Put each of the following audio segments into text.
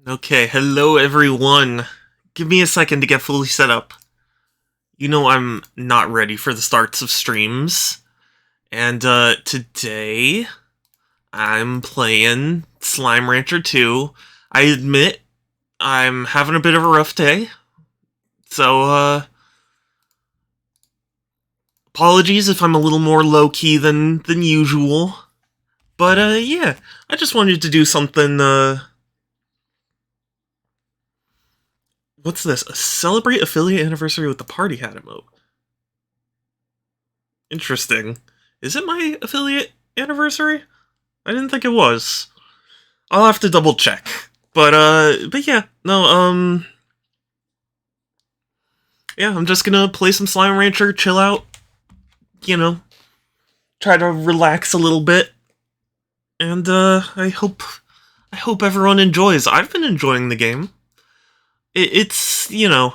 Okay, hello everyone. Give me a second to get fully set up. You know I'm not ready for the starts of streams. And today I'm playing Slime Rancher 2. I admit I'm having a bit of a rough day. So apologies if I'm a little more low-key than usual. But yeah, I just wanted to do something what's this? A celebrate affiliate anniversary with the party hat emote. Interesting. Is it my affiliate anniversary? I didn't think it was. I'll have to double check. But yeah, no, yeah, I'm just gonna play some Slime Rancher, chill out, you know, try to relax a little bit, and I hope everyone enjoys. I've been enjoying the game. It's, it's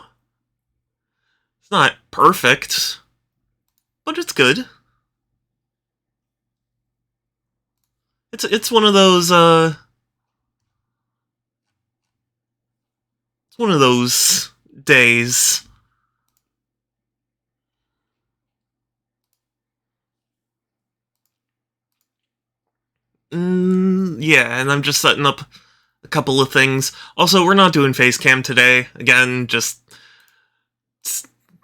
not perfect, but it's good. It's one of those, it's one of those days. Yeah, and I'm just setting up a couple of things. Also, we're not doing face cam today. Again,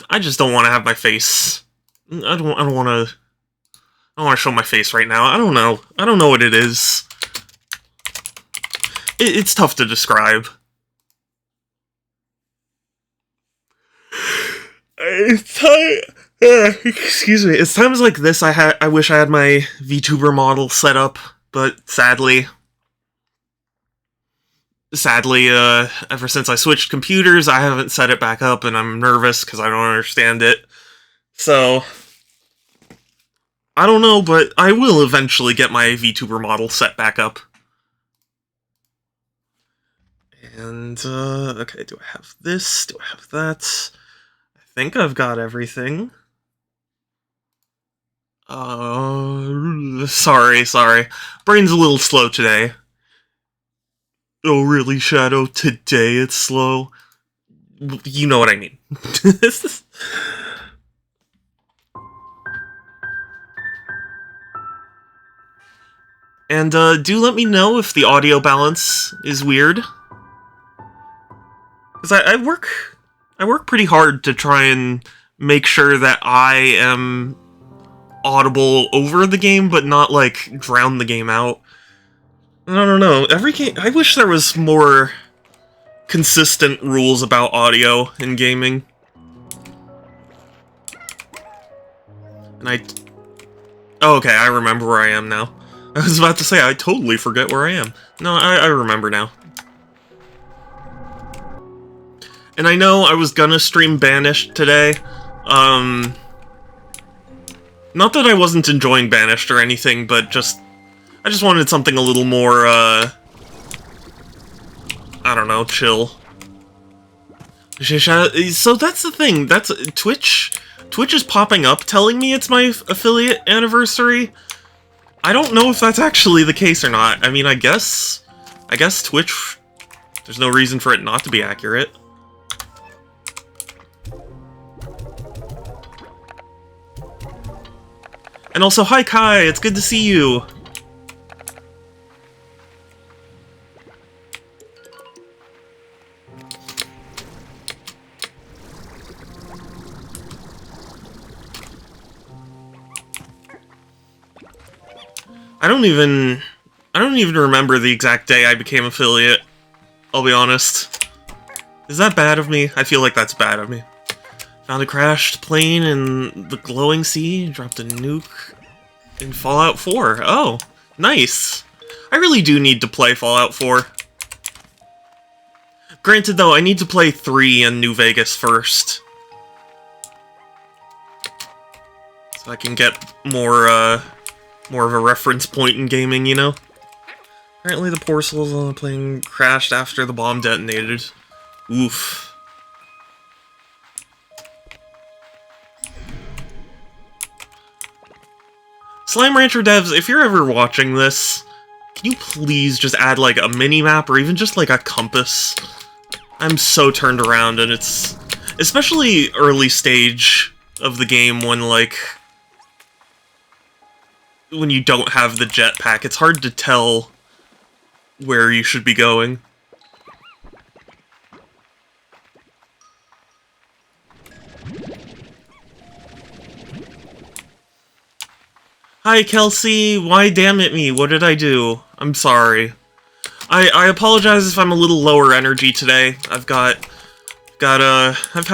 I just don't want to have my face. I don't want to. I don't want to show my face right now. I don't know. I don't know what it is. It's tough to describe. It's time. Excuse me. It's times like this I wish I had my VTuber model set up, but sadly, ever since I switched computers, I haven't set it back up, and I'm nervous because I don't understand it. So, I don't know, but I will eventually get my VTuber model set back up. And, okay, do I have this? Do I have that? I think I've got everything. Sorry. Brain's a little slow today. Oh, really, Shadow? Today it's slow? You know what I mean. And, do let me know if the audio balance is weird. Because I work pretty hard to try and make sure that I am audible over the game, but not, like, drown the game out. I don't know. Every game... I wish there was more consistent rules about audio in gaming. And oh, okay, I remember where I am now. I was about to say, I totally forget where I am. No, I remember now. And I know I was gonna stream Banished today. Not that I wasn't enjoying Banished or anything, but I just wanted something a little more, I don't know, chill. So that's the thing, that's Twitch is popping up telling me it's my affiliate anniversary. I don't know if that's actually the case or not. I mean, I guess Twitch, there's no reason for it not to be accurate. And also, hi Kai, it's good to see you! I don't even remember the exact day I became affiliate, I'll be honest. Is that bad of me? I feel like that's bad of me. Found a crashed plane in the glowing sea, dropped a nuke in Fallout 4. Oh, nice. I really do need to play Fallout 4. Granted, though, I need to play 3 in New Vegas first. So I can get more of a reference point in gaming, you know? Apparently the poor souls on the plane crashed after the bomb detonated. Oof. Slime Rancher devs, if you're ever watching this, Can you please just add, like, a mini-map or even just, like, a compass? I'm so turned around, and it's... especially early stage of the game when, like... when you don't have the jetpack, it's hard to tell where you should be going. Hi, Kelsey! Why damn it me? What did I do? I'm sorry. I apologize if I'm a little lower energy today. I've had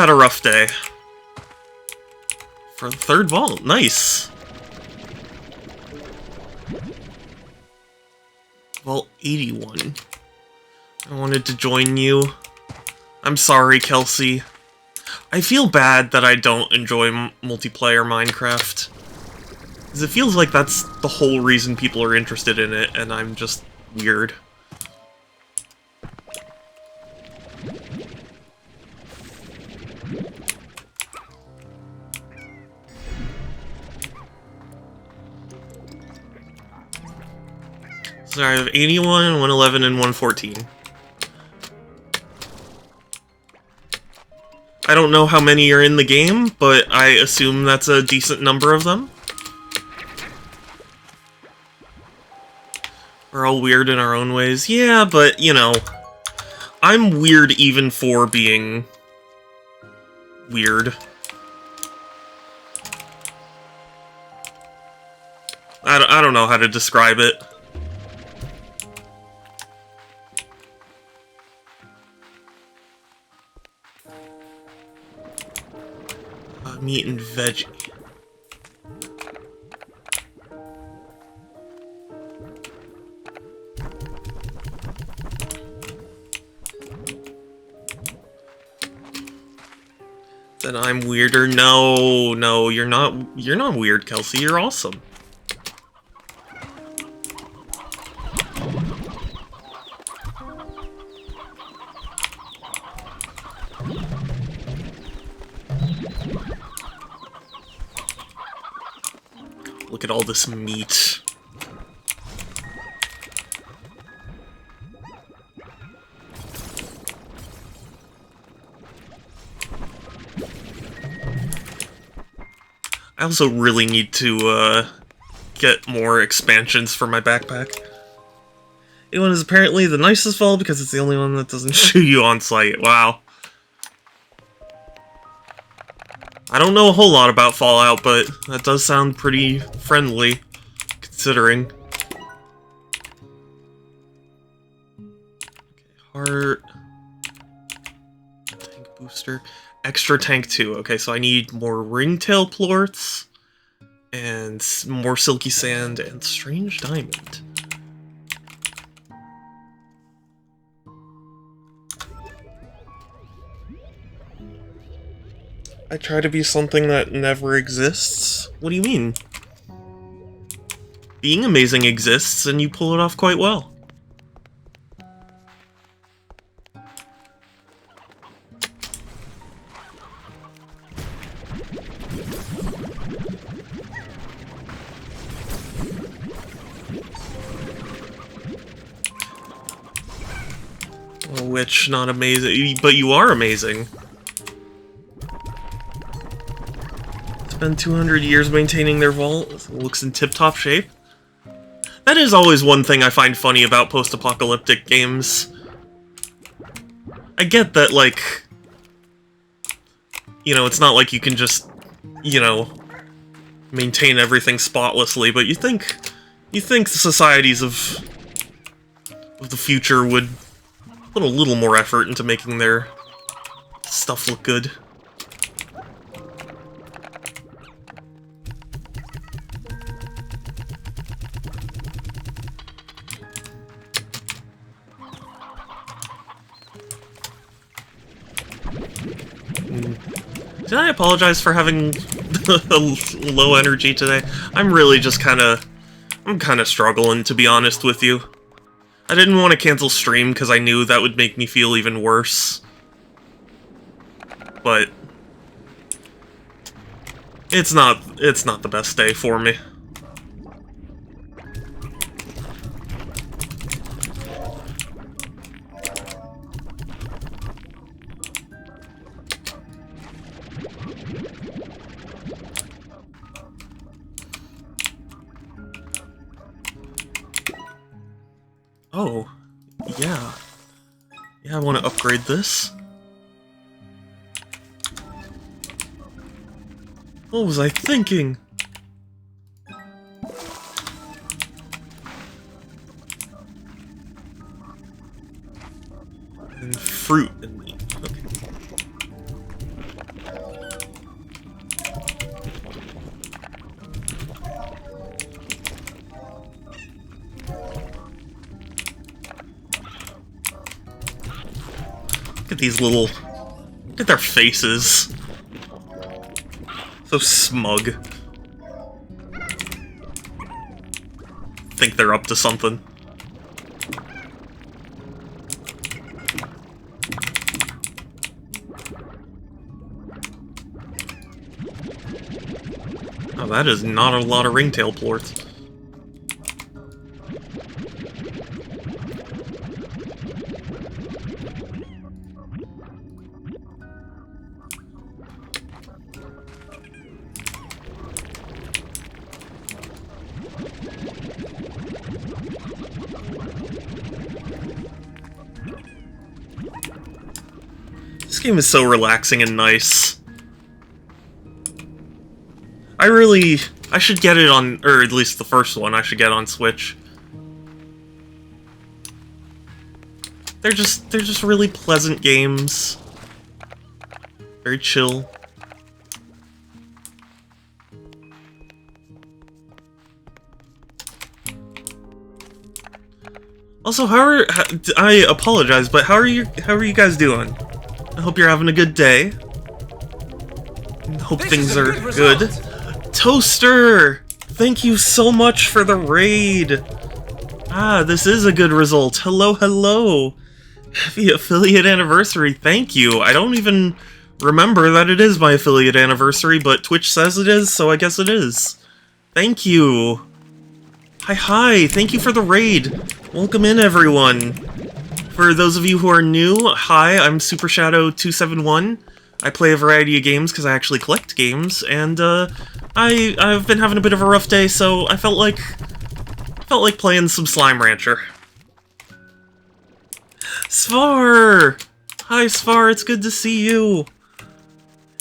a rough day. For the third vault, nice! Vault 81. I wanted to join you. I'm sorry, Kelsey. I feel bad that I don't enjoy multiplayer Minecraft. Because it feels like that's the whole reason people are interested in it, and I'm just weird. So I have 81, 111, and 114. I don't know how many are in the game, but I assume that's a decent number of them. We're all weird in our own ways. Yeah, but, you know, I'm weird even for being weird. I don't know how to describe it. Meat and veggie. Then I'm weirder. No, no, you're not weird, Kelsey. You're awesome. Look at all this meat. I also really need to, get more expansions for my backpack. It is apparently the nicest vault because it's the only one that doesn't shoot you on sight. Wow. I don't know a whole lot about Fallout, but that does sound pretty friendly, considering. Okay, heart. Tank booster. Extra tank 2. Okay, so I need more ringtail plorts, and more silky sand, and strange diamond. I try to be something that never exists? What do you mean? Being amazing exists, and you pull it off quite well. Which, not amazing, but you are amazing. Spend 200 years maintaining their vault. It looks in tip-top shape. That is always one thing I find funny about post-apocalyptic games. I get that, like, you know, it's not like you can just, you know, maintain everything spotlessly, but you think the societies of the future would put a little more effort into making their stuff look good. Did I apologize for having low energy today? I'm really just I'm kinda struggling, to be honest with you. I didn't want to cancel stream because I knew that would make me feel even worse. But it's not the best day for me. Oh, yeah. Yeah, I want to upgrade this. What was I thinking? And fruit and meat. Okay. Look at these little... Look at their faces. So smug. Think they're up to something. Oh, that is not a lot of ringtail plorts. This game is so relaxing and nice. I should get it on, or at least the first one I should get on Switch. They're just really pleasant games. Very chill. Also, I apologize, but how are you guys doing? I hope you're having a good day. Hope things are good. Toaster! Thank you so much for the raid! Ah, this is a good result. Hello, hello! Happy affiliate anniversary, thank you! I don't even remember that it is my affiliate anniversary, but Twitch says it is, so I guess it is. Thank you! Hi, thank you for the raid! Welcome in, everyone! For those of you who are new, hi, I'm Super Shadow 271. I play a variety of games because I actually collect games, and I've been having a bit of a rough day, so I felt like playing some Slime Rancher. Svar! Hi Svar, it's good to see you.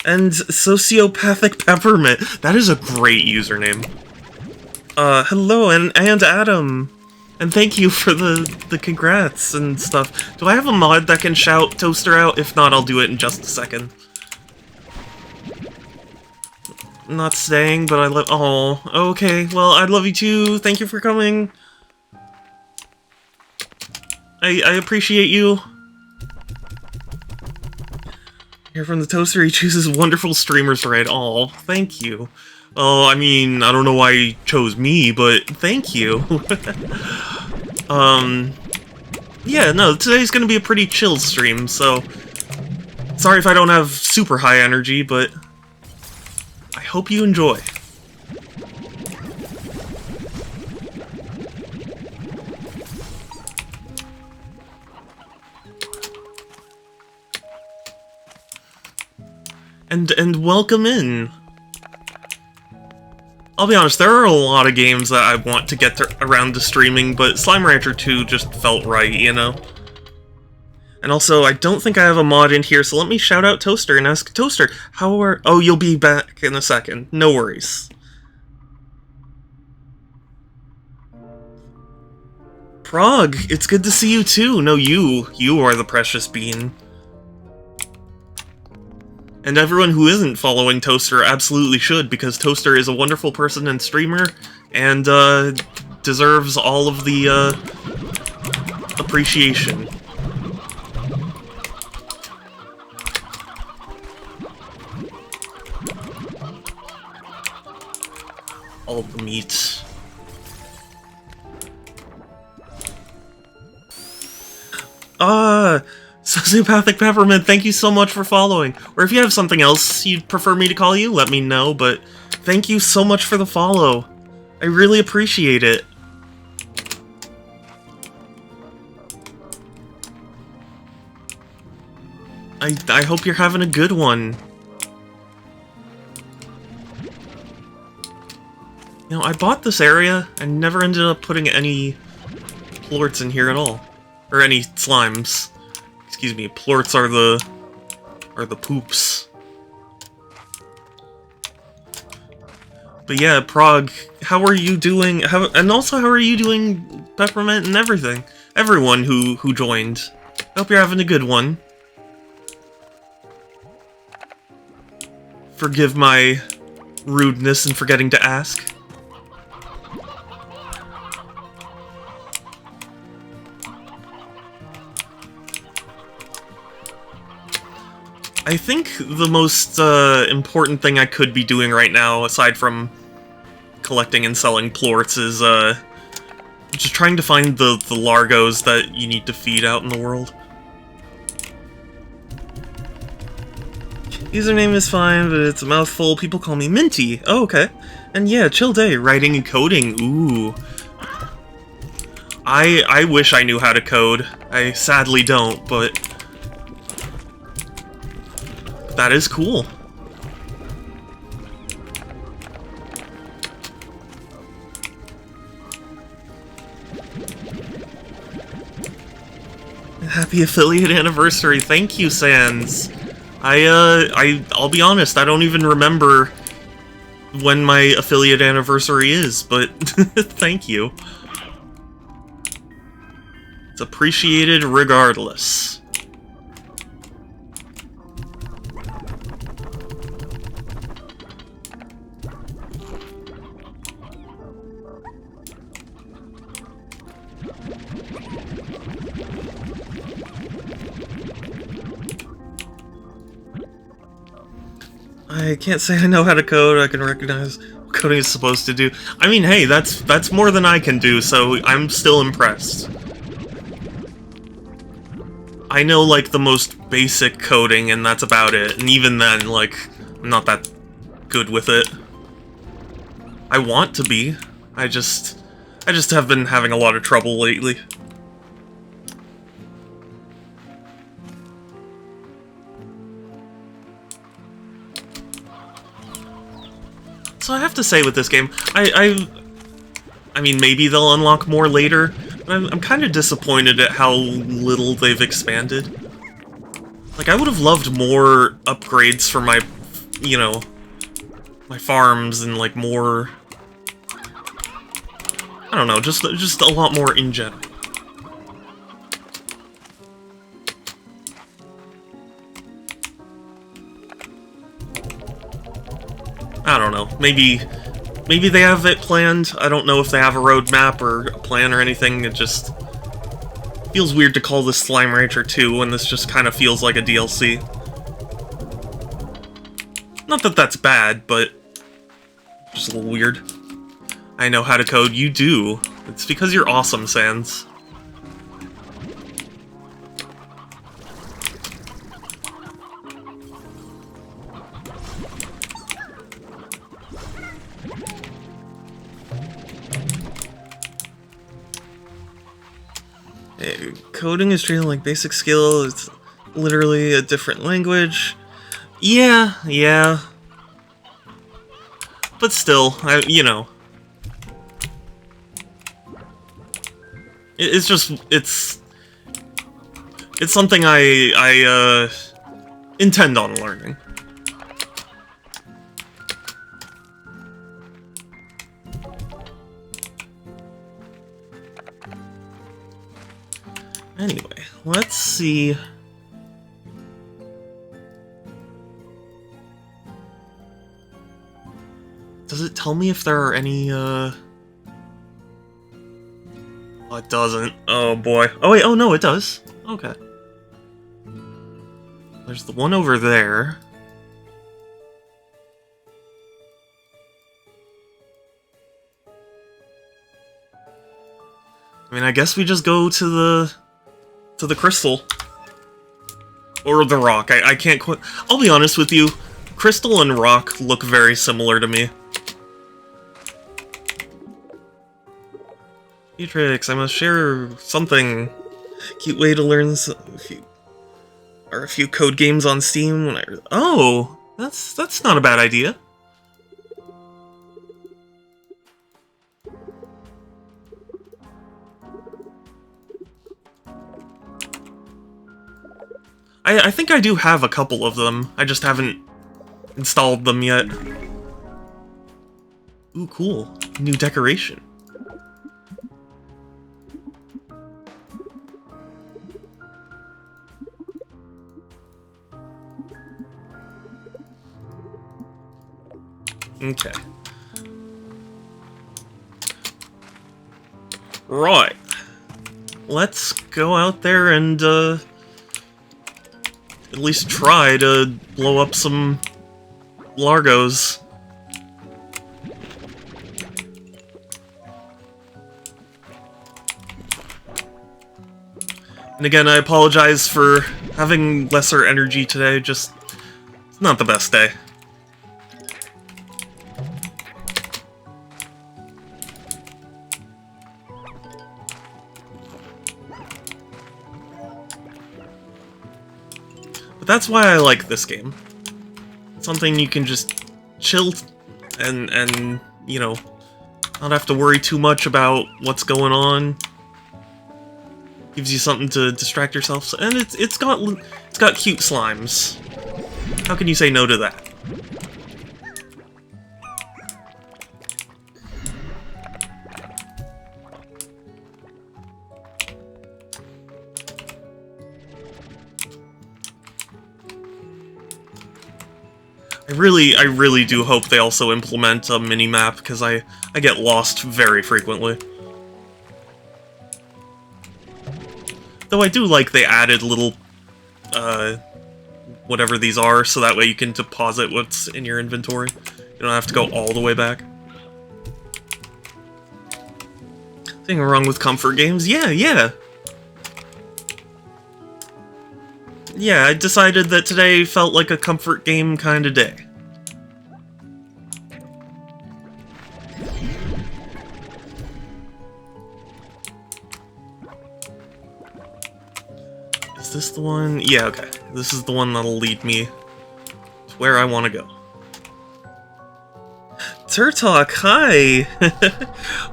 And Sociopathic Peppermint. That is a great username. Hello, and Adam. And thank you for the congrats and stuff. Do I have a mod that can shout Toaster out? If not, I'll do it in just a second. I'm not staying, but I love... Oh, okay. Well, I love you too. Thank you for coming. I appreciate you. Here from the Toaster, he chooses wonderful streamers to raid. Oh, thank you. Oh, I mean, I don't know why he chose me, but thank you. Yeah, no, today's gonna be a pretty chill stream, so... Sorry if I don't have super high energy, but... I hope you enjoy. And welcome in. I'll be honest, there are a lot of games that I want to get around to streaming, but Slime Rancher 2 just felt right, you know? And also, I don't think I have a mod in here, so let me shout out Toaster and ask Toaster, how are... Oh, you'll be back in a second. No worries. Prague, it's good to see you too. No, you are the precious bean. And everyone who isn't following Toaster absolutely should, because Toaster is a wonderful person and streamer, and deserves all of the appreciation. All the meat. Sociopathic Peppermint, thank you so much for following. Or if you have something else you'd prefer me to call you, let me know, but thank you so much for the follow. I really appreciate it. I hope you're having a good one. You know, I bought this area and never ended up putting any plorts in here at all. Or any slimes. Excuse me, plorts are the poops. But yeah, Prague, how are you doing? And also, how are you doing, Peppermint and everything? Everyone who joined. I hope you're having a good one. Forgive my rudeness in forgetting to ask. I think the most important thing I could be doing right now, aside from collecting and selling plorts, is just trying to find the largos that you need to feed out in the world. Username is fine, but it's a mouthful. People call me Minty. Oh, okay. And yeah, chill day. Writing and coding. Ooh. I wish I knew how to code. I sadly don't, but that is cool. Happy affiliate anniversary. Thank you, Sans. I'll be honest, I don't even remember when my affiliate anniversary is, but thank you. It's appreciated regardless. I can't say I know how to code. I can recognize what coding is supposed to do. I mean, hey, that's more than I can do, so I'm still impressed. I know, like, the most basic coding, and that's about it. And even then, like, I'm not that good with it. I want to be. I just have been having a lot of trouble lately. So I have to say with this game, I mean, maybe they'll unlock more later, but I'm kind of disappointed at how little they've expanded. Like, I would have loved more upgrades for my, you know, my farms and, like, more... I don't know, just a lot more in general. I don't know, maybe they have it planned. I don't know if they have a roadmap or a plan or anything. It just feels weird to call this Slime Rancher 2 when this just kind of feels like a DLC. Not that that's bad, but just a little weird. I know how to code. You do. It's because you're awesome, Sans. Coding is treated like basic skill. It's literally a different language. Yeah. But still, you know. It's something I intend on learning. Anyway, let's see. Does it tell me if there are any, Oh, it doesn't. Oh, boy. Oh, wait, oh, no, it does. Okay. There's the one over there. I mean, I guess we just go to the crystal. Or the rock. I can't quite... I'll be honest with you. Crystal and rock look very similar to me. Beatrix, I must share something. Cute way to learn a few code games on Steam when oh, that's not a bad idea. I think I do have a couple of them. I just haven't installed them yet. Ooh, cool. New decoration. Okay. Right. Let's go out there and, at least try to blow up some Largos. And again, I apologize for having lesser energy today, just... it's not the best day. That's why I like this game. It's something you can just chill and you know, not have to worry too much about what's going on. Gives you something to distract yourself, and it's got cute slimes. How can you say no to that? I really do hope they also implement a mini-map, because I get lost very frequently. Though I do like they added little, whatever these are, so that way you can deposit what's in your inventory. You don't have to go all the way back. Anything wrong with comfort games? Yeah. Yeah, I decided that today felt like a comfort game kind of day. Is this the one? Yeah, okay. This is the one that'll lead me to where I want to go. Turtok, hi!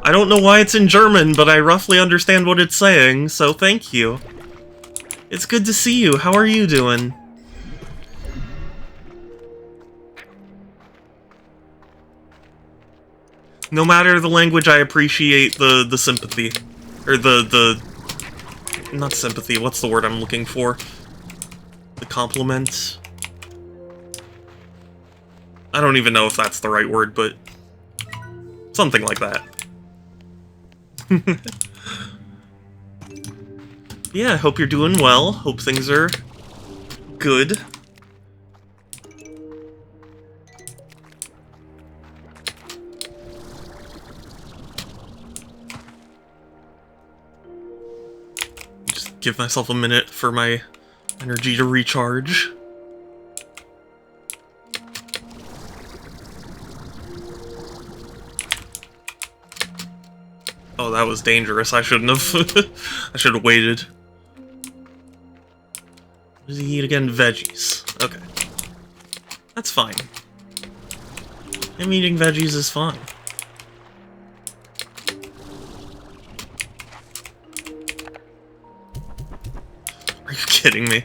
I don't know why it's in German, but I roughly understand what it's saying, so thank you. It's good to see you. How are you doing? No matter the language, I appreciate the sympathy. Or the... not sympathy, what's the word I'm looking for? The compliment? I don't even know if that's the right word, but... something like that. Yeah, I hope you're doing well. Hope things are good. Just give myself a minute for my energy to recharge. Oh, that was dangerous. I shouldn't have. I should have waited. What does he eat again? Veggies. Okay. That's fine. Him eating veggies is fine. Are you kidding me?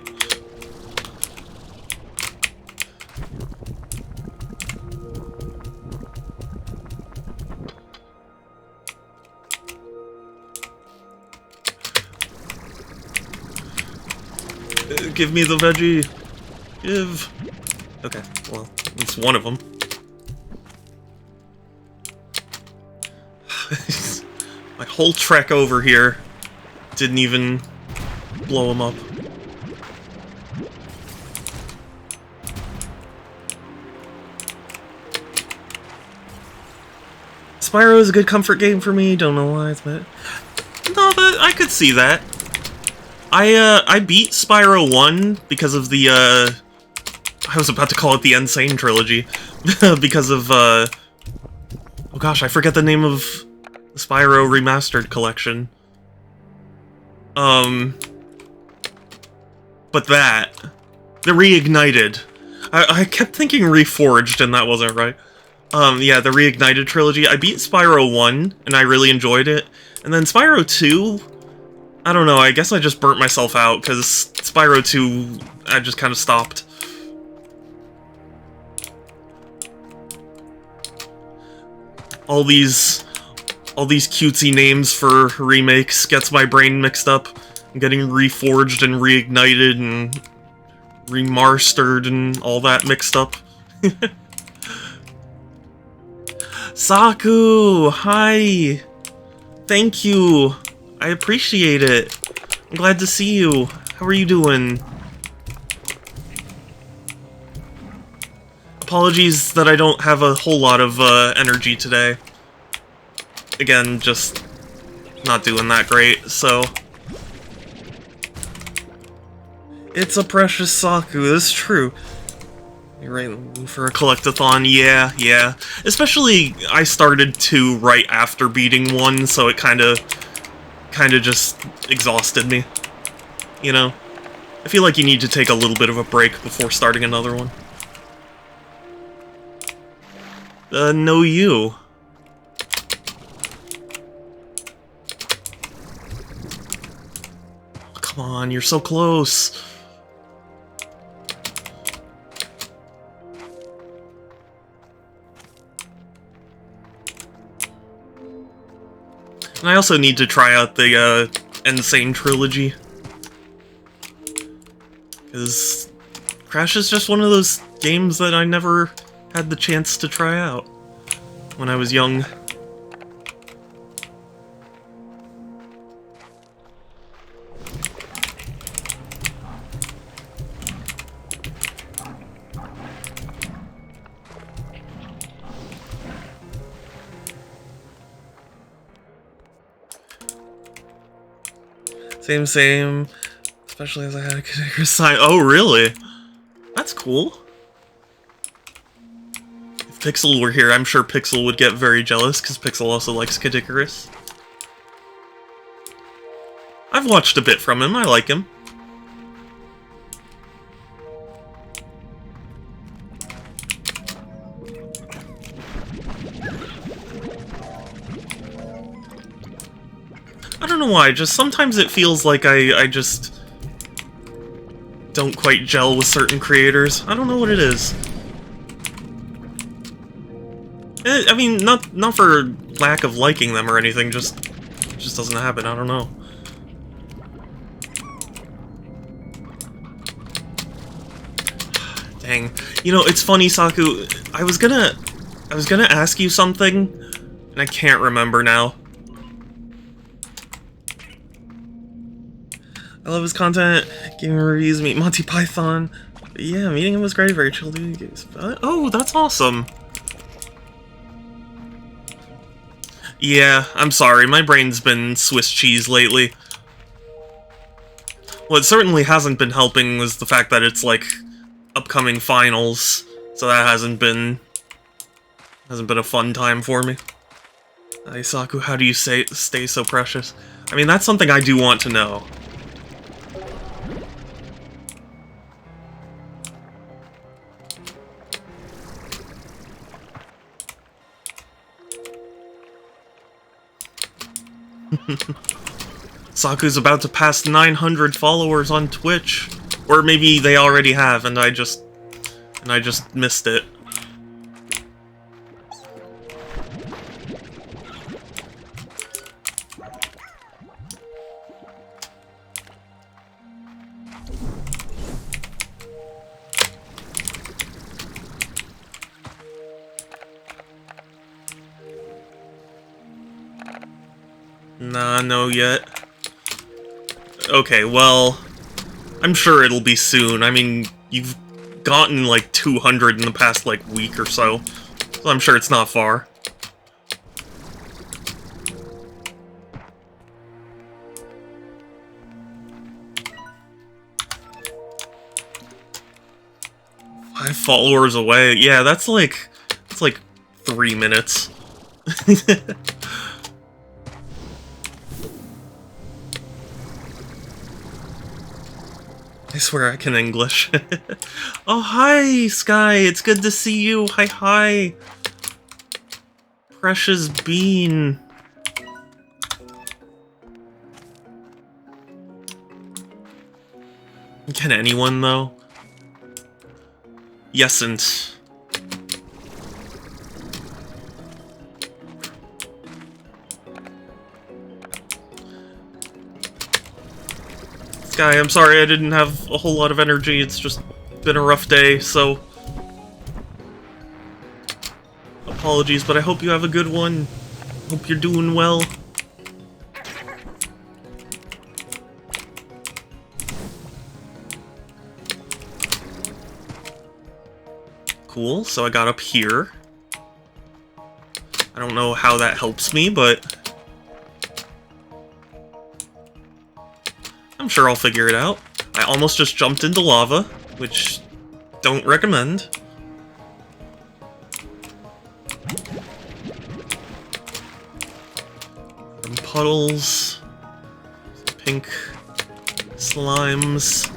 Give me the veggie. Give. Okay, well, it's one of them. My whole trek over here didn't even blow him up. Spyro is a good comfort game for me. Don't know why, but no, but I could see that. I beat Spyro 1 because of the, I was about to call it the Insane Trilogy, because of, oh gosh, I forget the name of the Spyro Remastered Collection. But that, the Reignited. I kept thinking Reforged, and that wasn't right. Yeah, the Reignited Trilogy. I beat Spyro 1, and I really enjoyed it, and then Spyro 2... I don't know, I guess I just burnt myself out, because Spyro 2, I just kind of stopped. All these cutesy names for remakes gets my brain mixed up. I'm getting reforged and reignited and remastered and all that mixed up. Saku! Hi! Thank you! I appreciate it. I'm glad to see you. How are you doing? Apologies that I don't have a whole lot of energy today. Again, just not doing that great, so... It's a precious Saku, that's true. You're right, for a collectathon, yeah. Especially, I started 2 right after beating 1, so it kinda just exhausted me. You know? I feel like you need to take a little bit of a break before starting another one. No you. Come on, you're so close. And I also need to try out the Insane trilogy. Because Crash is just one of those games that I never had the chance to try out when I was young. Same. Especially as I had a Kadicrus sign. Oh, really? That's cool. If Pixel were here, I'm sure Pixel would get very jealous, because Pixel also likes Kadicrus. I've watched a bit from him, I like him. I don't know why, just sometimes it feels like I just don't quite gel with certain creators. I don't know what it is. I mean, not for lack of liking them or anything, just doesn't happen, I don't know. Dang. You know, it's funny, Saku, I was gonna ask you something, and I can't remember now. I love his content, gaming reviews, meet Monty Python. Yeah, meeting him was great, very chill dude. Oh, that's awesome. Yeah, I'm sorry, my brain's been Swiss cheese lately. What certainly hasn't been helping was the fact that it's, like, upcoming finals, so that hasn't been a fun time for me. Hey, Saku, how do you stay so precious? I mean, that's something I do want to know. Saku's about to pass 900 followers on Twitch. Or maybe they already have, and I just missed it. Nah, no yet. Okay, well, I'm sure it'll be soon. I mean, you've gotten like 200 in the past, like, week or so. So I'm sure it's not far. Five followers away. Yeah, that's like 3 minutes. I swear I can English. Oh, hi, Sky! It's good to see you! Hi! Precious Bean! Can anyone, though? Yesn't. Sky, I'm sorry I didn't have a whole lot of energy. It's just been a rough day, so... Apologies, but I hope you have a good one. Hope you're doing well. Cool, so I got up here. I don't know how that helps me, but... I'm sure I'll figure it out. I almost just jumped into lava, which... don't recommend. Some puddles. Some pink slimes.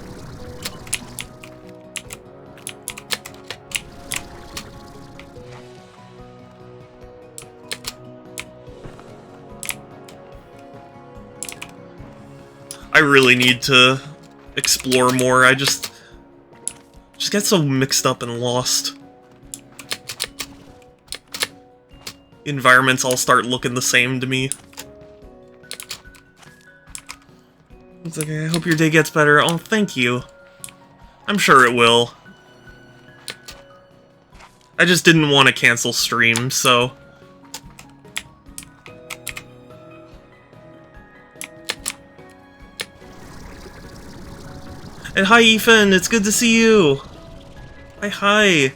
I really need to explore more. I just get so mixed up and lost. Environments all start looking the same to me. It's okay, I hope your day gets better. Oh, thank you. I'm sure it will. I just didn't want to cancel stream, so... And hi, Ethan! It's good to see you! Hi.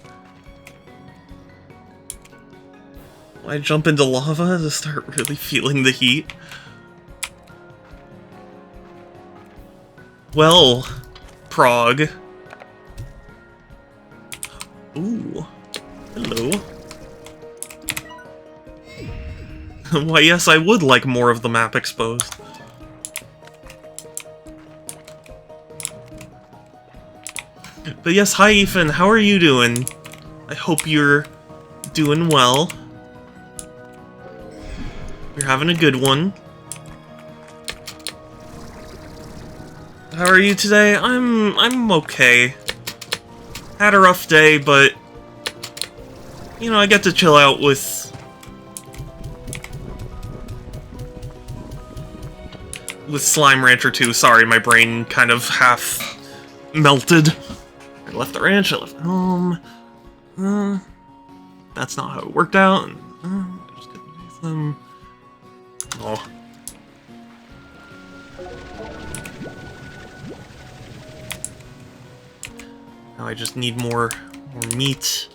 I jump into lava to start really feeling the heat. Well, Prague. Ooh. Hello. Why, yes, I would like more of the map exposed. But yes, hi Ethan, how are you doing? I hope you're doing well. You're having a good one. How are you today? I'm okay. Had a rough day, but you know, I get to chill out with Slime Rancher 2. Sorry, my brain kind of half melted. I left the ranch, I left home. That's not how it worked out. I just couldn't do them. Oh. Now I just need more meat.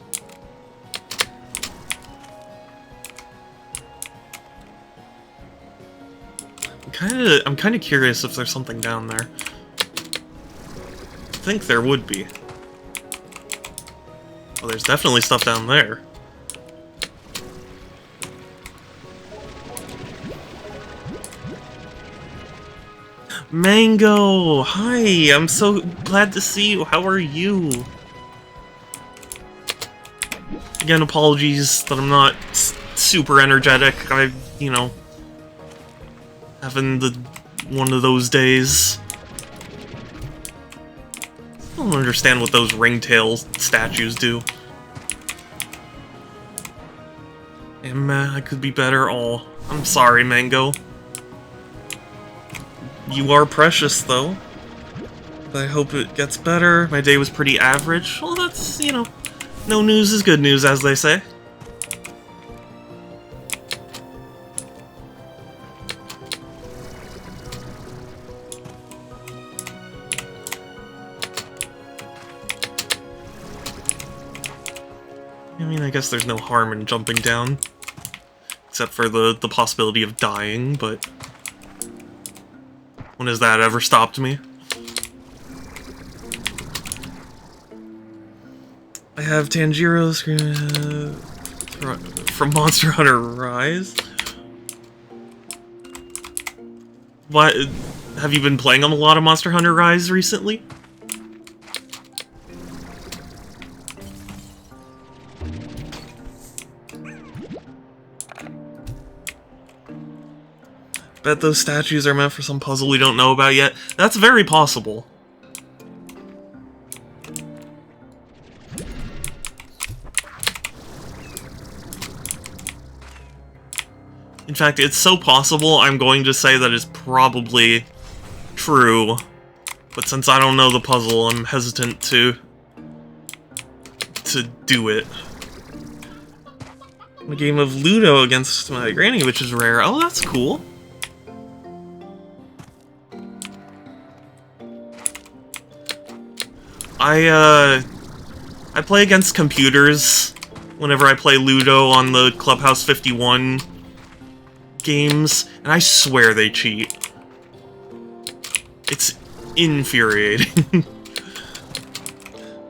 I'm kinda curious if there's something down there. I think there would be. Oh, there's definitely stuff down there. Mango! Hi! I'm so glad to see you. How are you? Again, apologies that I'm not super energetic. You know, having one of those days. I don't understand what those ringtail statues do. Hey, man, I could be better. Oh, I'm sorry, Mango. You are precious, though. But I hope it gets better. My day was pretty average. Well, that's, you know, no news is good news, as they say. I mean, I guess there's no harm in jumping down. Except for the possibility of dying, but... when has that ever stopped me? I have Tanjiro's from Monster Hunter Rise. What? Have you been playing on a lot of Monster Hunter Rise recently? Bet those statues are meant for some puzzle we don't know about yet. That's very possible. In fact, it's so possible I'm going to say that it's probably true. But since I don't know the puzzle, I'm hesitant to do it. A game of Ludo against my granny, which is rare. Oh, that's cool. I play against computers whenever I play Ludo on the Clubhouse 51 games, and I swear they cheat. It's infuriating.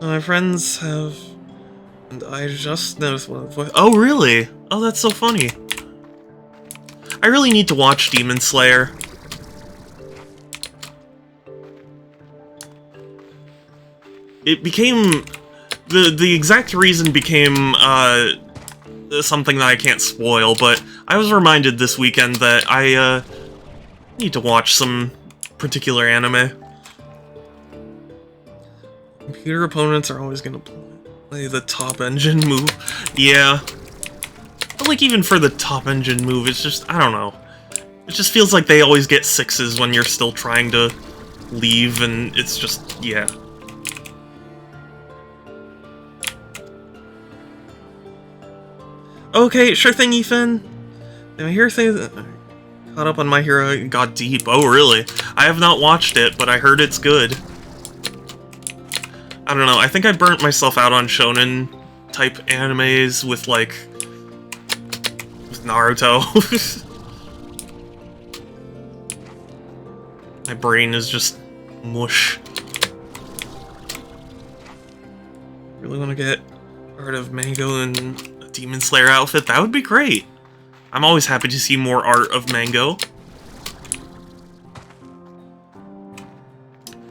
My friends have... And I just noticed one of the voice. Oh, really? Oh, that's so funny. I really need to watch Demon Slayer. It became... The exact reason became, something that I can't spoil, but I was reminded this weekend that I, need to watch some particular anime. Computer opponents are always gonna play the top engine move. Yeah. But, like, even for the top engine move, it's just, I don't know. It just feels like they always get 6s when you're still trying to leave, and it's just, yeah. Okay, sure thing, Ethan. Did I hear things that caught up on My Hero got deep? Oh, really? I have not watched it, but I heard it's good. I don't know, I think I burnt myself out on shonen-type animes with, like... with Naruto. My brain is just mush. Really want to get art of Mango and Demon Slayer outfit? That would be great. I'm always happy to see more art of Mango.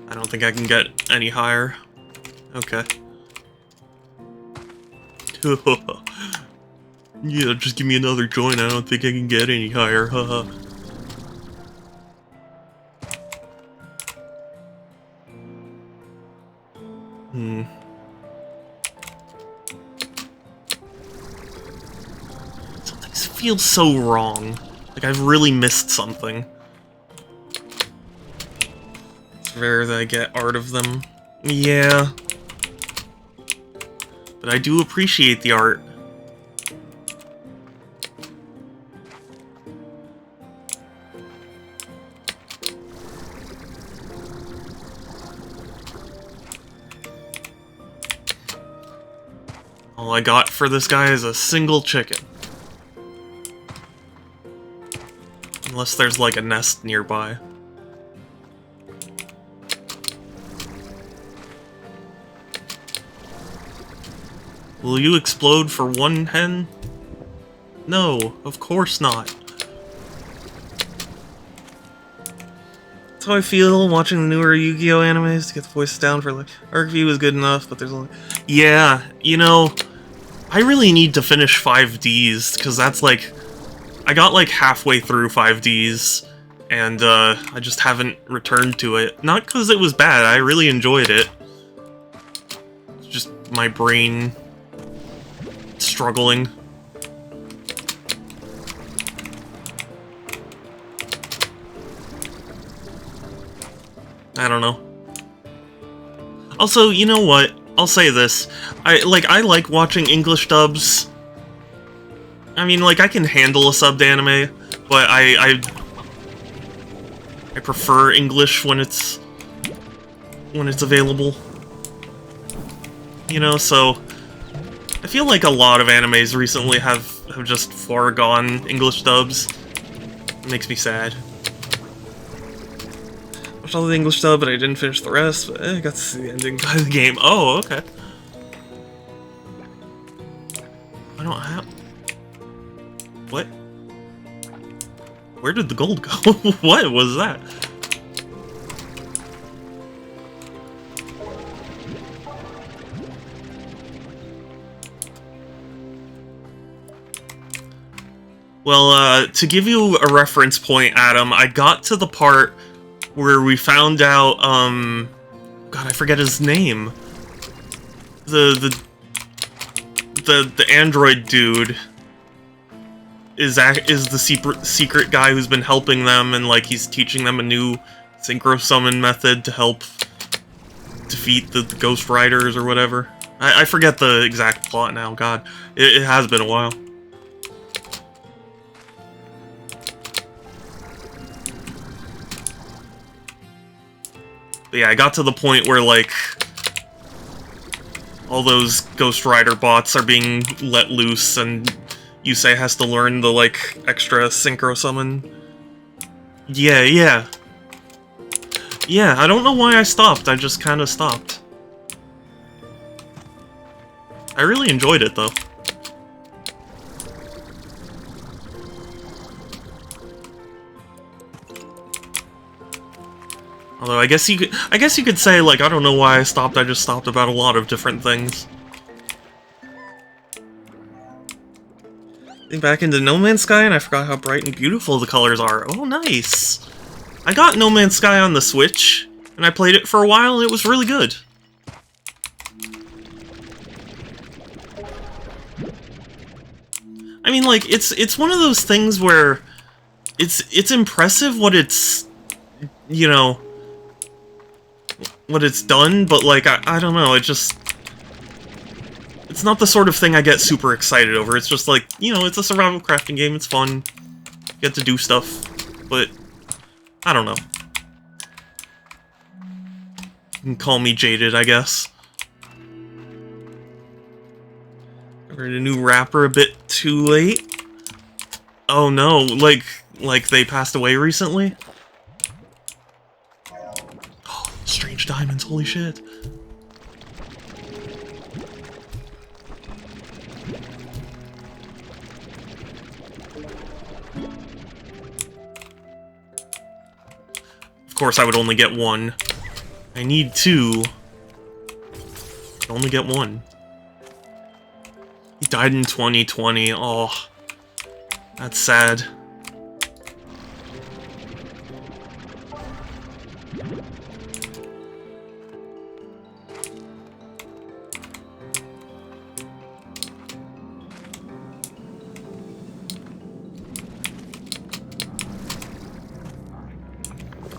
I don't think I can get any higher. Okay. Yeah, just give me another joint. I don't think I can get any higher. Haha. Feels so wrong. Like I've really missed something. It's rare that I get art of them. Yeah. But I do appreciate the art. All I got for this guy is a single chicken. Unless there's, like, a nest nearby. Will you explode for one hen? No, of course not. That's how I feel watching the newer Yu-Gi-Oh! Animes to get the voices down for, like, Arcview is good enough, but there's only... Yeah, you know, I really need to finish 5Ds, because that's, like... I got like halfway through 5Ds, and I just haven't returned to it. Not because it was bad, I really enjoyed it. It's just my brain struggling. I don't know. Also, you know what? I'll say this. I like watching English dubs. I mean, like, I can handle a subbed anime, but I prefer English when it's available. You know, so I feel like a lot of animes recently have just foregone English dubs. It makes me sad. Watched all the English dub, but I didn't finish the rest, but I got to see the ending of the game. Oh, okay. I don't have... What? Where did the gold go? What was that? Well, to give you a reference point, Adam, I got to the part where we found out, God, I forget his name. The android dude is the secret guy who's been helping them, and like he's teaching them a new synchro summon method to help defeat the Ghost Riders or whatever. I forget the exact plot now. God, it has been a while. But yeah, I got to the point where like all those Ghost Rider bots are being let loose, and Yusei has to learn the like extra synchro summon. Yeah, I don't know why I stopped. I just kind of stopped. I really enjoyed it, though. Although I guess you could say, like, I don't know why I stopped. I just stopped about a lot of different things. Back into No Man's Sky, and I forgot how bright and beautiful the colors are. Oh, nice! I got No Man's Sky on the Switch, and I played it for a while, and it was really good. I mean, like, it's one of those things where it's impressive what it's, you know, what it's done, but, like, I don't know, it's not the sort of thing I get super excited over. It's just like, you know, it's a survival crafting game, it's fun, you get to do stuff, but I don't know. You can call me jaded, I guess. Heard a new rapper a bit too late. Oh no, like they passed away recently? Oh, Strange Diamonds, holy shit. Of course I would only get one. I need two. I'd only get one. He died in 2020. Oh, that's sad.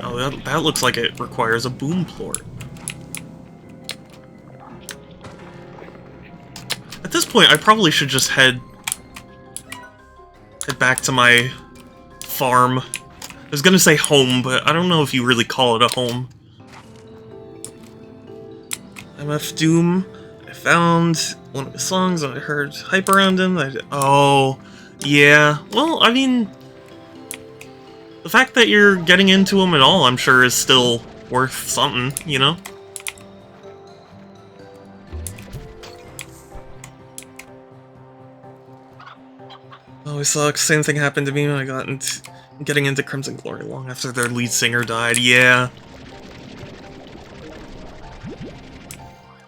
Oh, that looks like it requires a boom plort. At this point, I probably should just head back to my farm. I was gonna say home, but I don't know if you really call it a home. MF Doom. I found one of his songs and I heard hype around him. Oh, yeah. Well, I mean, the fact that you're getting into him at all, I'm sure, is still worth something, you know? Always sucks. Same thing happened to me when I got into getting into Crimson Glory long after their lead singer died. Yeah.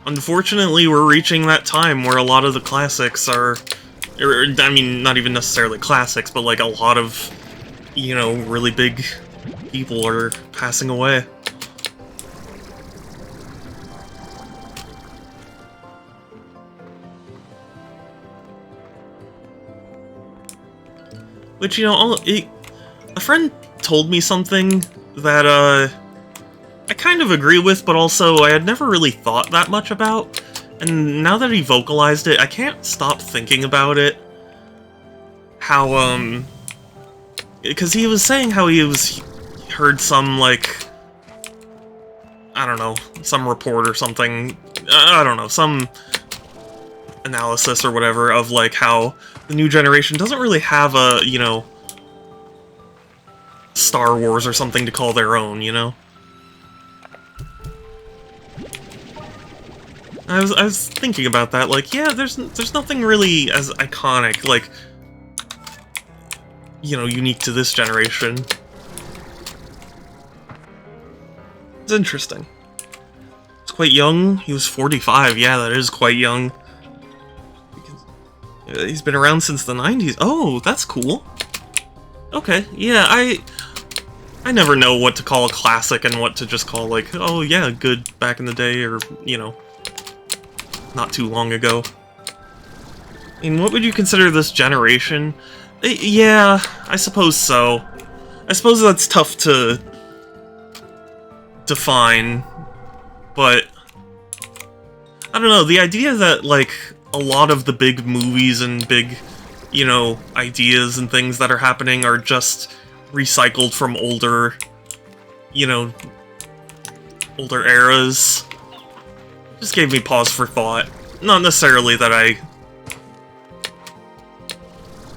Unfortunately, we're reaching that time where a lot of the classics are... I mean, not even necessarily classics, but like a lot of, you know, really big people are passing away. Which, you know, a friend told me something that, I kind of agree with, but also I had never really thought that much about. And now that he vocalized it, I can't stop thinking about it. How, because he was saying how he heard some, like, I don't know, some report or something, I don't know, some analysis or whatever of, like, how the new generation doesn't really have a, you know, Star Wars or something to call their own, you know? I was thinking about that, like, yeah, there's nothing really as iconic, like, you know, unique to this generation. It's interesting. He's quite young. He was 45. Yeah, that is quite young. He's been around since the 90s. Oh, that's cool. Okay, yeah, I never know what to call a classic and what to just call, like, oh yeah, good back in the day, or, you know, not too long ago. I mean, what would you consider this generation? Yeah, I suppose so. I suppose that's tough to define, but I don't know, the idea that, like, a lot of the big movies and big, you know, ideas and things that are happening are just recycled from older, you know, older eras, just gave me pause for thought. Not necessarily that I,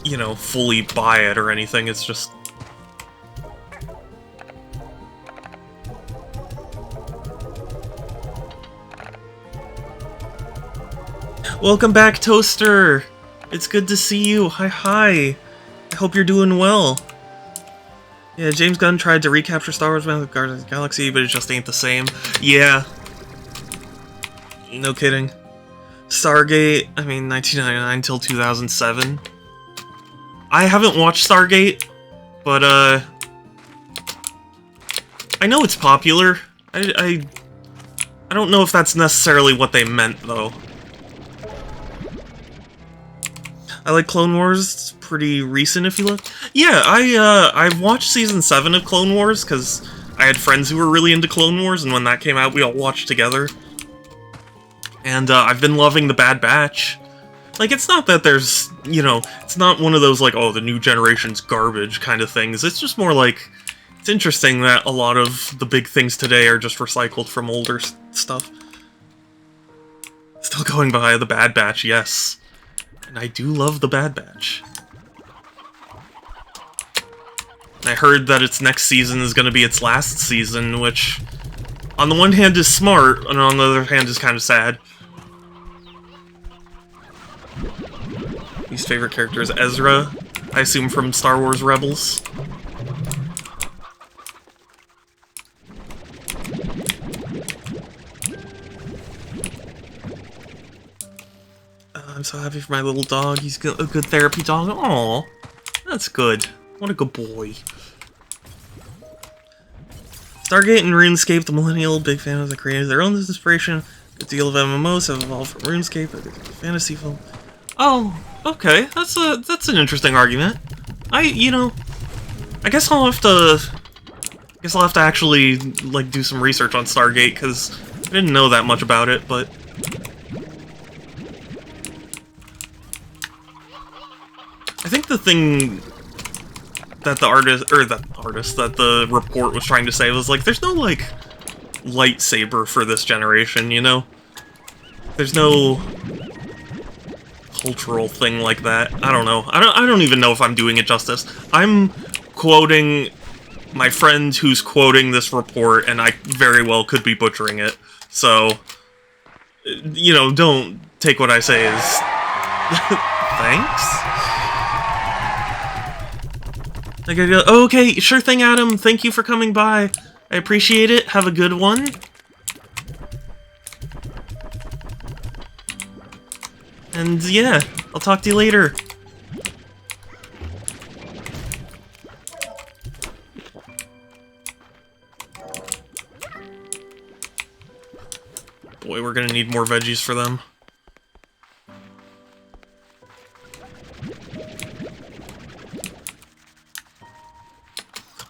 you know, fully buy it or anything, it's just... Welcome back, Toaster! It's good to see you. Hi. I hope you're doing well. Yeah, James Gunn tried to recapture Star Wars with Guardians of the Galaxy, but it just ain't the same. Yeah. No kidding. Stargate, I mean, 1999 till 2007. I haven't watched Stargate, but, I know it's popular. I don't know if that's necessarily what they meant, though. I like Clone Wars, it's pretty recent if you look. Yeah, I watched Season 7 of Clone Wars, because I had friends who were really into Clone Wars, and when that came out, we all watched together. And, I've been loving The Bad Batch. Like, it's not that there's, you know, it's not one of those, like, oh, the new generation's garbage kind of things. It's just more like, it's interesting that a lot of the big things today are just recycled from older stuff. Still going by The Bad Batch, yes. And I do love The Bad Batch. I heard that its next season is going to be its last season, which, on the one hand is smart, and on the other hand is kind of sad. Least favorite character is Ezra, I assume from Star Wars Rebels. I'm so happy for my little dog. He's a good therapy dog. Aww, that's good. What a good boy. Stargate and RuneScape, the millennial, big fan of the creators. Their own inspiration. Good deal of MMOs have evolved from RuneScape, a fantasy film. Oh, okay. That's an interesting argument. You know, I guess I'll have to actually, like, do some research on Stargate, because I didn't know that much about it, but... I think the thing that that the report was trying to say was, like, there's no, like, lightsaber for this generation, you know? There's no cultural thing like that. I don't know. I don't even know if I'm doing it justice. I'm quoting my friend who's quoting this report, and I very well could be butchering it. So, you know, don't take what I say as thanks? Like, I go, oh, okay, sure thing, Adam. Thank you for coming by. I appreciate it. Have a good one. And yeah, I'll talk to you later. Boy, we're gonna need more veggies for them.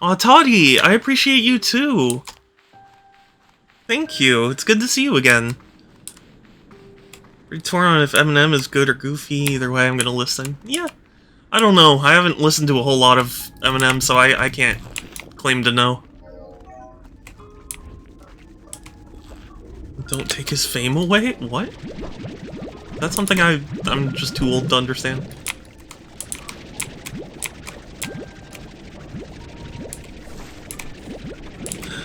Aw, Toddy, I appreciate you too. Thank you. It's good to see you again. Pretty torn on if Eminem is good or goofy. Either way, I'm gonna listen. Yeah. I don't know. I haven't listened to a whole lot of Eminem, so I can't claim to know. Don't take his fame away? What? That's something I'm just too old to understand.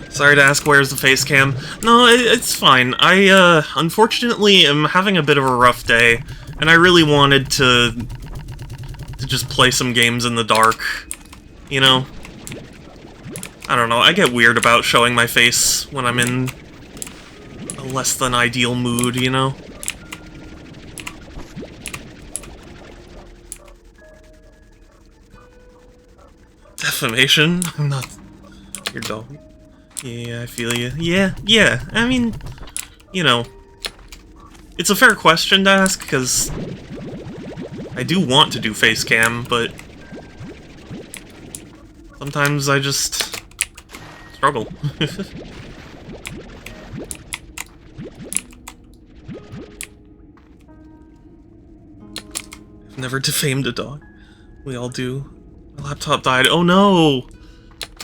Sorry to ask, where's the face cam? No, it's fine. I, unfortunately am having a bit of a rough day, and I really wanted to just play some games in the dark, you know? I don't know, I get weird about showing my face when I'm in a less than ideal mood, you know? Defamation? I'm not your dog. Yeah, I feel you. Yeah, I mean, you know, it's a fair question to ask, because I do want to do face cam, but Sometimes I just struggle. I've never defamed a dog. We all do. My laptop died. Oh no!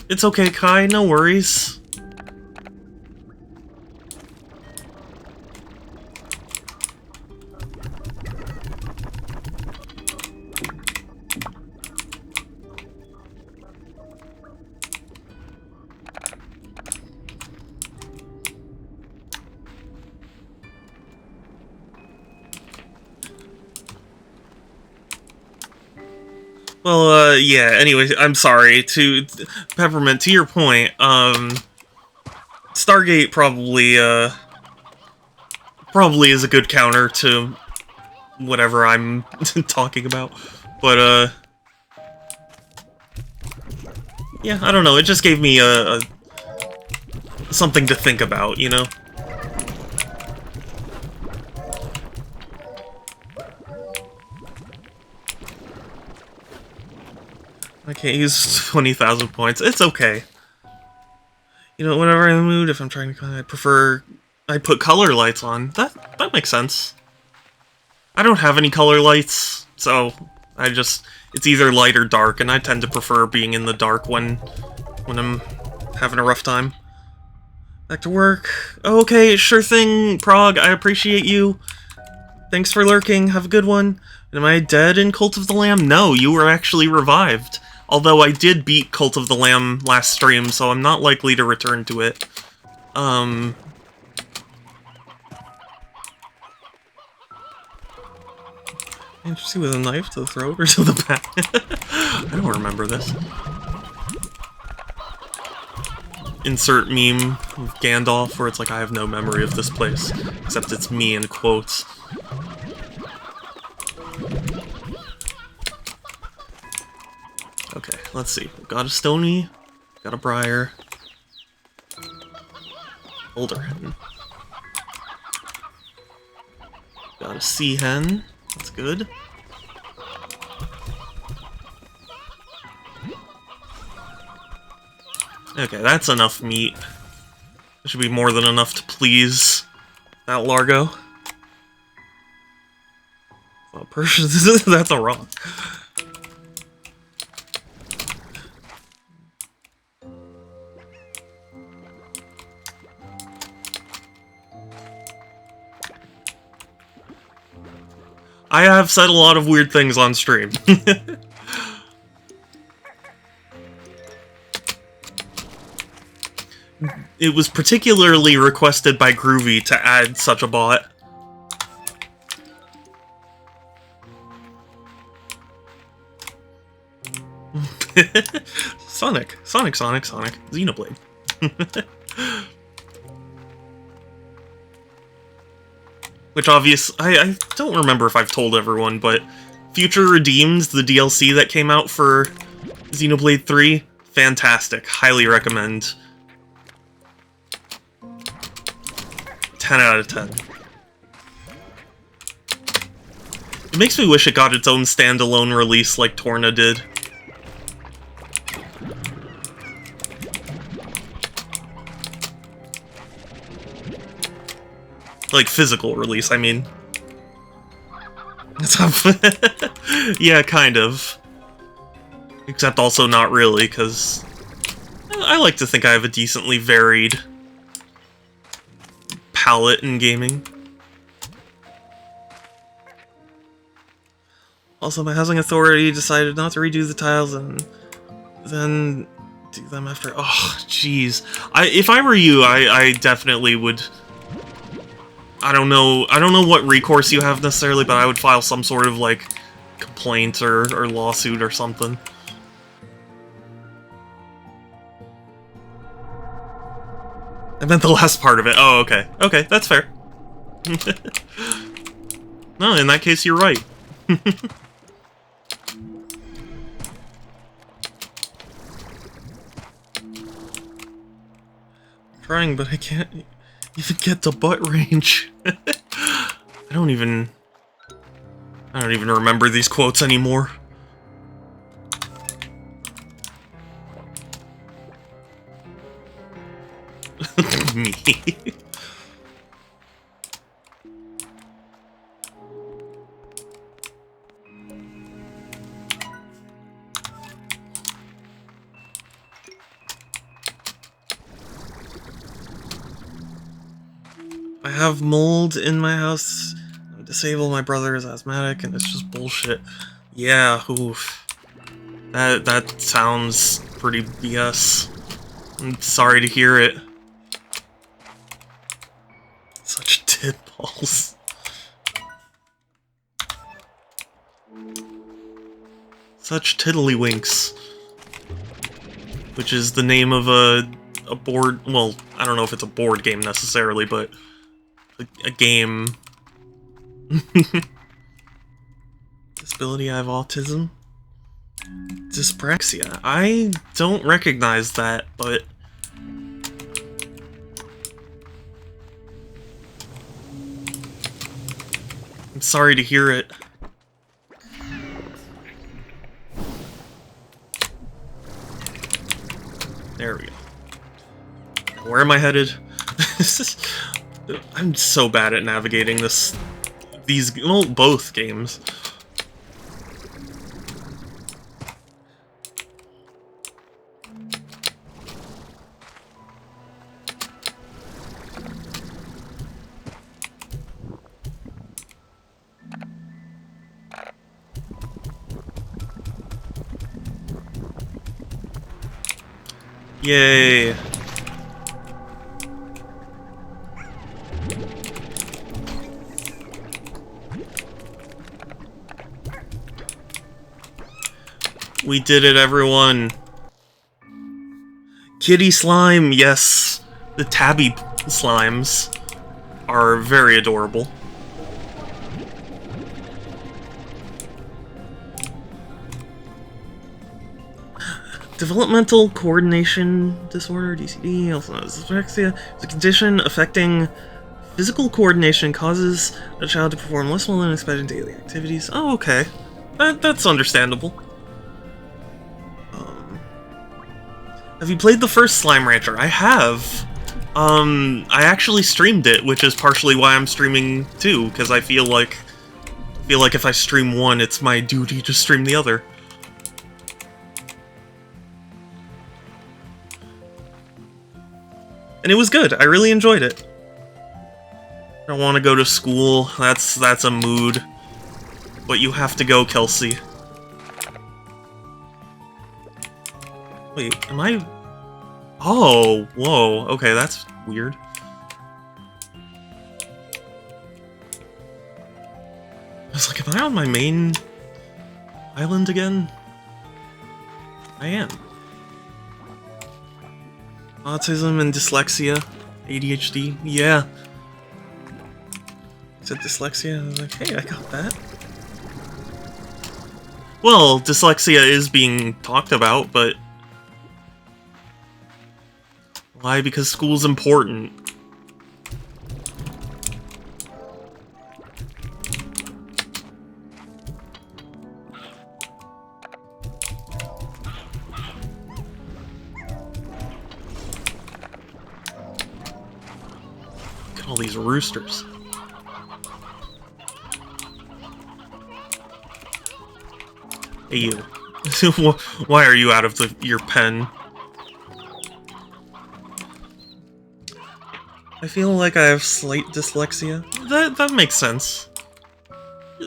It's okay, Kai, no worries. Well, yeah, anyway, I'm sorry. Peppermint, to your point, Stargate probably is a good counter to whatever I'm talking about. But, yeah, I don't know, it just gave me, something to think about, you know? I can't use 20,000 points. It's okay. You know, whenever I'm in the mood, if I'm trying to I put color lights on. That makes sense. I don't have any color lights, so it's either light or dark, and I tend to prefer being in the dark when I'm having a rough time. Back to work. Okay, sure thing, Prague. I appreciate you. Thanks for lurking. Have a good one. Am I dead in Cult of the Lamb? No, you were actually revived. Although I did beat Cult of the Lamb last stream, so I'm not likely to return to it. Interesting, with a knife to the throat or to the back? I don't remember this. Insert meme of Gandalf where it's like, I have no memory of this place, except it's me in quotes. Okay, let's see. We've got a Stony, got a Briar, Older Hen. Got a Sea Hen, that's good. Okay, that's enough meat. That should be more than enough to please that Largo. Oh, that's a rock. I have said a lot of weird things on stream. It was particularly requested by Groovy to add such a bot. Sonic. Xenoblade. Which I don't remember if I've told everyone, but Future Redeemed, the DLC that came out for Xenoblade 3, fantastic. Highly recommend. 10 out of 10. It makes me wish it got its own standalone release like Torna did. Like, physical release, I mean. Yeah, kind of. Except also not really, because I like to think I have a decently varied palette in gaming. Also, my housing authority decided not to redo the tiles and then do them after. Oh, jeez. If I were you, I definitely would. I don't know what recourse you have necessarily, but I would file some sort of, like, complaint or lawsuit or something. I meant the last part of it. Oh, okay. Okay, that's fair. No, in that case, you're right. Trying, but I can't even get to butt range. I don't even remember these quotes anymore. I have mold in my house. I'm disabled, my brother is asthmatic, and it's just bullshit. Yeah, oof. That sounds pretty BS. I'm sorry to hear it. Such tit balls. Such tiddlywinks. Which is the name of a board... Well, I don't know if it's a board game necessarily, but... a game. Disability, I have autism. Dyspraxia. I don't recognize that, but... I'm sorry to hear it. There we go. Where am I headed? I'm so bad at navigating these, well, both games. Yay. We did it, everyone. Kitty slime, yes. The tabby slimes are very adorable. Developmental coordination disorder, DCD, also known as dyslexia, is a condition affecting physical coordination, causes a child to perform less well than expected daily activities. Oh, okay. That's understandable. Have you played the first Slime Rancher? I have. I actually streamed it, which is partially why I'm streaming too, because I feel like if I stream one, it's my duty to stream the other. And it was good. I really enjoyed it. I don't want to go to school. That's a mood. But you have to go, Kelsey. Wait, am I... Oh, whoa. Okay, that's weird. I was like, am I on my main island again? I am. Autism and dyslexia. ADHD. Yeah. I said dyslexia. I was like, hey, I got that. Well, dyslexia is being talked about, but... Why? Because school's important. Look at all these roosters. Hey, you. Why are you out of your pen? I feel like I have slight dyslexia. That makes sense.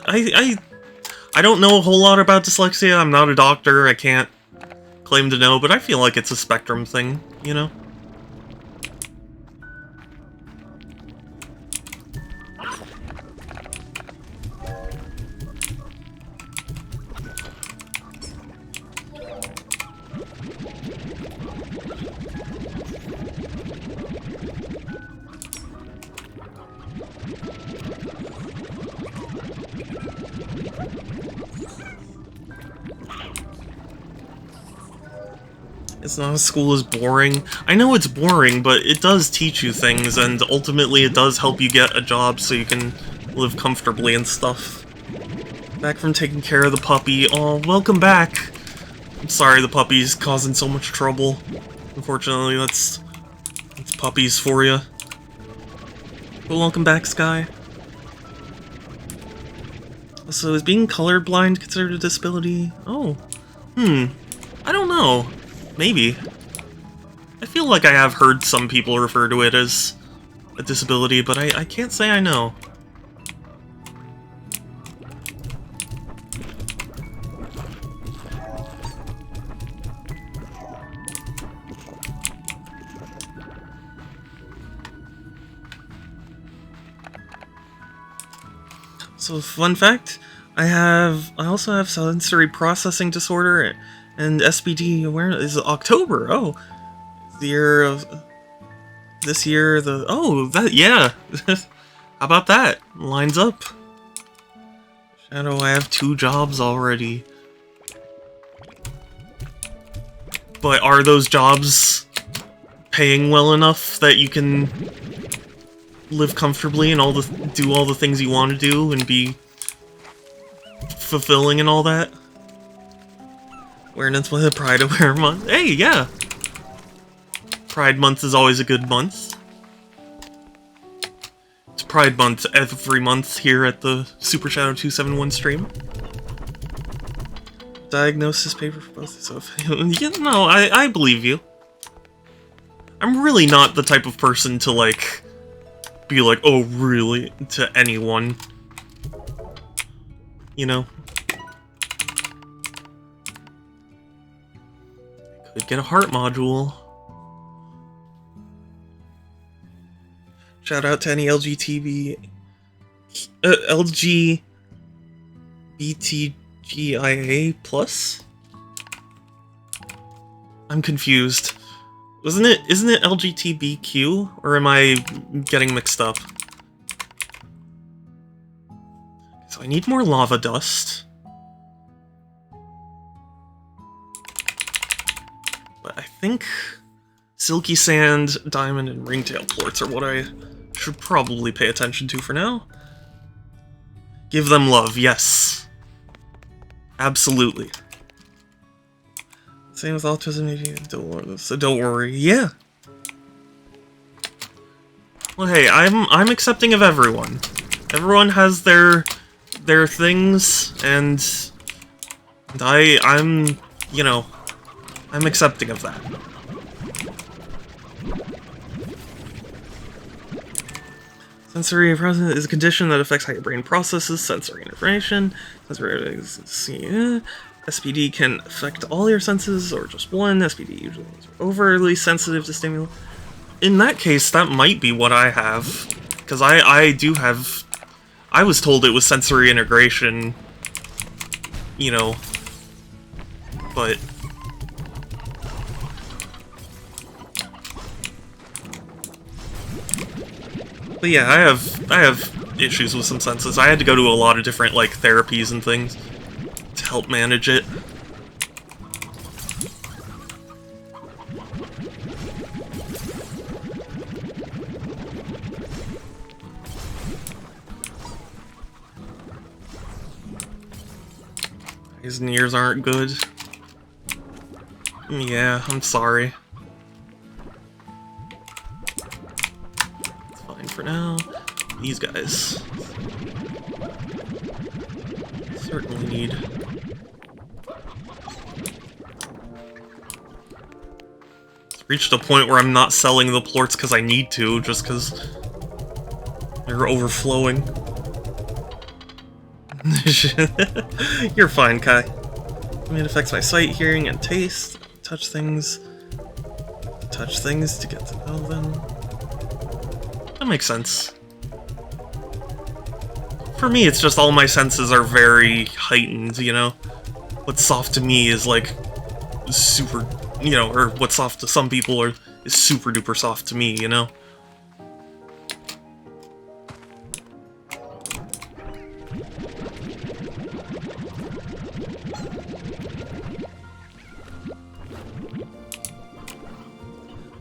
I don't know a whole lot about dyslexia. I'm not a doctor. I can't claim to know, but I feel like it's a spectrum thing, you know? It's not as school is boring. I know it's boring, but it does teach you things, and ultimately it does help you get a job so you can live comfortably and stuff. Back from taking care of the puppy. Oh, welcome back! I'm sorry the puppy's causing so much trouble. Unfortunately, that's puppies for you. But welcome back, Sky. So, is being colorblind considered a disability? Oh. I don't know. Maybe. I feel like I have heard some people refer to it as a disability, but I can't say I know. So, fun fact, I also have sensory processing disorder and SPD awareness. Is October? Oh, the year of this year. Yeah. How about that? Lines up. Shadow, I have 2 jobs already. But are those jobs paying well enough that you can live comfortably and do all the things you want to do and be fulfilling and all that? Awareness with a Pride Aware Month. Hey, yeah! Pride Month is always a good month. It's Pride Month every month here at the Super Shadow 271 stream. Diagnosis paper for both. So, no, I believe you. I'm really not the type of person to, like, be like, oh, really, to anyone. You know? Could get a heart module. Shout out to any LGBTGIA plus? I'm confused. Isn't it LGBTQ? Or am I getting mixed up? So I need more lava dust. But I think silky sand, diamond, and ringtail plorts are what I should probably pay attention to for now. Give them love, yes. Absolutely. Same with autism, maybe. Don't worry. Yeah. Well, hey, I'm accepting of everyone. Everyone has their things, and I'm you know, I'm accepting of that. Sensory processing is a condition that affects how your brain processes sensory information. SPD can affect all your senses, or just one. SPD usually is overly sensitive to stimuli. In that case, that might be what I have. Because I do have... I was told it was sensory integration, you know, but... But yeah, I have issues with some senses. I had to go to a lot of different, like, therapies and things to help manage it. His ears aren't good. Yeah, I'm sorry. It's fine for now. These guys certainly need. It's reached a point where I'm not selling the plorts because I need to, just because they're overflowing. You're fine, Kai. It affects my sight, hearing, and taste. Touch things to get to know them. That makes sense. For me, it's just all my senses are very heightened, you know? What's soft to me is, like, super, you know, or what's soft to some people is super duper soft to me, you know?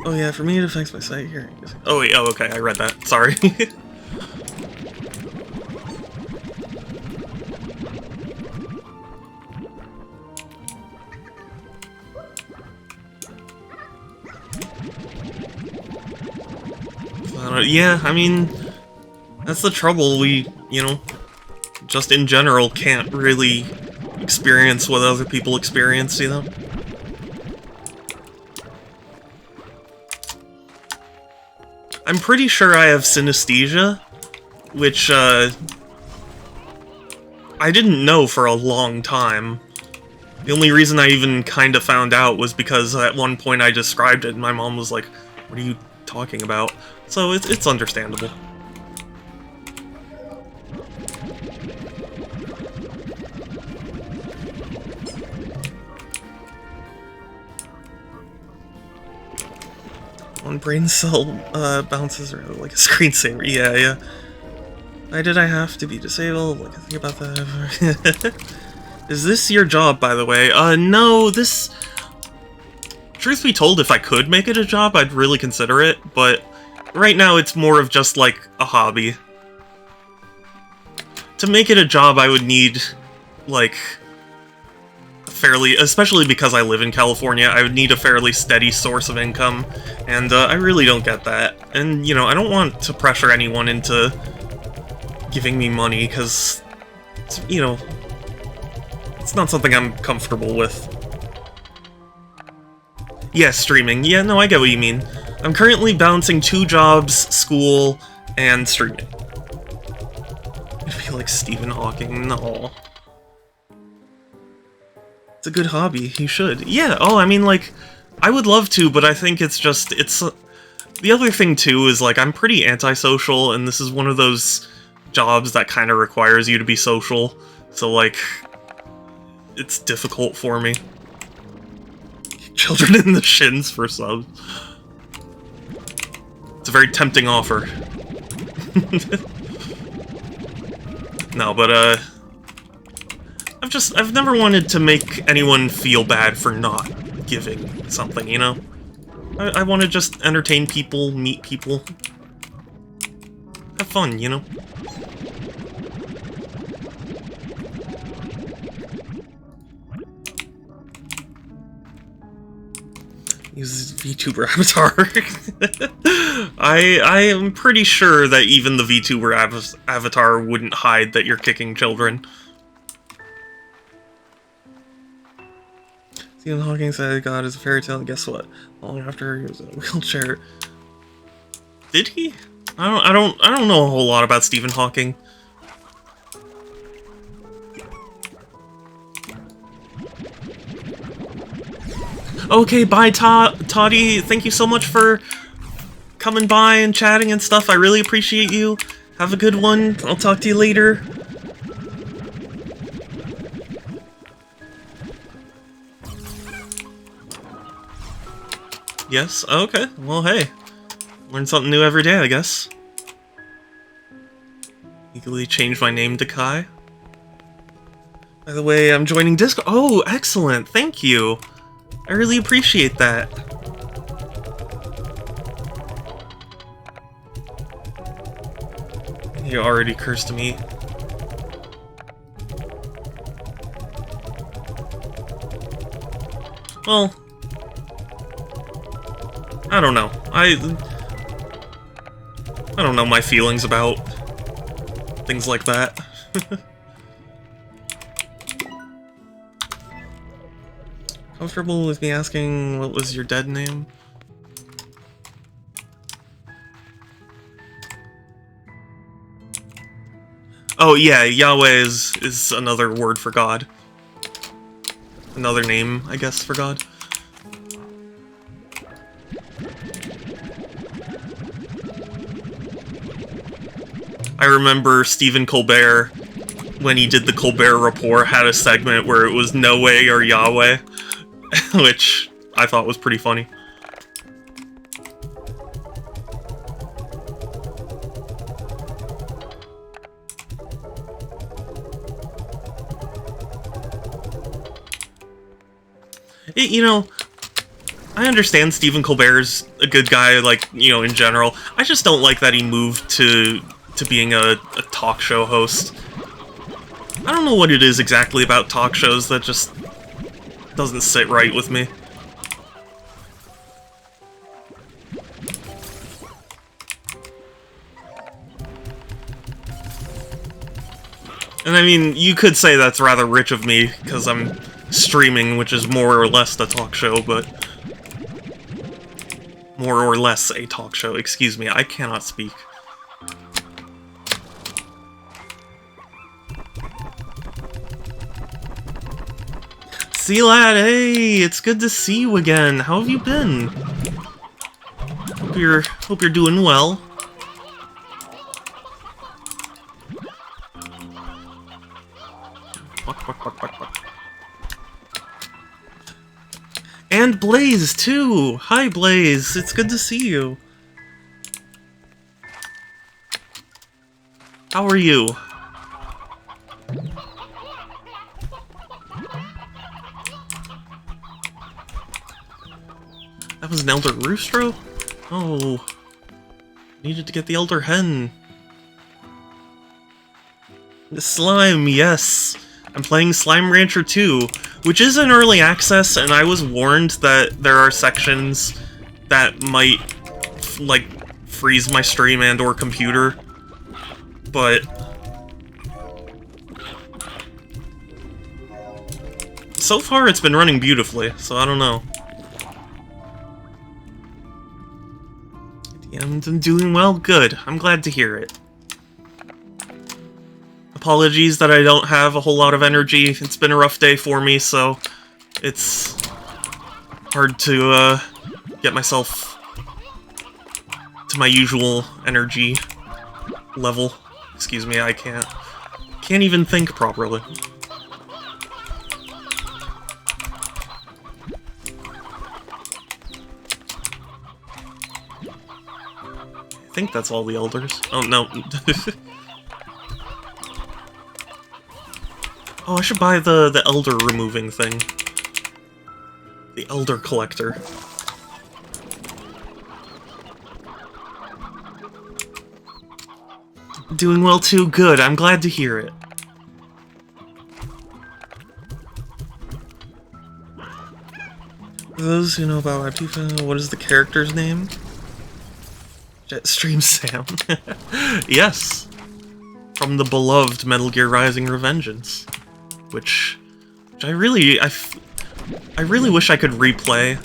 Oh yeah, for me it affects my sight, hearing. Oh wait, oh okay, I read that, sorry. Yeah, I mean, That's the trouble, we, you know, just in general can't really experience what other people experience, you know? I'm pretty sure I have synesthesia, which, I didn't know for a long time. The only reason I even kind of found out was because at one point I described it and my mom was like, "What are you talking about?" So it's understandable. One brain cell bounces around like a screensaver. Yeah, yeah. Why did I have to be disabled? Like, I think about that. Is this your job, by the way? No, this... Truth be told, if I could make it a job, I'd really consider it, but right now it's more of just, like, a hobby. To make it a job, I would need, like, fairly... Especially because I live in California, I would need a fairly steady source of income, and I really don't get that. And, you know, I don't want to pressure anyone into giving me money, because, you know, it's not something I'm comfortable with. Yeah, streaming. Yeah, no, I get what you mean. I'm currently balancing 2 jobs, school, and streaming. I feel like Stephen Hawking. No. It's a good hobby. You should. Yeah, oh, I mean, like, I would love to, but I think it's just, it's... The other thing, too, is, like, I'm pretty antisocial, and this is one of those jobs that kind of requires you to be social. So, like, it's difficult for me. Children in the shins for subs. It's a very tempting offer. No, but, I've never wanted to make anyone feel bad for not giving something, you know? I want to just entertain people, meet people. Have fun, you know? Use VTuber avatar. I am pretty sure that even the VTuber avatar wouldn't hide that you're kicking children. Stephen Hawking said God is a fairy tale, and guess what? Long after he was in a wheelchair. Did he? I don't know a whole lot about Stephen Hawking. Okay, bye, Toddy. Thank you so much for coming by and chatting and stuff. I really appreciate you. Have a good one. I'll talk to you later. Yes? Okay. Well, hey. Learn something new every day, I guess. Legally change my name to Kai. By the way, I'm joining Discord. Oh, excellent. Thank you. I really appreciate that. You already cursed me. Well, I don't know. I don't know my feelings about things like that. Comfortable with me asking what was your dead name? Oh yeah, Yahweh is another word for God. Another name, I guess, for God. I remember Stephen Colbert, when he did the Colbert Report, had a segment where it was No Way or Yahweh, which I thought was pretty funny. You know, I understand Stephen Colbert's a good guy, like, you know, in general. I just don't like that he moved to being a talk show host. I don't know what it is exactly about talk shows that just doesn't sit right with me. And I mean, you could say that's rather rich of me, because I'm streaming, which is more or less a talk show, but... More or less a talk show, excuse me, I cannot speak. See, lad, hey, it's good to see you again. How have you been? Hope you're doing well. And Blaze, too! Hi, Blaze! It's good to see you. How are you? That was an Elder Roostro? Oh. Needed to get the Elder Hen. The Slime, yes! I'm playing Slime Rancher 2, which is in early access, and I was warned that there are sections that might, like, freeze my stream and or computer, but... so far it's been running beautifully, so I don't know. I'm doing well, good. I'm glad to hear it. Apologies that I don't have a whole lot of energy. It's been a rough day for me, so it's hard to get myself to my usual energy level. Excuse me, I can't even think properly. I think that's all the elders. Oh, no. Oh, I should buy the elder removing thing. The elder collector. Doing well too, good. I'm glad to hear it. For those who know about FIFA, what is the character's name? Jetstream Sam. Yes. From the beloved Metal Gear Rising: Revengeance. Which I really wish I could replay.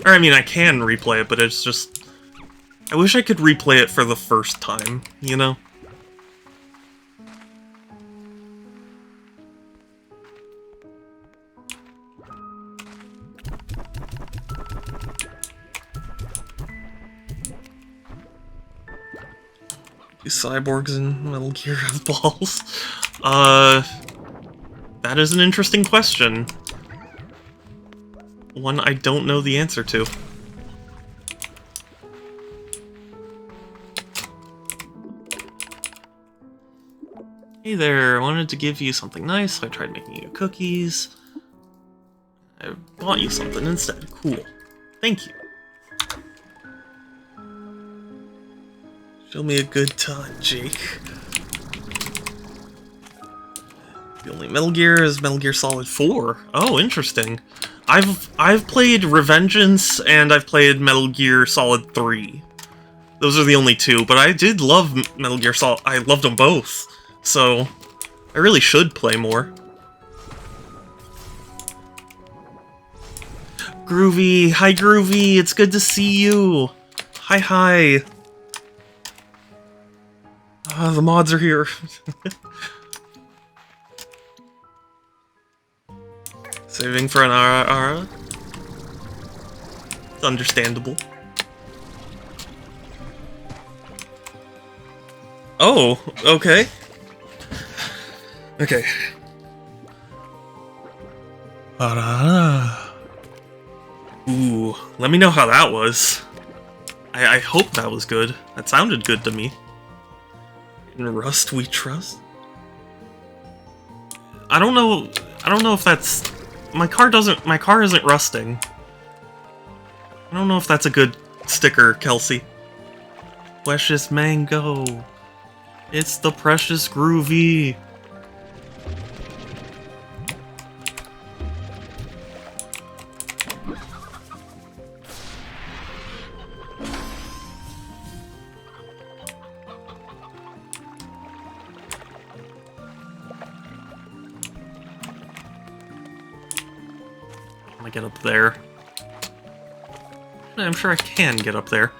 Or, I mean, I can replay it, but it's just... I wish I could replay it for the first time, you know? Do cyborgs in Metal Gear have balls? That is an interesting question. One I don't know the answer to. Hey there, I wanted to give you something nice, so I tried making you cookies. I bought you something instead. Cool. Thank you. Show me a good time, Jake. The only Metal Gear is Metal Gear Solid 4. Oh, interesting. I've played Revengeance and I've played Metal Gear Solid 3. Those are the only two, but I did love Metal Gear Solid. I loved them both, so I really should play more. Groovy, hi Groovy, it's good to see you. Hi. The mods are here. Saving for an Ara. It's understandable. Oh, okay. Okay. Ooh, let me know how that was. I hope that was good. That sounded good to me. In Rust we trust? I don't know if that's... My car isn't rusting. I don't know if that's a good sticker, Kelsey. Precious Mango. It's the precious Groovy. gonna get up there. I'm sure I can get up there.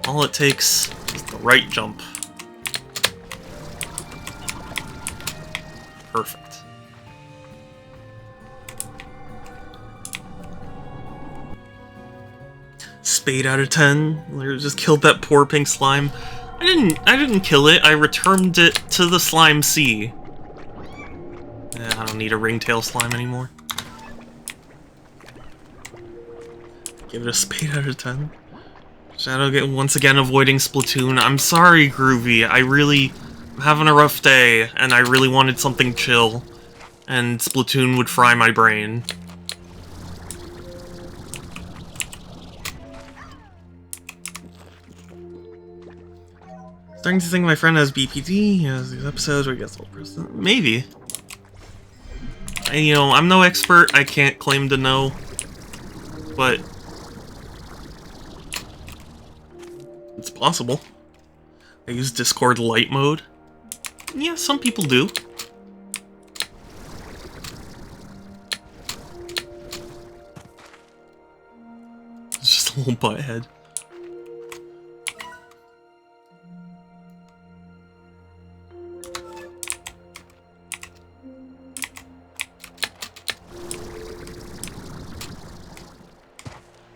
All it takes is the right jump. Perfect. Spade out of 10. Literally just killed that poor pink slime. I didn't kill it. I returned it to the slime sea. I don't need a ringtail slime anymore. Give it a spade out of 10. Shadow once again avoiding Splatoon. I'm sorry, Groovy. I'm having a rough day, and I really wanted something chill. And Splatoon would fry my brain. Starting to think my friend has BPD. He has these episodes where he gets a little person. Maybe. You know, I'm no expert. I can't claim to know. But it's possible. I use Discord light mode. Yeah, some people do. It's just a little butthead.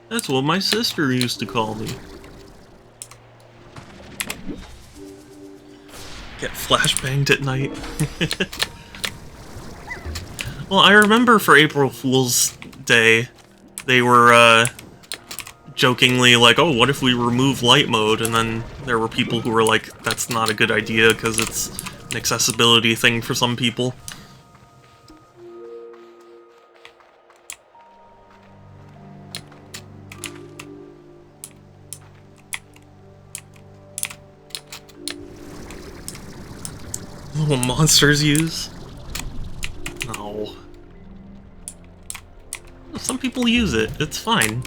That's what my sister used to call me. Get flashbanged at night. Well, I remember for April Fool's Day, they were, jokingly like, oh, what if we remove light mode? And then there were people who were like, that's not a good idea because it's an accessibility thing for some people. What monsters use? No. Some people use it. It's fine.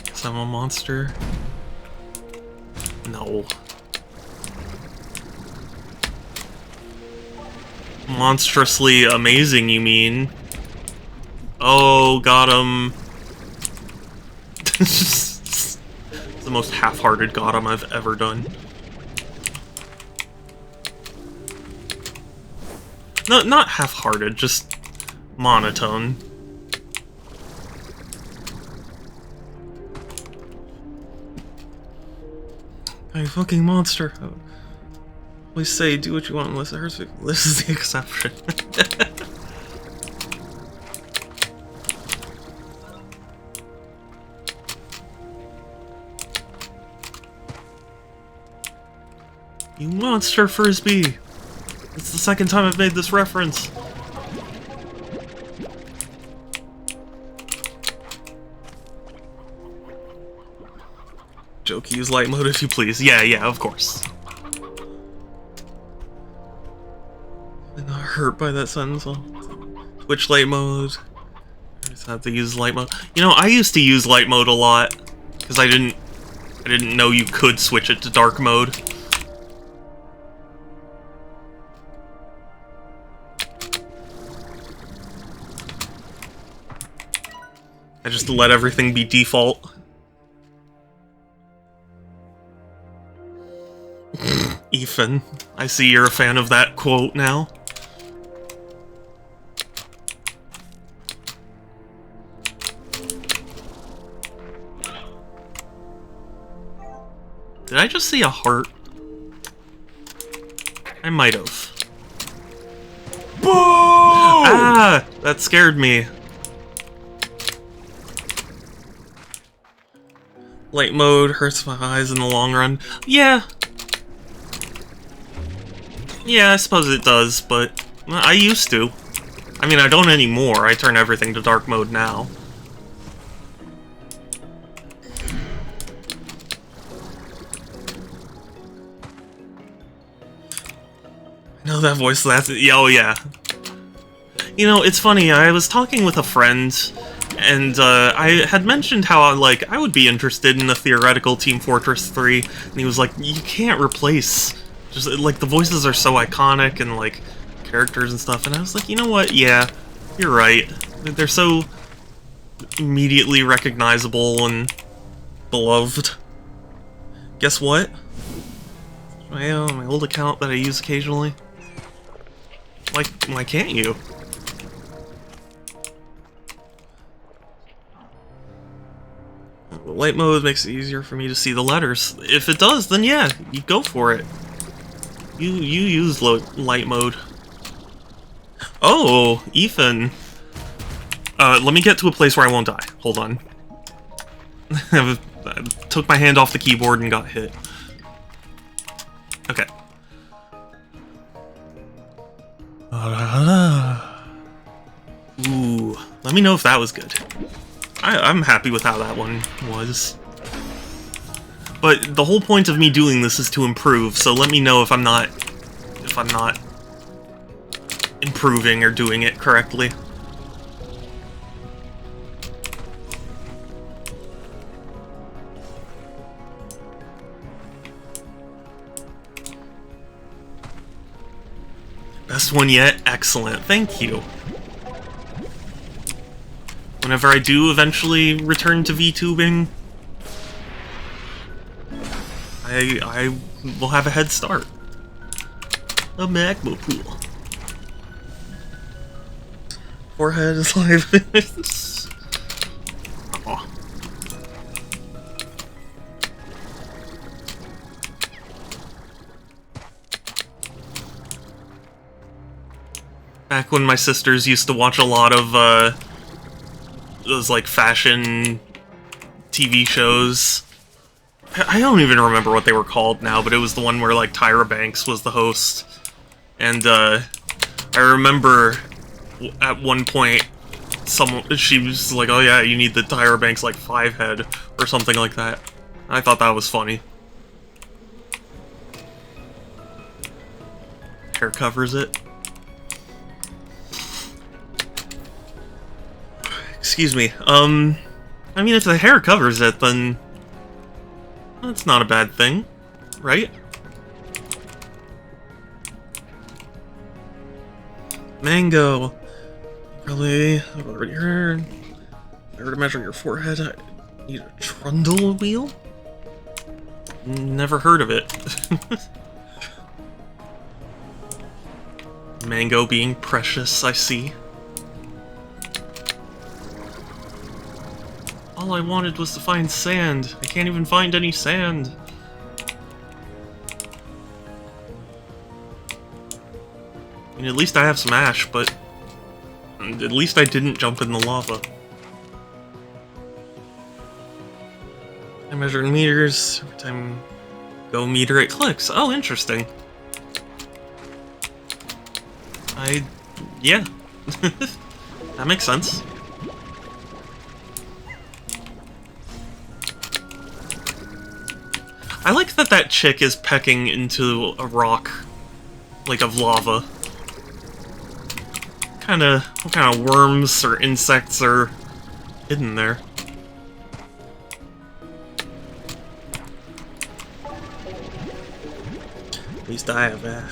Guess I'm a monster. No. Monstrously amazing, you mean? Oh, got him. It's the most half-hearted Gotham I've ever done. No, not half-hearted, just monotone. Hey, fucking monster. I always say, do what you want unless it hurts people. This is the exception. You monster frisbee! It's the second time I've made this reference. Joke, use light mode if you please. Yeah, of course. I'm not hurt by that sentence. Twitch light mode. I just have to use light mode. You know, I used to use light mode a lot because I didn't know you could switch it to dark mode. I just let everything be default. Ethan, I see you're a fan of that quote now. Did I just see a heart? I might have. Boom! Ah! That scared me. Light mode hurts my eyes in the long run. Yeah. Yeah, I suppose it does, but I used to. I mean, I don't anymore. I turn everything to dark mode now. I know that voice, oh yeah. You know, it's funny, I was talking with a friend, And I had mentioned how like I would be interested in a theoretical Team Fortress 3, and he was like, you can't replace, just like the voices are so iconic and like characters and stuff, and I was like, you know what, yeah, you're right. They're so immediately recognizable and beloved. Guess what? My old account that I use occasionally. Like, why can't you? Light mode makes it easier for me to see the letters. If it does, then yeah, you go for it. You use light mode. Oh, Ethan. Let me get to a place where I won't die. Hold on. I took my hand off the keyboard and got hit. Okay. Ooh, let me know if that was good. I'm happy with how that one was. But the whole point of me doing this is to improve, so let me know if I'm not improving or doing it correctly. Best one yet? Excellent. Thank you. Whenever I do eventually return to VTubing, I will have a head start. A magma pool. Forehead is live. Aw. Back when my sisters used to watch a lot of those like fashion TV shows. I don't even remember what they were called now, but it was the one where like Tyra Banks was the host. And I remember at one point she was like, oh yeah, you need the Tyra Banks like 5 head or something like that. I thought that was funny. Hair covers it. Excuse me. I mean, if the hair covers it, then that's not a bad thing, right? Mango. Probably over here. If I were to measure your forehead, I need a trundle wheel? Never heard of it. Mango being precious, I see. All I wanted was to find sand. I can't even find any sand. I mean, at least I have some ash, but at least I didn't jump in the lava. I measure in meters. Every time go meter, it clicks. Oh, interesting. Yeah. That makes sense. I like that that chick is pecking into a rock, like of lava. What kind of worms or insects are hidden there? At least I have that.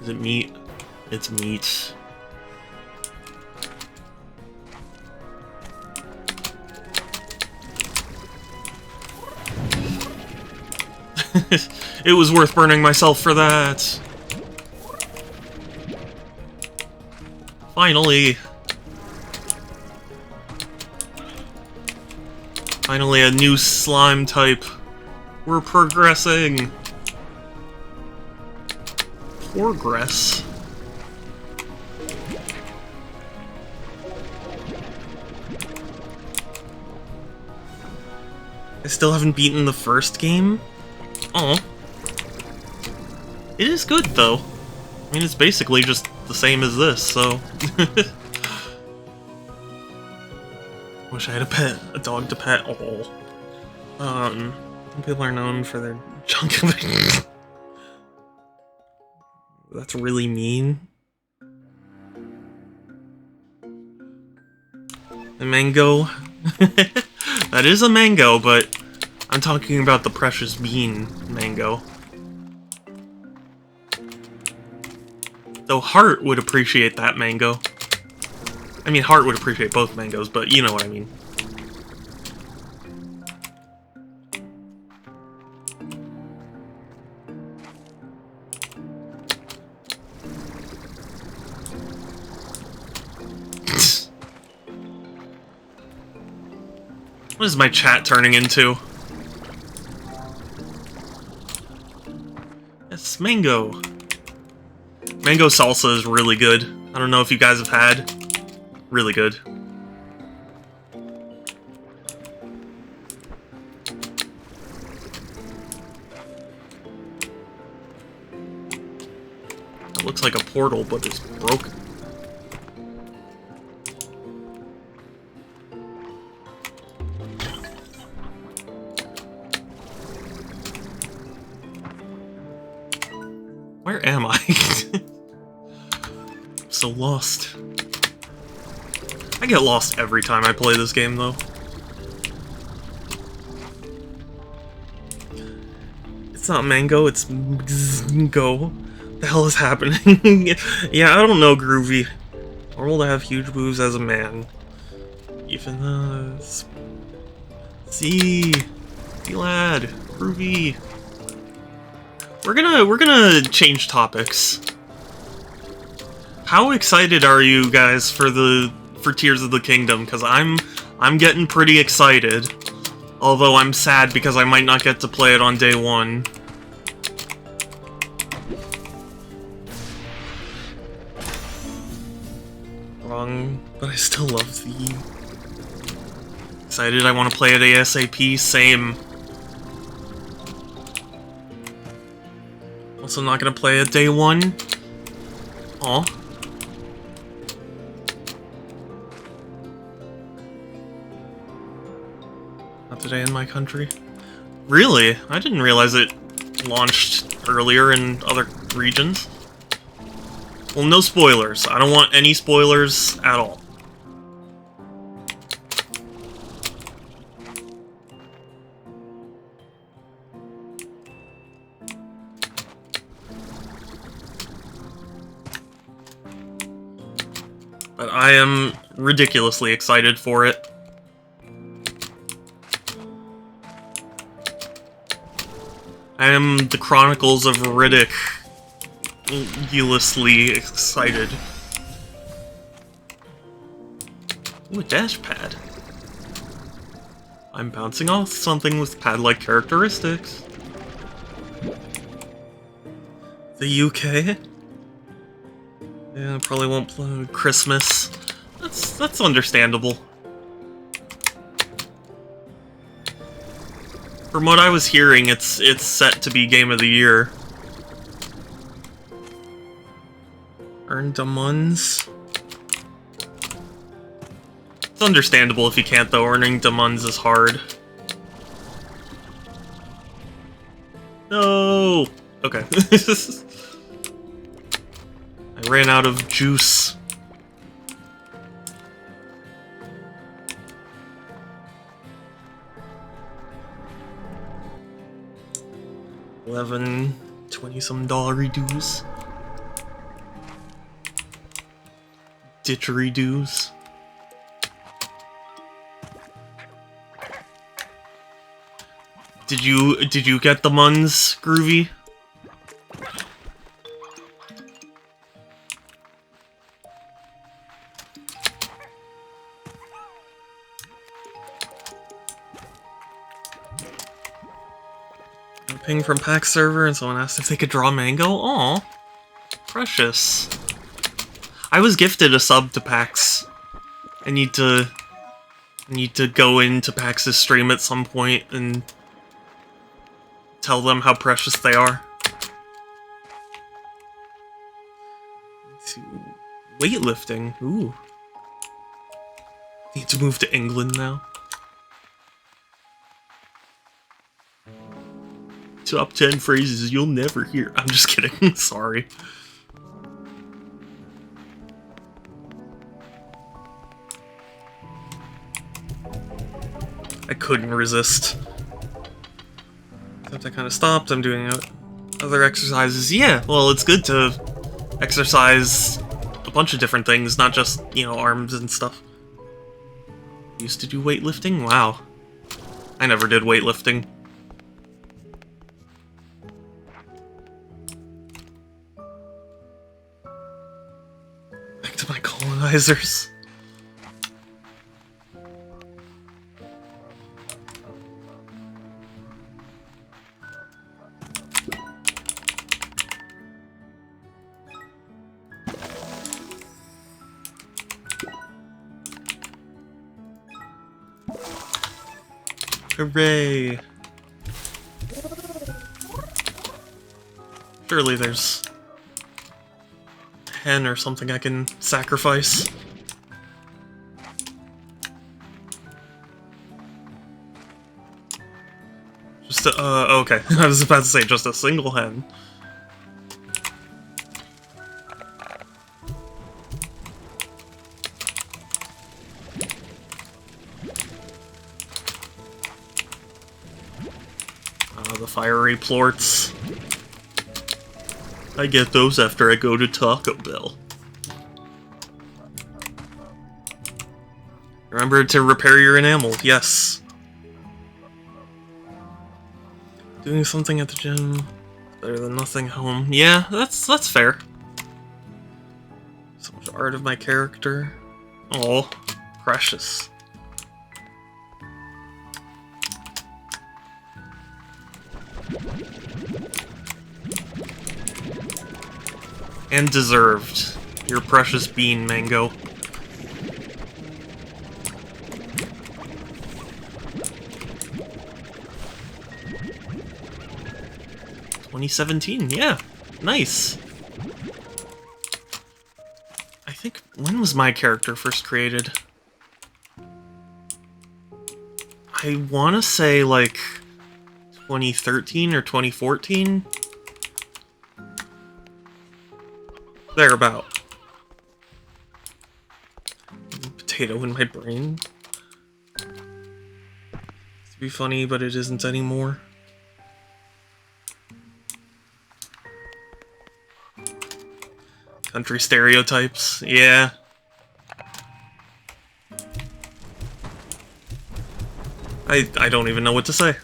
Is it meat? It's meat. It was worth burning myself for that. Finally. Finally a new slime type. We're progressing. Progress. I still haven't beaten the first game. Oh. It is good, though. I mean, it's basically just the same as this, so... Wish I had a dog to pet. Oh. Some people are known for their junk. That's really mean. A mango. That is a mango, but I'm talking about the precious bean mango. Though Heart would appreciate that mango. I mean, Heart would appreciate both mangoes, but you know what I mean. What is my chat turning into? Yes, mango. Mango salsa is really good. I don't know if you guys have had. Really good. It looks like a portal, but it's broken. Where am I? I'm so lost. I get lost every time I play this game, though. It's not mango, it's go. What the hell is happening? Yeah, I don't know, Groovy. Normal to have huge boobs as a man. Even see, lad, Groovy. We're gonna change topics. How excited are you guys for Tears of the Kingdom? Because I'm getting pretty excited. Although I'm sad because I might not get to play it on day one. Wrong, but I still love the... Excited, I want to play it ASAP, same. Also not gonna play it day one. Aw. Not today in my country. Really? I didn't realize it launched earlier in other regions. Well, no spoilers. I don't want any spoilers at all. But I am ridiculously excited for it. I am the Chronicles of Riddick. Ridiculously excited. Ooh, a dash pad. I'm bouncing off something with pad-like characteristics. The UK? Yeah, probably won't play Christmas. That's understandable. From what I was hearing, it's set to be Game of the Year. Earn Damuns. It's understandable if you can't, though. Earning Damuns is hard. No! Okay. I ran out of juice. $11, $20-some dues. Didgeridoos. Did you get the Muns, Groovy? A ping from PAX server and someone asked if they could draw Mango. Aw, precious. I was gifted a sub to PAX. I need to go into PAX's stream at some point and tell them how precious they are. Weightlifting. Ooh. Need to move to England now. Top 10 phrases you'll never hear. I'm just kidding. Sorry. I couldn't resist. Except I kind of stopped. I'm doing other exercises. Yeah, well, it's good to exercise a bunch of different things, not just, you know, arms and stuff. Used to do weightlifting? Wow. I never did weightlifting. Back to my colonizers. Hooray! Surely there's a hen or something I can sacrifice. Just okay. I was about to say just a single hen. The fiery plorts. I get those after I go to Taco Bell. Remember to repair your enamel, yes. Doing something at the gym better than nothing at home. Yeah, that's fair. So much art of my character. Oh, precious. And deserved. Your precious bean, Mango. "2017, yeah. Nice. I think, when was my character first created? I wanna say, like, 2013 or 2014? Thereabout. Potato in my brain. It's to be funny, but it isn't anymore. Country stereotypes, yeah. I don't even know what to say.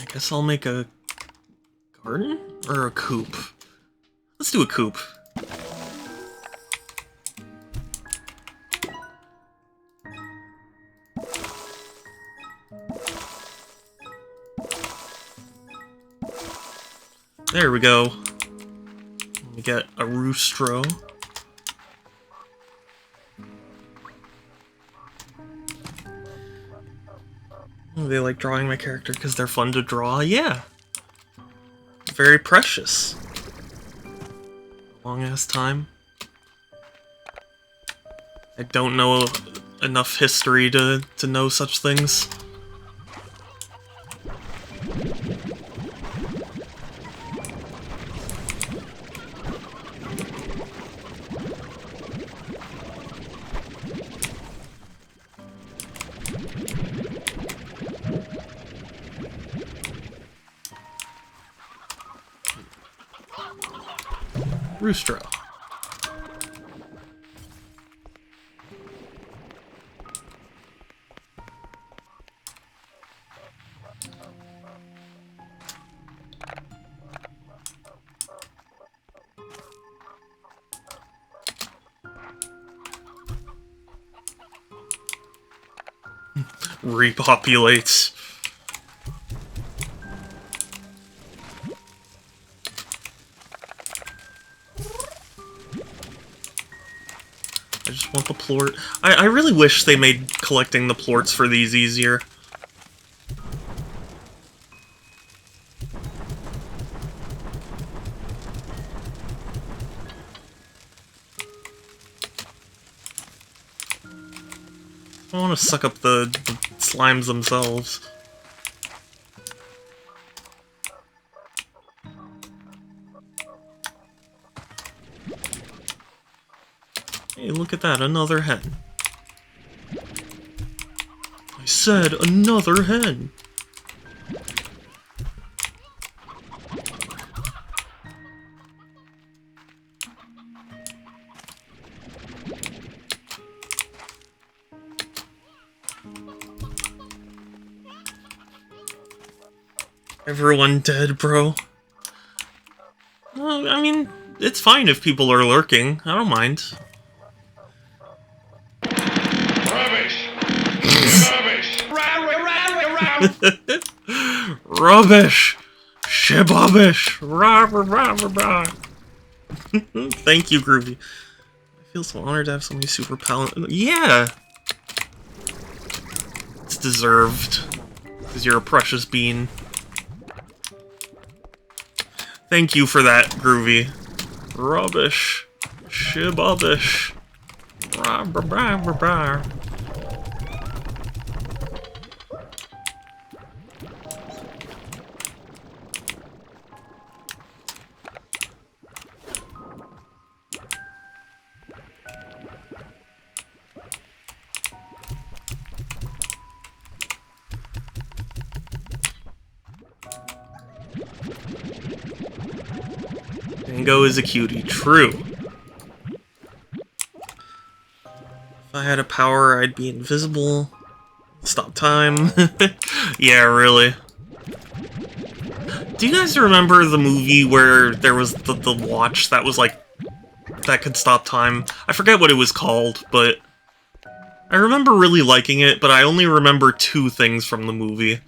I guess I'll make a garden? Or a coop? Let's do a coop. There we go. We get a roostro. Oh, they like drawing my character because they're fun to draw? Yeah. Very precious. Long ass time. I don't know enough history to know such things. Roostro. Repopulates. I just want the plort. I really wish they made collecting the plorts for these easier. I want to suck up the slimes themselves. Hey, look at that, another hen. I said another hen. Everyone dead, bro. Well, I mean, it's fine if people are lurking. I don't mind. Rubbish! Rubbish! Rubbish! Shibobbish! Thank you, Groovy. I feel so honored to have so many super talent. Yeah! It's deserved. Because you're a precious bean. Thank you for that, Groovy. Rubbish. Shibobbish. Mango is a cutie. True. If I had a power, I'd be invisible. Stop time. Yeah, really. Do you guys remember the movie where there was the watch that was like... that could stop time? I forget what it was called, but... I remember really liking it, but I only remember 2 things from the movie.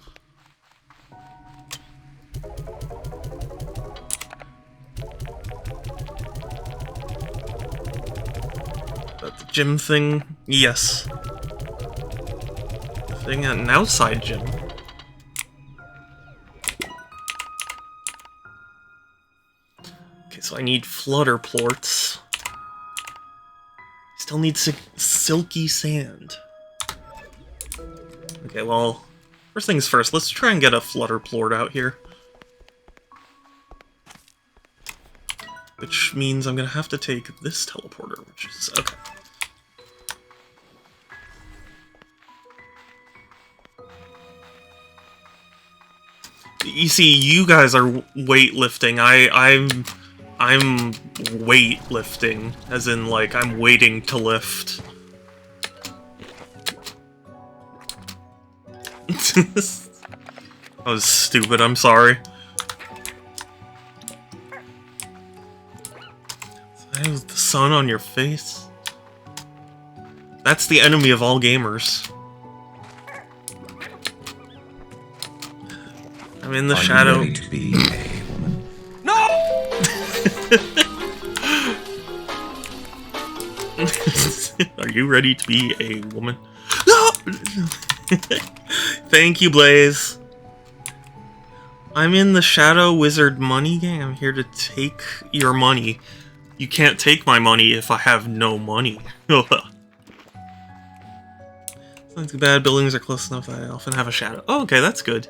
The gym thing? Yes. Thing at an outside gym. Okay, so I need flutter plorts. Still need silky sand. Okay, well, first things first, let's try and get a flutter plort out here. Which means I'm gonna have to take this teleporter, which is... okay. You see, you guys are weightlifting. I'm weightlifting, as in, like, I'm waiting to lift. That was stupid, I'm sorry. Is the sun on your face? That's the enemy of all gamers. I'm in the shadow. Are you ready to be a woman? No! Are you ready to be a woman? No! Thank you, Blaze. I'm in the Shadow Wizard money game. I'm here to take your money. You can't take my money if I have no money. It's not too bad. Buildings are close enough that I often have a shadow. Oh, okay, that's good.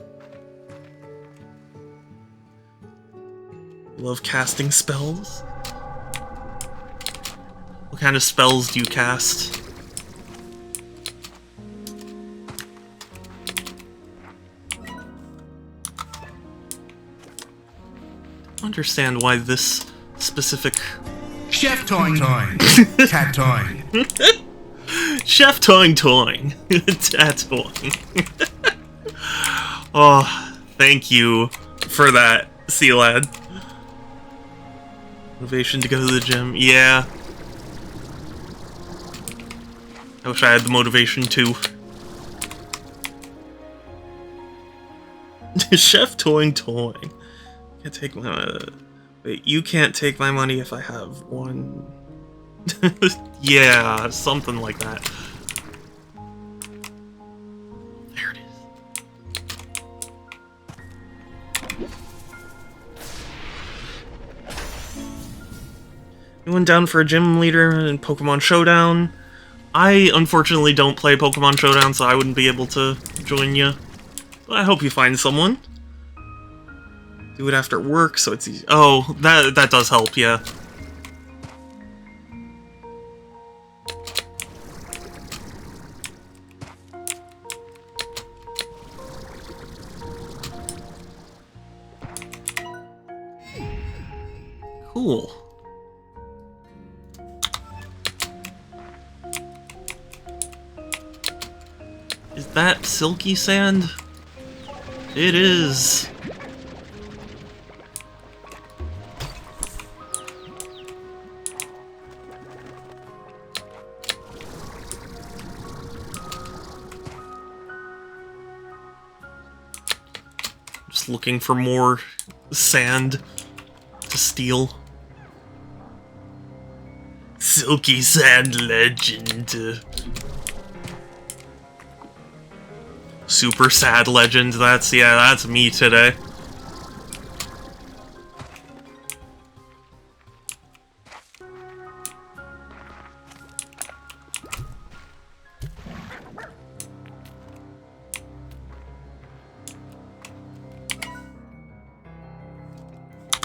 Love casting spells. What kind of spells do you cast? I don't understand why this specific... Chef Toing Toing. Tat Toing. Chef Toing Toing. Tat Toing. Oh, thank you for that, Sea Lad. Motivation to go to the gym. Yeah. I wish I had the motivation too. Chef Toing Toing. Can't take my... wait, you can't take my money if I have one. Yeah, something like that. There it is. Anyone down for a gym leader in Pokemon Showdown? I unfortunately don't play Pokemon Showdown, so I wouldn't be able to join you. But I hope you find someone. Do it after work, so it's easy. Oh, that does help, yeah. Cool. Is that silky sand? It is. Just looking for more sand to steal. Silky Sand Legend. Super Sad Legend, that's me today.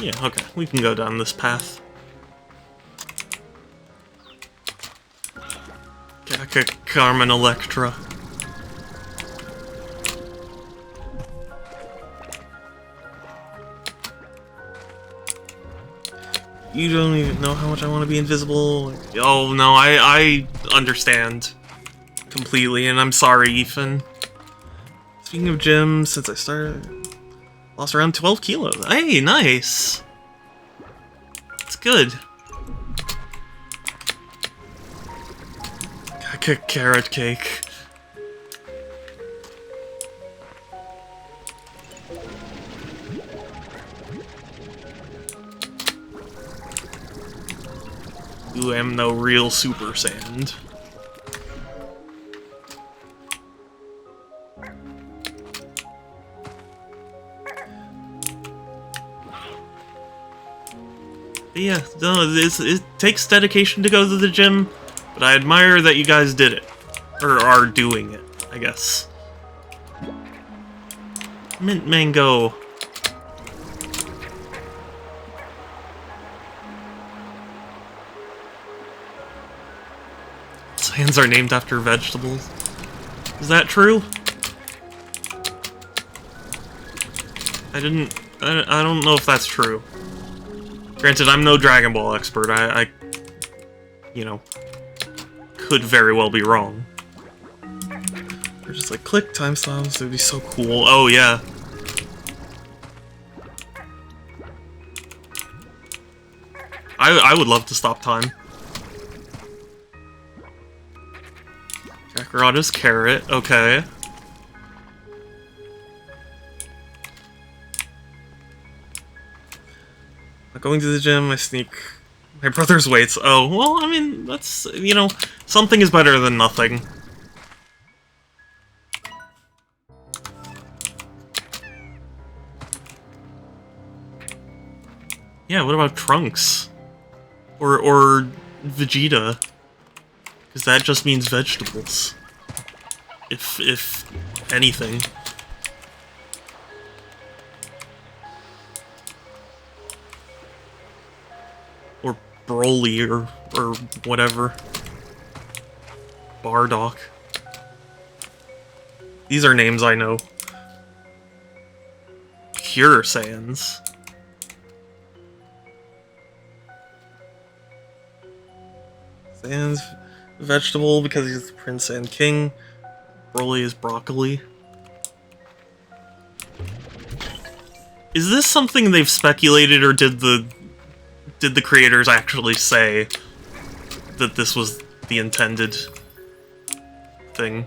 Yeah, okay, we can go down this path. Carmen Electra. You don't even know how much I want to be invisible. Oh no, I understand completely, and I'm sorry, Ethan. Speaking of gyms, since I started, lost around 12 kilos. Hey, nice. It's good. Carrot cake. You am no real Super Sand. But yeah, no, it takes dedication to go to the gym, but I admire that you guys did it. Or are doing it, I guess. Mint Mango. Sands are named after vegetables. Is that true? I don't know if that's true. Granted, I'm no Dragon Ball expert. I you know, could very well be wrong. Or just like click time stops, it would be so cool. Oh yeah. I would love to stop time. Kakarot's carrot, okay. Going to the gym, I sneak my brother's weights. Oh, well, I mean, that's, you know, something is better than nothing. Yeah, what about Trunks? Or Vegeta? Because that just means vegetables. If anything. Or Broly, or whatever. Bardock. These are names I know. Pure Saiyans. Saiyan's vegetable because he's the Prince and King. Broly is broccoli. Is this something they've speculated, or did the creators actually say that this was the intended thing?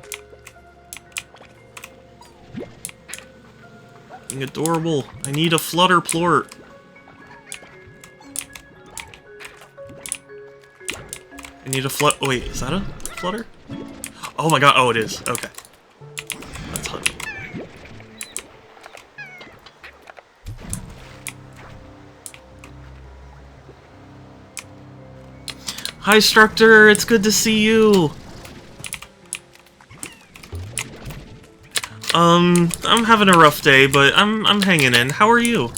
Being adorable. I need a flutter plort. I need a oh, wait, is that a flutter? Oh my god, oh it is, okay. That's honey. Hi, Structor, it's good to see you! I'm having a rough day, but I'm hanging in. How are you?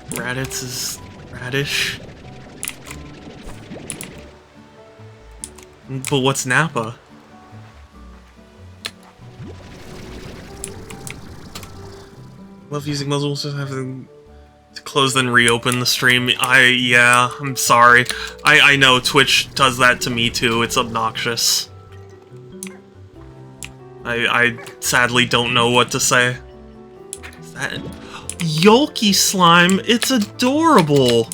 Raditz is radish. But what's Nappa? Love using muzzles to have them to close then reopen the stream. Yeah, I'm sorry. I know Twitch does that to me too. It's obnoxious. I sadly don't know what to say. Is that Yolky slime? It's adorable.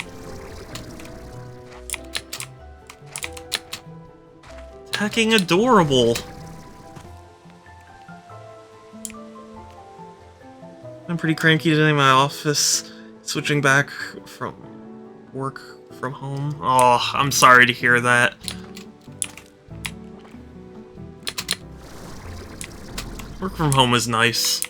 It's hecking adorable. I'm pretty cranky today in my office, switching back from work from home. Oh, I'm sorry to hear that. Work from home is nice.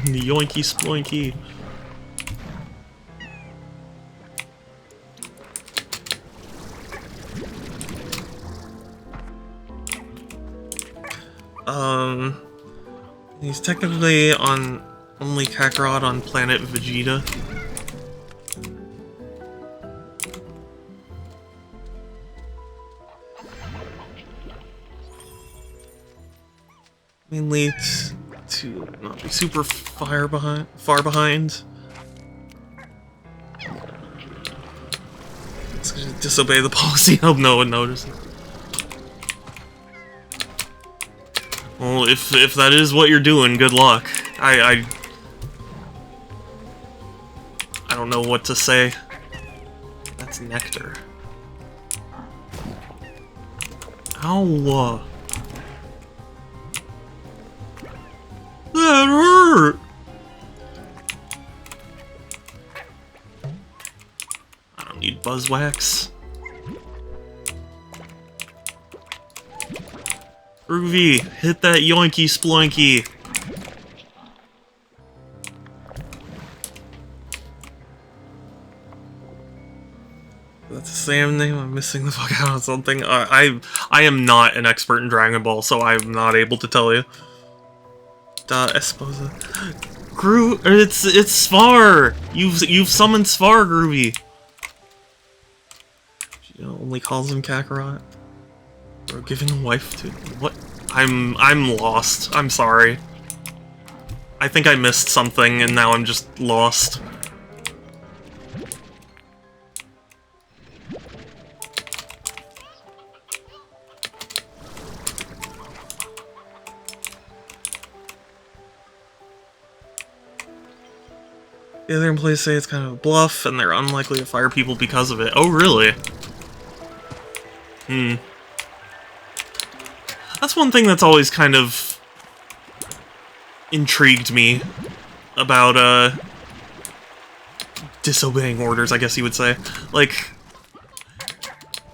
Yoinky sploinky. He's technically on only Kakarot on planet Vegeta. Mainly to not be super far behind. It's gonna disobey the policy. Hope no one notices. Well, if that is what you're doing, good luck. I don't know what to say. That's nectar. Ow! That hurt! I don't need buzzwax. Groovy, hit that yoinky sploinky. That's the same name. I'm missing the fuck out of something. I am not an expert in Dragon Ball, so I'm not able to tell you. Esposa. It's Sfar. You've summoned Sfar, Groovy. She only calls him Kakarot. Or giving a wife to what? I'm lost. I'm sorry. I think I missed something, and now I'm just lost. The other employees say it's kind of a bluff, and they're unlikely to fire people because of it. Oh, really? That's one thing that's always kind of intrigued me about, disobeying orders, I guess you would say. Like,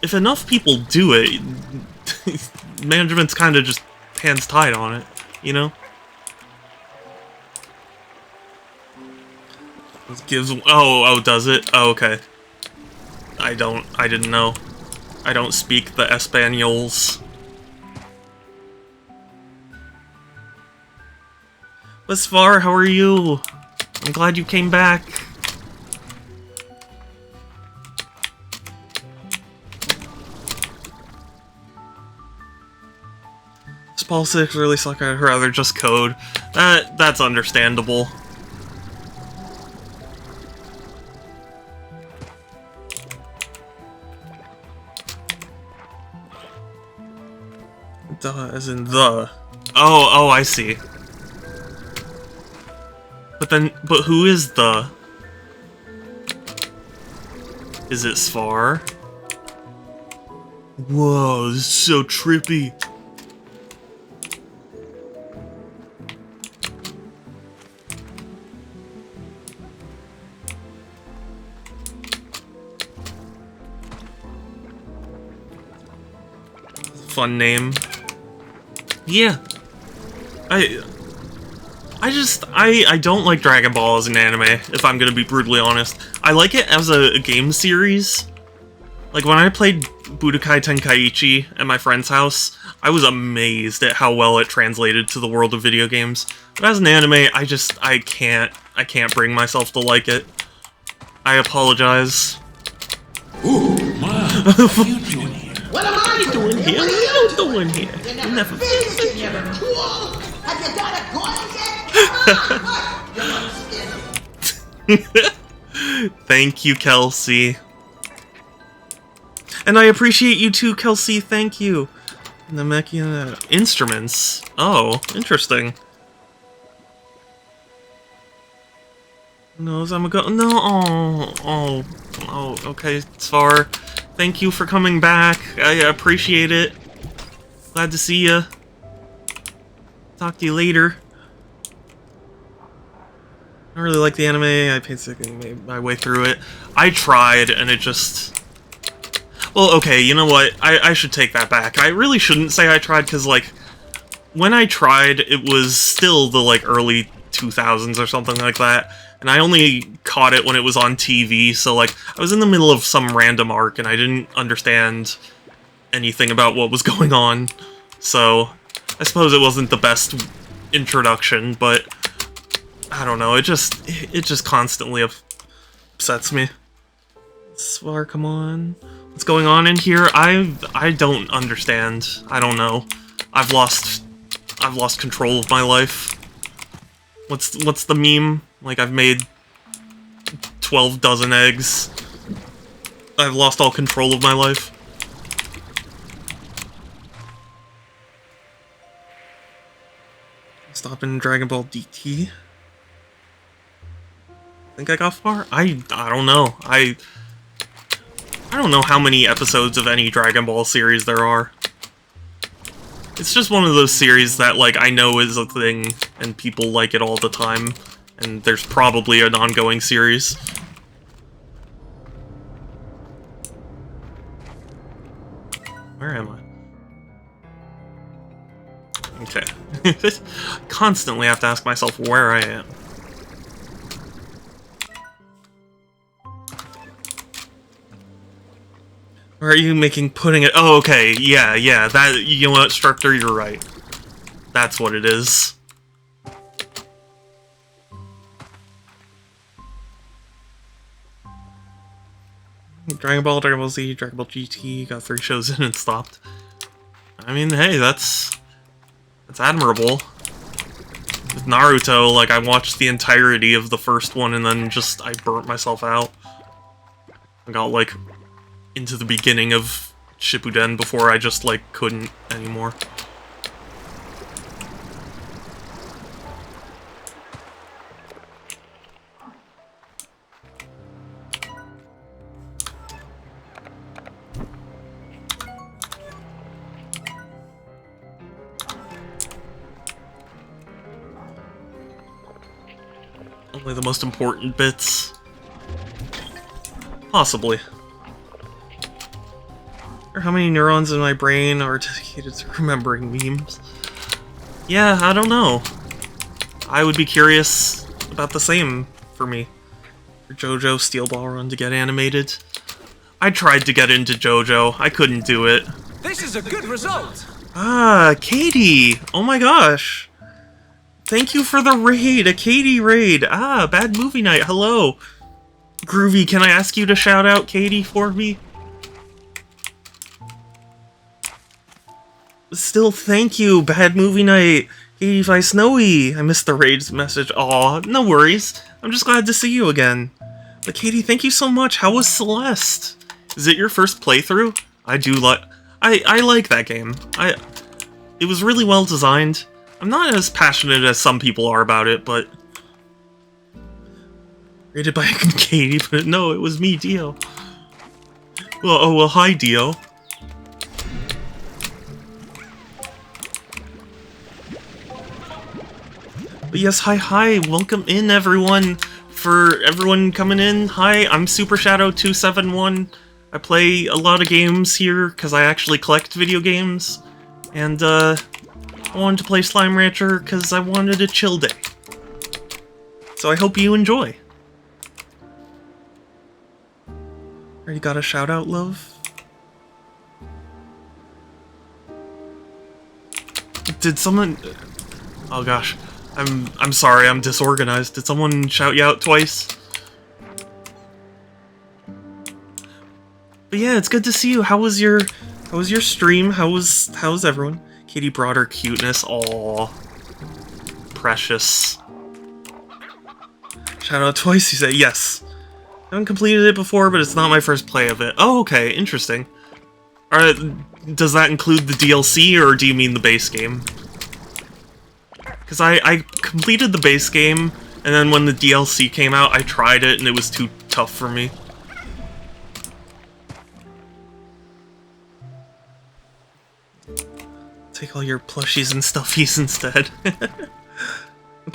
if enough people do it, management's kind of just hands tied on it, you know? It gives... Oh, does it? Oh, okay. I didn't know. I don't speak the Espanols. Sfar, how are you? I'm glad you came back. This politics really suck. I'd rather just code. That's understandable. Duh, as in the. Oh, I see. But who is the? Is it Sfar? Whoa, this is so trippy. Fun name. Yeah. I don't like Dragon Ball as an anime, if I'm gonna be brutally honest. I like it as a game series. Like, when I played Budokai Tenkaichi at my friend's house, I was amazed at how well it translated to the world of video games. But as an anime, I can't bring myself to like it. I apologize. Ooh, wow. What are you doing here? What am I doing here? What are you doing here? You never Never finished, you never cool. Have you got a gun yet? Come on, look, you're skinny. Thank you, Kelsey. And I appreciate you too, Kelsey. Thank you. Namekian instruments. Oh, interesting. No, I'm go. No, oh. Okay, Svar. Thank you for coming back. I appreciate it. Glad to see you. Talk to you later. I really like the anime. I basically made my way through it. I tried, and it just... Well, okay, you know what? I should take that back. I really shouldn't say I tried, because, like, when I tried, it was still the, like, early 2000s or something like that, and I only caught it when it was on TV, so, like, I was in the middle of some random arc, and I didn't understand anything about what was going on, so I suppose it wasn't the best introduction, but I don't know, it just constantly upsets me. Svar, come on. What's going on in here? I don't understand. I don't know. I've lost control of my life. What's the meme? Like, I've made 12 dozen eggs. I've lost all control of my life. Stop in Dragon Ball DT. Think I got far? I don't know. I don't know how many episodes of any Dragon Ball series there are. It's just one of those series that, like, I know is a thing, and people like it all the time, and there's probably an ongoing series. Where am I? Okay. Constantly have to ask myself where I am. Or are you making pudding it? Oh, okay, yeah, that, you know what, Structor, you're right. That's what it is. Dragon Ball Z, Dragon Ball GT, got 3 shows in and stopped. I mean, hey, that's admirable. With Naruto, like, I watched the entirety of the first one and then just, I burnt myself out. I got, like, into the beginning of Shippuden before I just, like, couldn't anymore. Only the most important bits. Possibly. Or how many neurons in my brain are dedicated to remembering memes? Yeah, I don't know. I would be curious about the same for me. For JoJo Steel Ball Run to get animated. I tried to get into JoJo. I couldn't do it. This is a good result! Ah, Katie! Oh my gosh! Thank you for the raid! A Katie raid! Ah, Bad Movie Night, hello! Groovy, can I ask you to shout out Katie for me? Still, thank you, Bad Movie Night! Katie Fi Snowy! I missed the raid's message. Aw, no worries. I'm just glad to see you again. But Katie, thank you so much. How was Celeste? Is it your first playthrough? I do like... I like that game. It was really well designed. I'm not as passionate as some people are about it, but... Rated by Katie, but no, it was me, Dio. Well, oh, well, hi, Dio. But yes, hi, welcome in, everyone. For everyone coming in, hi, I'm Super Shadow 271. I play a lot of games here, because I actually collect video games. And, I wanted to play Slime Rancher, because I wanted a chill day. So I hope you enjoy. Already got a shout out, love? Did someone... Oh gosh. I'm sorry, I'm disorganized. Did someone shout you out twice? But yeah, it's good to see you. How was your stream? How's everyone? Katie brought her cuteness. Aww. Precious. Shout out twice, you say. Yes. I haven't completed it before, but it's not my first play of it. Oh, okay, interesting. Alright, does that include the DLC, or do you mean the base game? Because I completed the base game, and then when the DLC came out, I tried it, and it was too tough for me. Take all your plushies and stuffies instead.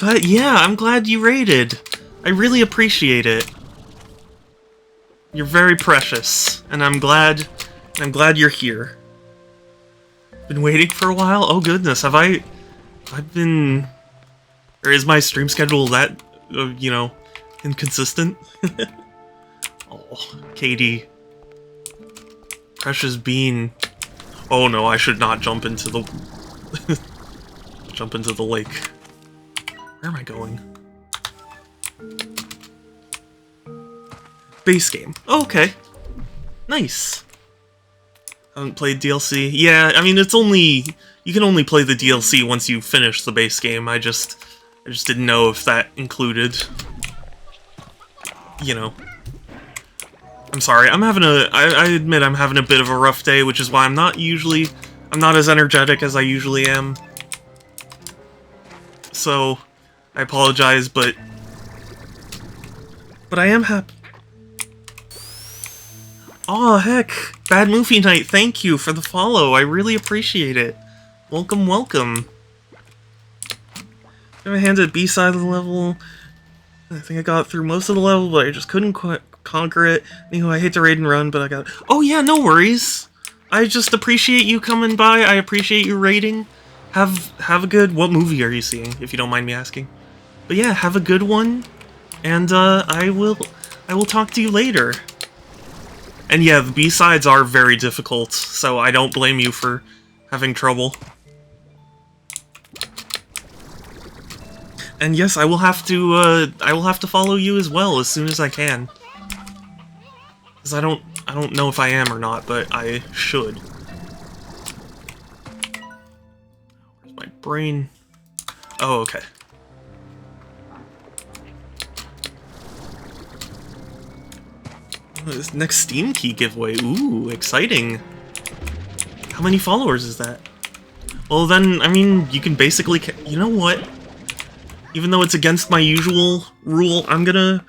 I'm glad you raided. I really appreciate it. You're very precious, and I'm glad you're here. Been waiting for a while? Oh goodness, I've been... Or is my stream schedule that, you know, inconsistent? Oh, Katie. Precious bean. Oh no, I should not jump into the... jump into the lake. Where am I going? Base game. Oh, okay. Nice. Haven't played DLC. Yeah, I mean, it's only... You can only play the DLC once you finish the base game. I just didn't know if that included... You know... I'm sorry, I admit I'm having a bit of a rough day, which is why I'm not as energetic as I usually am. So, I apologize, but I am happy. Aw, heck! Bad Movie Night, thank you for the follow, I really appreciate it. Welcome, welcome. I handed B-side of the level. I think I got through most of the level, but I just couldn't conquer it. Anyway, I hate to raid and run, but I got... Oh yeah, no worries! I just appreciate you coming by, I appreciate you raiding. Have a good... What movie are you seeing, if you don't mind me asking? But yeah, have a good one, and I will talk to you later. And yeah, the B-sides are very difficult, so I don't blame you for having trouble. And yes, I will have to follow you as well as soon as I can. Because I don't know if I am or not, but I should. Where's my brain? Oh, okay. Oh, this next Steam key giveaway. Ooh, exciting. How many followers is that? Well then, I mean, you can basically... You know what? Even though it's against my usual rule, I'm gonna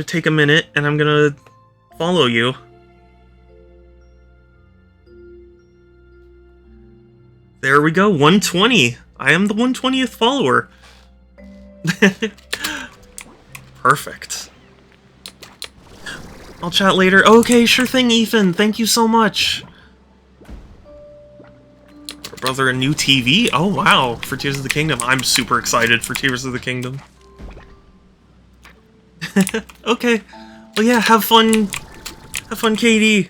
take a minute and I'm gonna follow you. There we go, 120. I am the 120th follower. Perfect. I'll chat later. Okay, sure thing, Ethan. Thank you so much. Brother, a new TV? Oh, wow. For Tears of the Kingdom. I'm super excited for Tears of the Kingdom. Okay. Well, yeah, have fun. Have fun, Katie.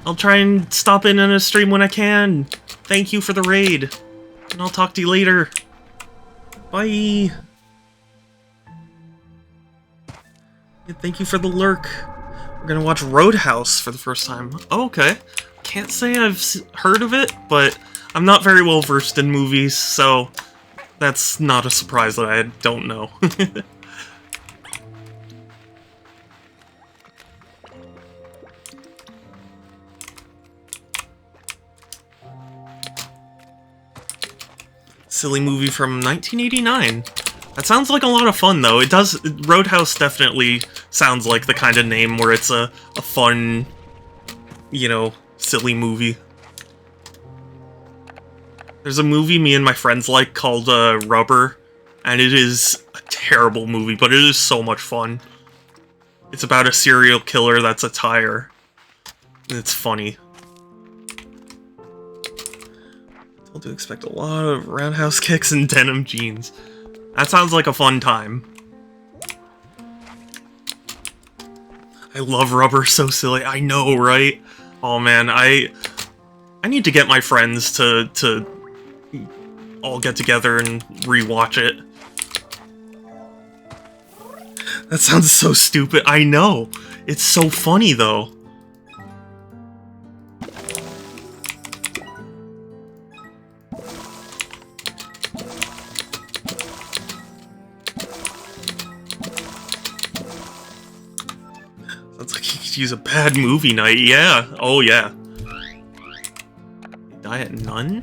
I'll try and stop in on a stream when I can. Thank you for the raid. And I'll talk to you later. Bye. Yeah, thank you for the lurk. We're gonna watch Roadhouse for the first time. Oh, okay. Can't say I've heard of it, but I'm not very well versed in movies, so that's not a surprise that I don't know. Silly movie from 1989. That sounds like a lot of fun, though. It does. Roadhouse definitely sounds like the kind of name where it's a fun, you know, silly movie. There's a movie me and my friends like called Rubber, and it is a terrible movie, but it is so much fun. It's about a serial killer that's a tire. And it's funny. Told to expect a lot of roundhouse kicks and denim jeans. That sounds like a fun time. I love rubber, so silly. I know, right? Oh man, I need to get my friends to all get together and rewatch it. That sounds so stupid. I know. It's so funny though. Sounds like you could use a bad movie night. Yeah. Oh yeah. Diet none?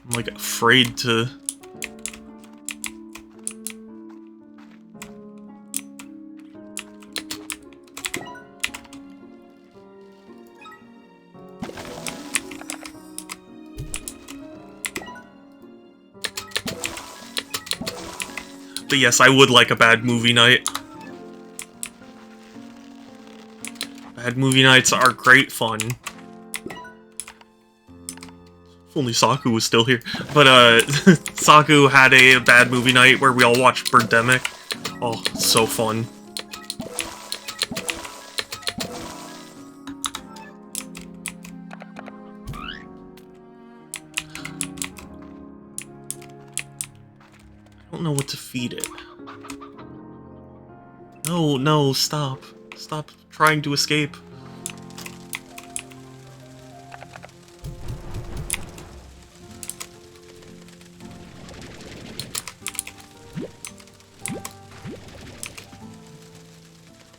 I'm like afraid to. But yes, I would like a bad movie night. Bad movie nights are great fun. If only Saku was still here. But, Saku had a bad movie night where we all watched Birdemic. Oh, so fun. I don't know what to feed it. No, no, stop. Stop trying to escape.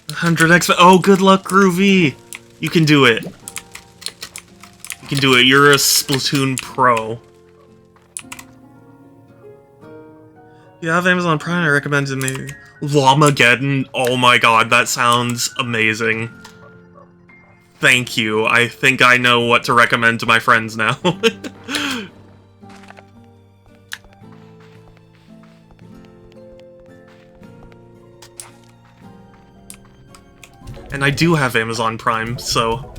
$100 XP. Oh, good luck, Groovy! You can do it. You can do it. You're a Splatoon pro. If you have Amazon Prime, I recommend it maybe. Llamageddon. Oh my god, that sounds amazing. Thank you. I think I know what to recommend to my friends now. And I do have Amazon Prime, so...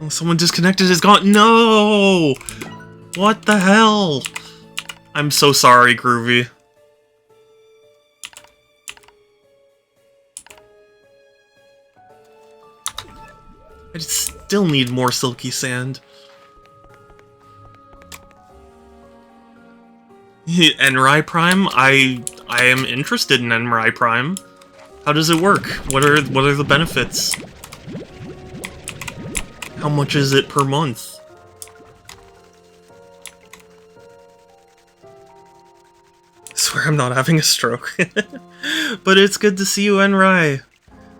Oh, someone disconnected is gone. No! What the hell? I'm so sorry, Groovy. I still need more silky sand. Enrai Prime? I am interested in Enrai Prime. How does it work? What are the benefits? How much is it per month? I swear I'm not having a stroke. But it's good to see you, Enrai.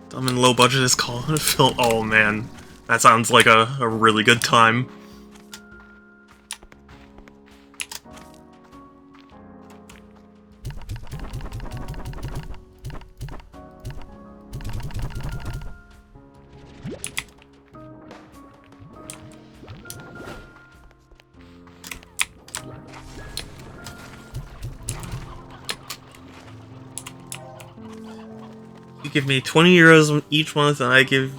Dumb and low budget is calling a film. Oh man, that sounds like a really good time. You give me 20 euros each month, and I give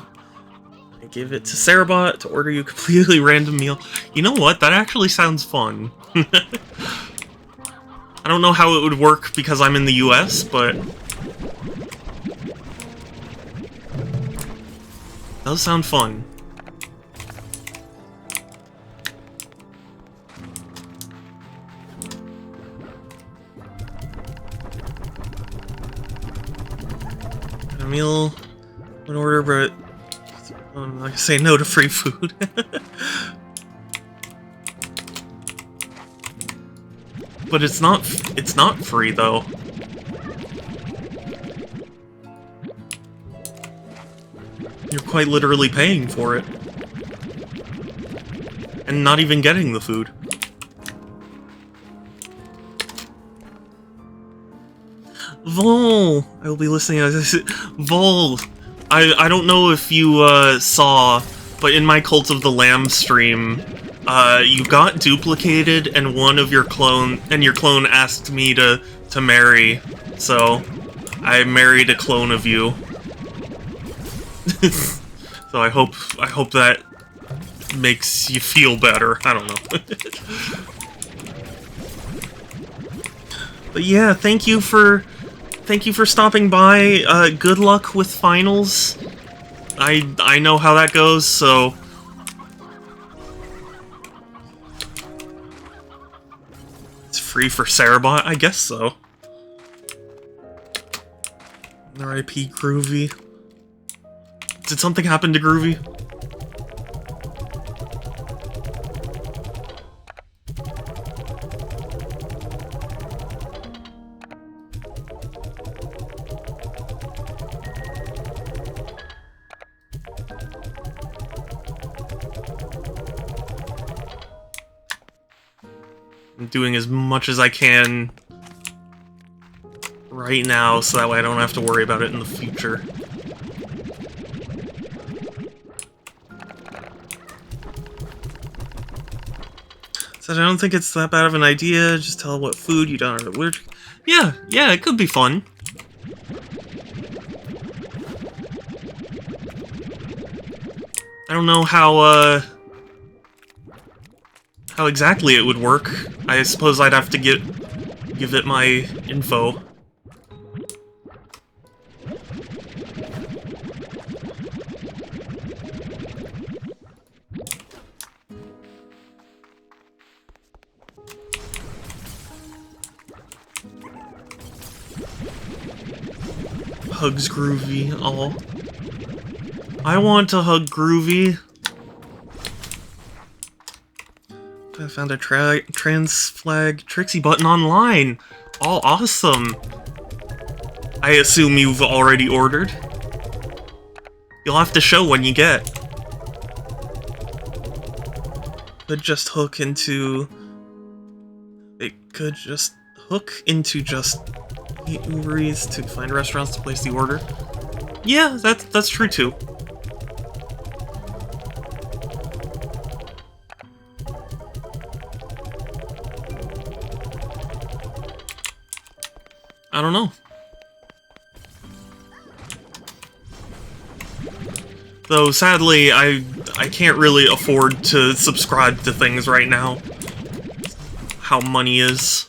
it to Sarabot to order you a completely random meal. You know what? That actually sounds fun. I don't know how it would work because I'm in the US, but... it does sound fun. A meal in order, but I'm not gonna say no to free food. But it's not free though. You're quite literally paying for it. And not even getting the food. Vol! I will be listening as this. Vol! I don't know if you saw, but in my Cult of the Lamb stream, you got duplicated and your clone asked me to marry, so I married a clone of you. So I hope that makes you feel better. I don't know. But yeah, thank you for stopping by. Good luck with finals. I know how that goes, so it's free for Cerebot, I guess so. R.I.P. Groovy. Did something happen to Groovy? I'm doing as much as I can right now, so that way I don't have to worry about it in the future. So I don't think it's that bad of an idea. Just tell what food you don't know. Yeah, it could be fun. I don't know how exactly it would work. I suppose I'd have to give it my info. Hugs Groovy. Oh, I want to hug Groovy. I found a trans flag Trixie button online. Oh, awesome. I assume you've already ordered. You'll have to show when you get. Could just hook into. It could just hook into just Uber Eats to find restaurants to place the order. Yeah, that's true too. I don't know. Though sadly, I can't really afford to subscribe to things right now. How money is.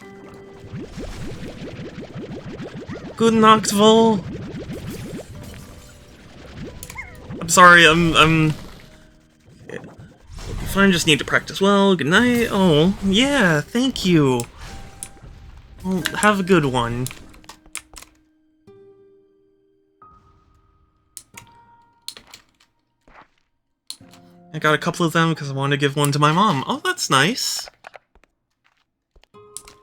Good Noctville. I'm sorry, I'm fine, just need to practice well. Good night. Oh, yeah, thank you. Well, have a good one. I got a couple of them because I wanted to give one to my mom. Oh, that's nice.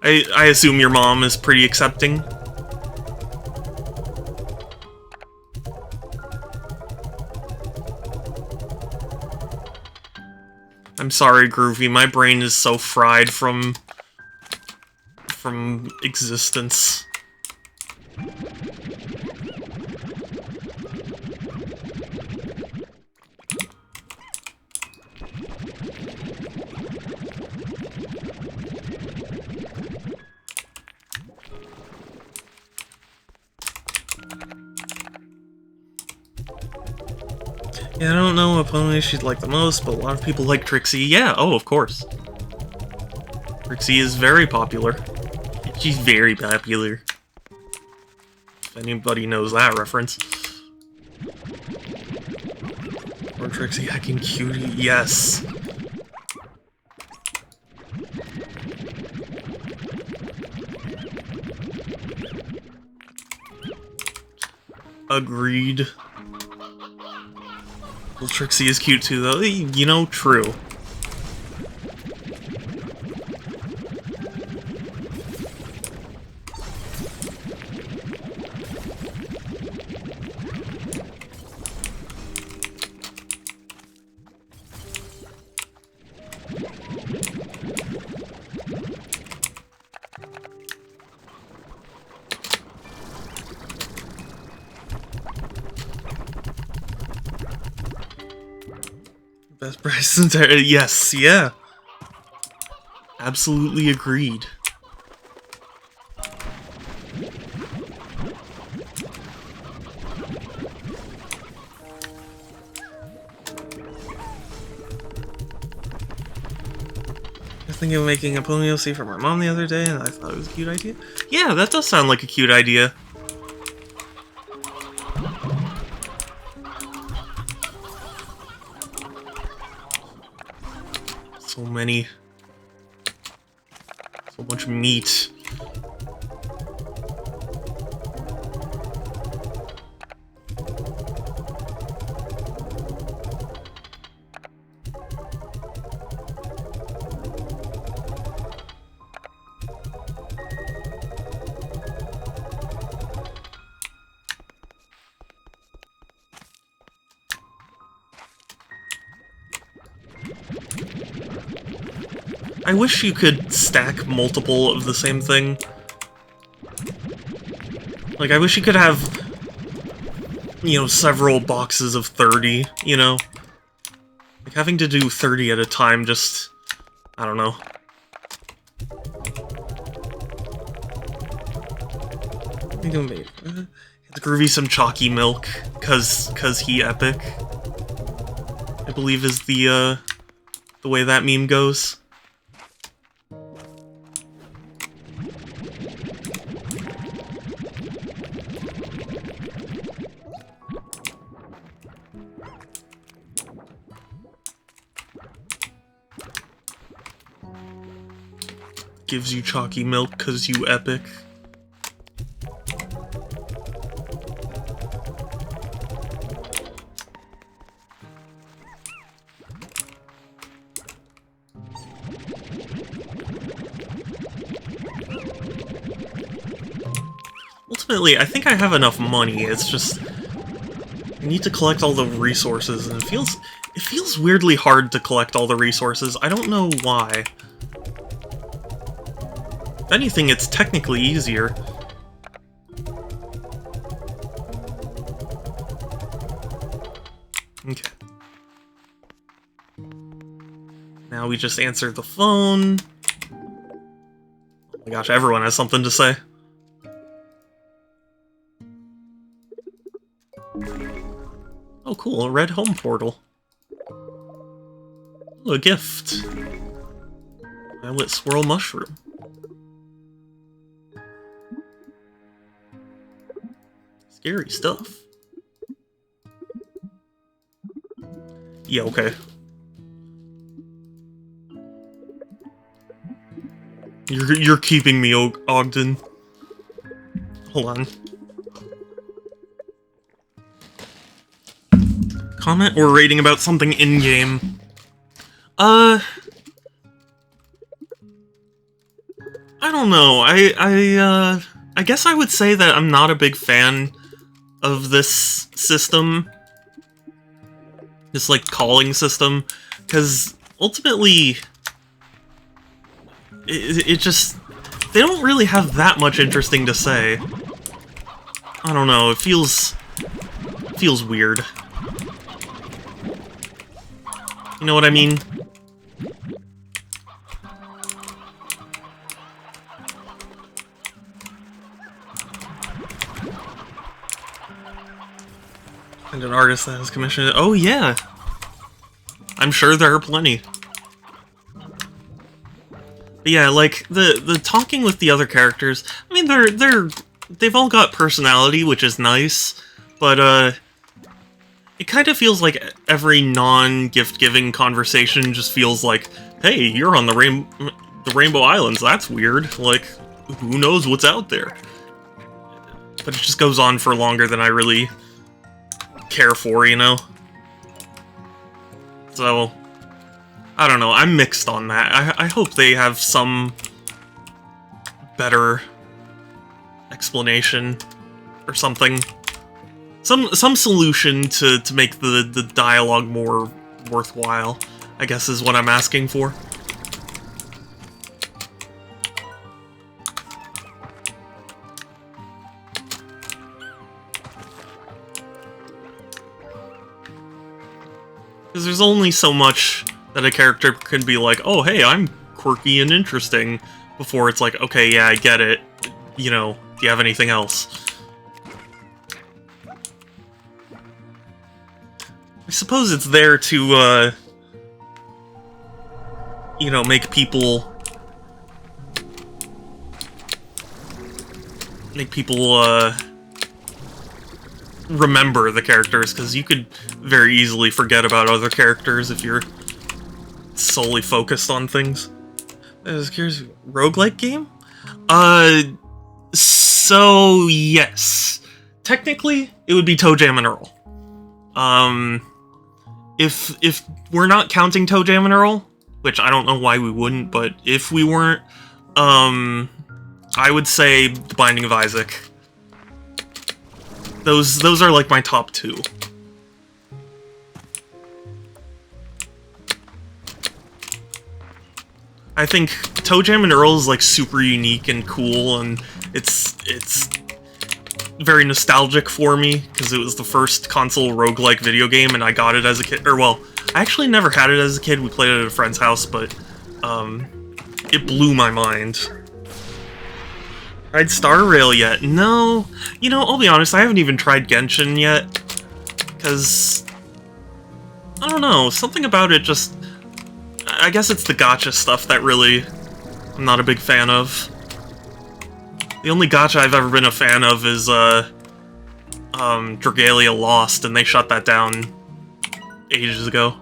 I assume your mom is pretty accepting. I'm sorry, Groovy. My brain is so fried from existence. Yeah, I don't know what pony she'd like the most, but a lot of people like Trixie. Yeah, oh, of course. Trixie is very popular. She's very popular. If anybody knows that reference. Or Trixie hacking cutie, yes. Agreed. Well, Trixie is cute too, though. You know, true. Best price entire. Yes, yeah. Absolutely agreed. thinking of making a pony OC for my mom the other day, and I thought it was a cute idea. Yeah, that does sound like a cute idea. So many. So much meat. I wish you could stack multiple of the same thing. Like, I wish you could have, you know, several boxes of 30, you know? Like, having to do 30 at a time just... I don't know. I think I'm made... Let's groovy some chalky milk, cause he epic. I believe is the way that meme goes. Gives you chalky milk cause you epic. Ultimately, I think I have enough money, it's just... I need to collect all the resources, and it feels weirdly hard to collect all the resources. I don't know why. If anything, it's technically easier. Okay. Now we just answer the phone. Oh my gosh, everyone has something to say. Oh cool, a red home portal. Ooh, a gift. Violet swirl mushroom. Scary stuff. Yeah, okay. You're keeping me, Ogden. Hold on. Comment or rating about something in-game. I don't know. I guess I would say that I'm not a big fan of this system. This, like, calling system. Because, ultimately... It just... They don't really have that much interesting to say. I don't know, it feels weird. You know what I mean? And an artist that has commissioned it. Oh yeah! I'm sure there are plenty. But yeah, like, the talking with the other characters, I mean, they've all got personality, which is nice, but, it kind of feels like every non-gift-giving conversation just feels like, hey, you're on the Rainbow Islands, that's weird, like, who knows what's out there? But it just goes on for longer than I really care for, you know? So... I don't know, I'm mixed on that. I hope they have some better explanation or something. Some solution to make the dialogue more worthwhile, I guess is what I'm asking for. Because there's only so much that a character can be like, oh, hey, I'm quirky and interesting, before it's like, okay, yeah, I get it. You know, do you have anything else? I suppose it's there to, you know, make people make people remember the characters, because you could very easily forget about other characters if you're solely focused on things. Here's a roguelike game? So yes. Technically, it would be Toe Jam and Earl. If we're not counting Toe Jam and Earl, which I don't know why we wouldn't, but if we weren't, I would say The Binding of Isaac. Those are like my top two. I think Toe Jam and Earl is like super unique and cool, and it's very nostalgic for me because it was the first console roguelike video game, and I got it as a kid. Or well, I actually never had it as a kid. We played it at a friend's house, but it blew my mind. Tried Star Rail yet? No. You know, I'll be honest, I haven't even tried Genshin yet. Because, I don't know, something about it just... I guess it's the gacha stuff that really I'm not a big fan of. The only gacha I've ever been a fan of is, Dragalia Lost, and they shut that down ages ago.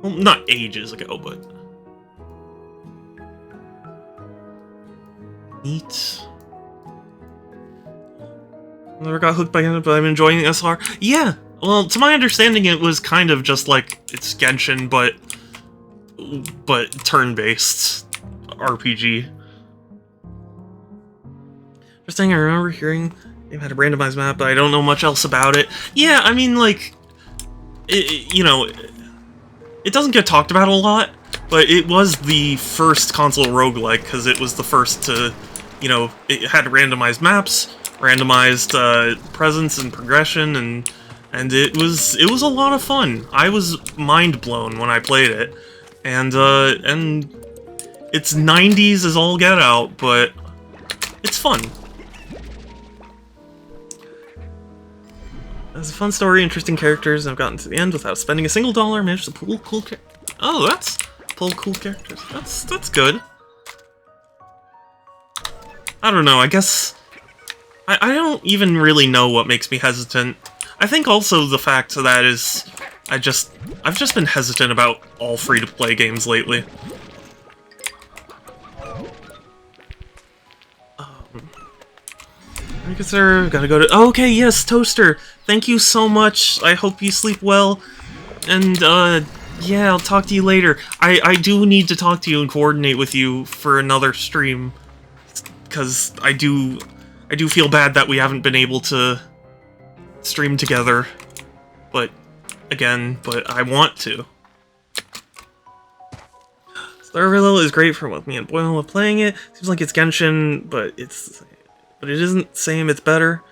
Well, not ages ago, but... Neat. Never got hooked by it, but I'm enjoying SR. Yeah! Well, to my understanding, it was kind of just like, it's Genshin, but turn-based RPG. Just saying, I remember hearing they had a randomized map, but I don't know much else about it. Yeah, I mean, like, you know, it doesn't get talked about a lot, but it was the first console roguelike, because it was the first to, you know, it had randomized maps, randomized presence and progression, and it was a lot of fun. I was mind blown when I played it, and it's 90s as all get out, but it's fun. It's a fun story, interesting characters. I've gotten to the end without spending a single dollar. Managed to pull cool characters. Oh, that's pull cool characters. That's good. I don't know. I guess I don't even really know what makes me hesitant. I think also the fact that is I've just been hesitant about all free-to-play games lately. I guess gotta go to... Oh, okay, yes, Toaster! Thank you so much! I hope you sleep well, and, yeah, I'll talk to you later. I do need to talk to you and coordinate with you for another stream, because I do feel bad that we haven't been able to stream together, but I want to. Starville is great for what me and Boyle love playing it. Seems like it's Genshin, but it isn't same, it's better.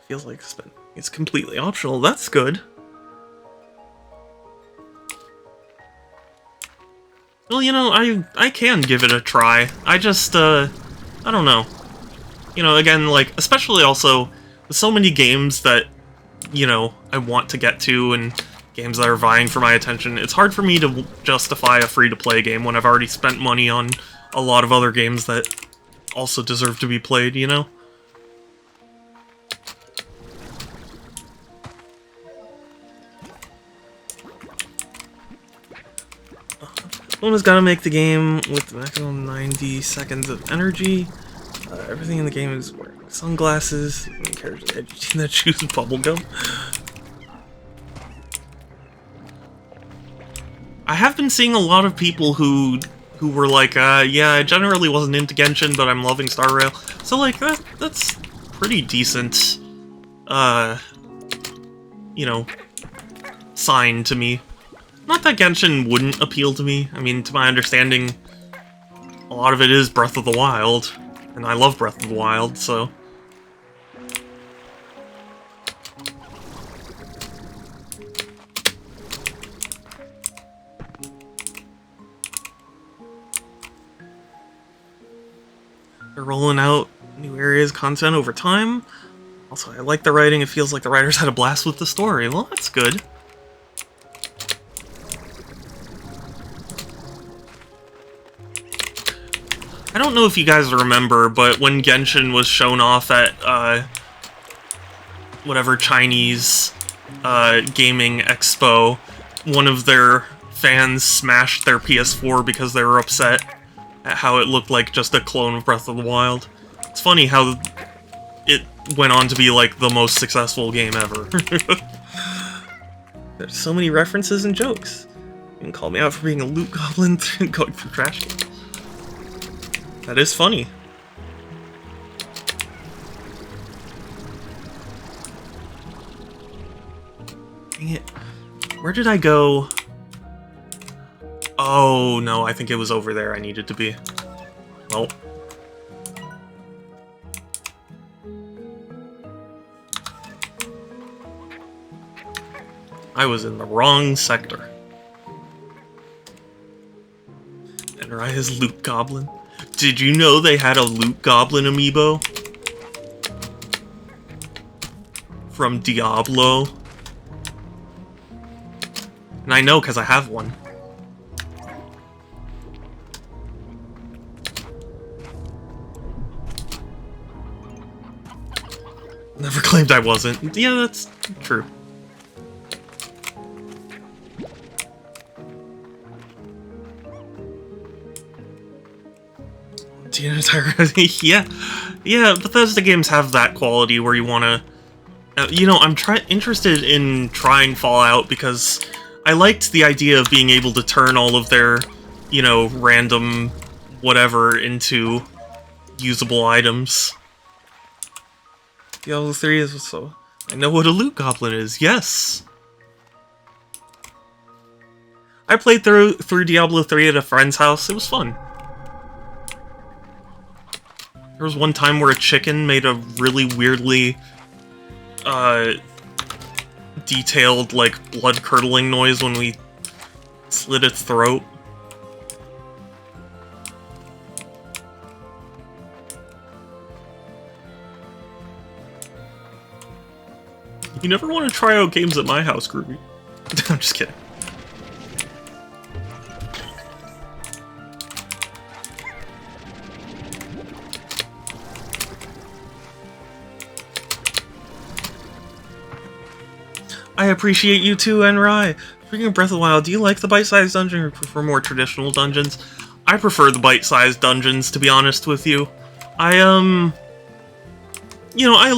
Feels like it's completely optional. That's good. Well, you know, I can give it a try. I just, I don't know. You know, again, like, especially also with so many games that, you know, I want to get to and games that are vying for my attention, it's hard for me to justify a free-to-play game when I've already spent money on a lot of other games that also deserve to be played, you know? Someone's gotta make the game with the maximum 90 seconds of energy. Everything in the game is wearing sunglasses. The main character's edgy that chews bubblegum. I have been seeing a lot of people who were like, yeah, I generally wasn't into Genshin, but I'm loving Star Rail. So, like, that's pretty decent, you know, sign to me. Not that Genshin wouldn't appeal to me. I mean, to my understanding, a lot of it is Breath of the Wild, and I love Breath of the Wild, so... They're rolling out new areas, content over time. Also, I like the writing. It feels like the writers had a blast with the story. Well, that's good. I don't know if you guys remember, but when Genshin was shown off at, whatever Chinese, gaming expo, one of their fans smashed their PS4 because they were upset at how it looked like just a clone of Breath of the Wild. It's funny how it went on to be, like, the most successful game ever. There's so many references and jokes. You can call me out for being a loot goblin going through trash cans. That is funny. Dang it. Where did I go? Oh, no, I think it was over there I needed to be. Well. I was in the wrong sector. And Raya's Loot Goblin. Did you know they had a Loot Goblin amiibo? From Diablo? And I know because I have one. Never claimed I wasn't. Yeah, that's true. Yeah, yeah, Bethesda games have that quality where you want to... you know, I'm interested in trying Fallout because I liked the idea of being able to turn all of their, you know, random whatever into usable items. Diablo 3 is so... I know what a loot goblin is, yes! I played through Diablo 3 at a friend's house, it was fun. There was one time where a chicken made a really weirdly, detailed, like, blood-curdling noise when we slit its throat. You never want to try out games at my house, Groovy. I'm just kidding. I appreciate you too, Enrai. Speaking of Breath of the Wild, do you like the bite-sized dungeon or prefer more traditional dungeons? I prefer the bite-sized dungeons, to be honest with you. You know, I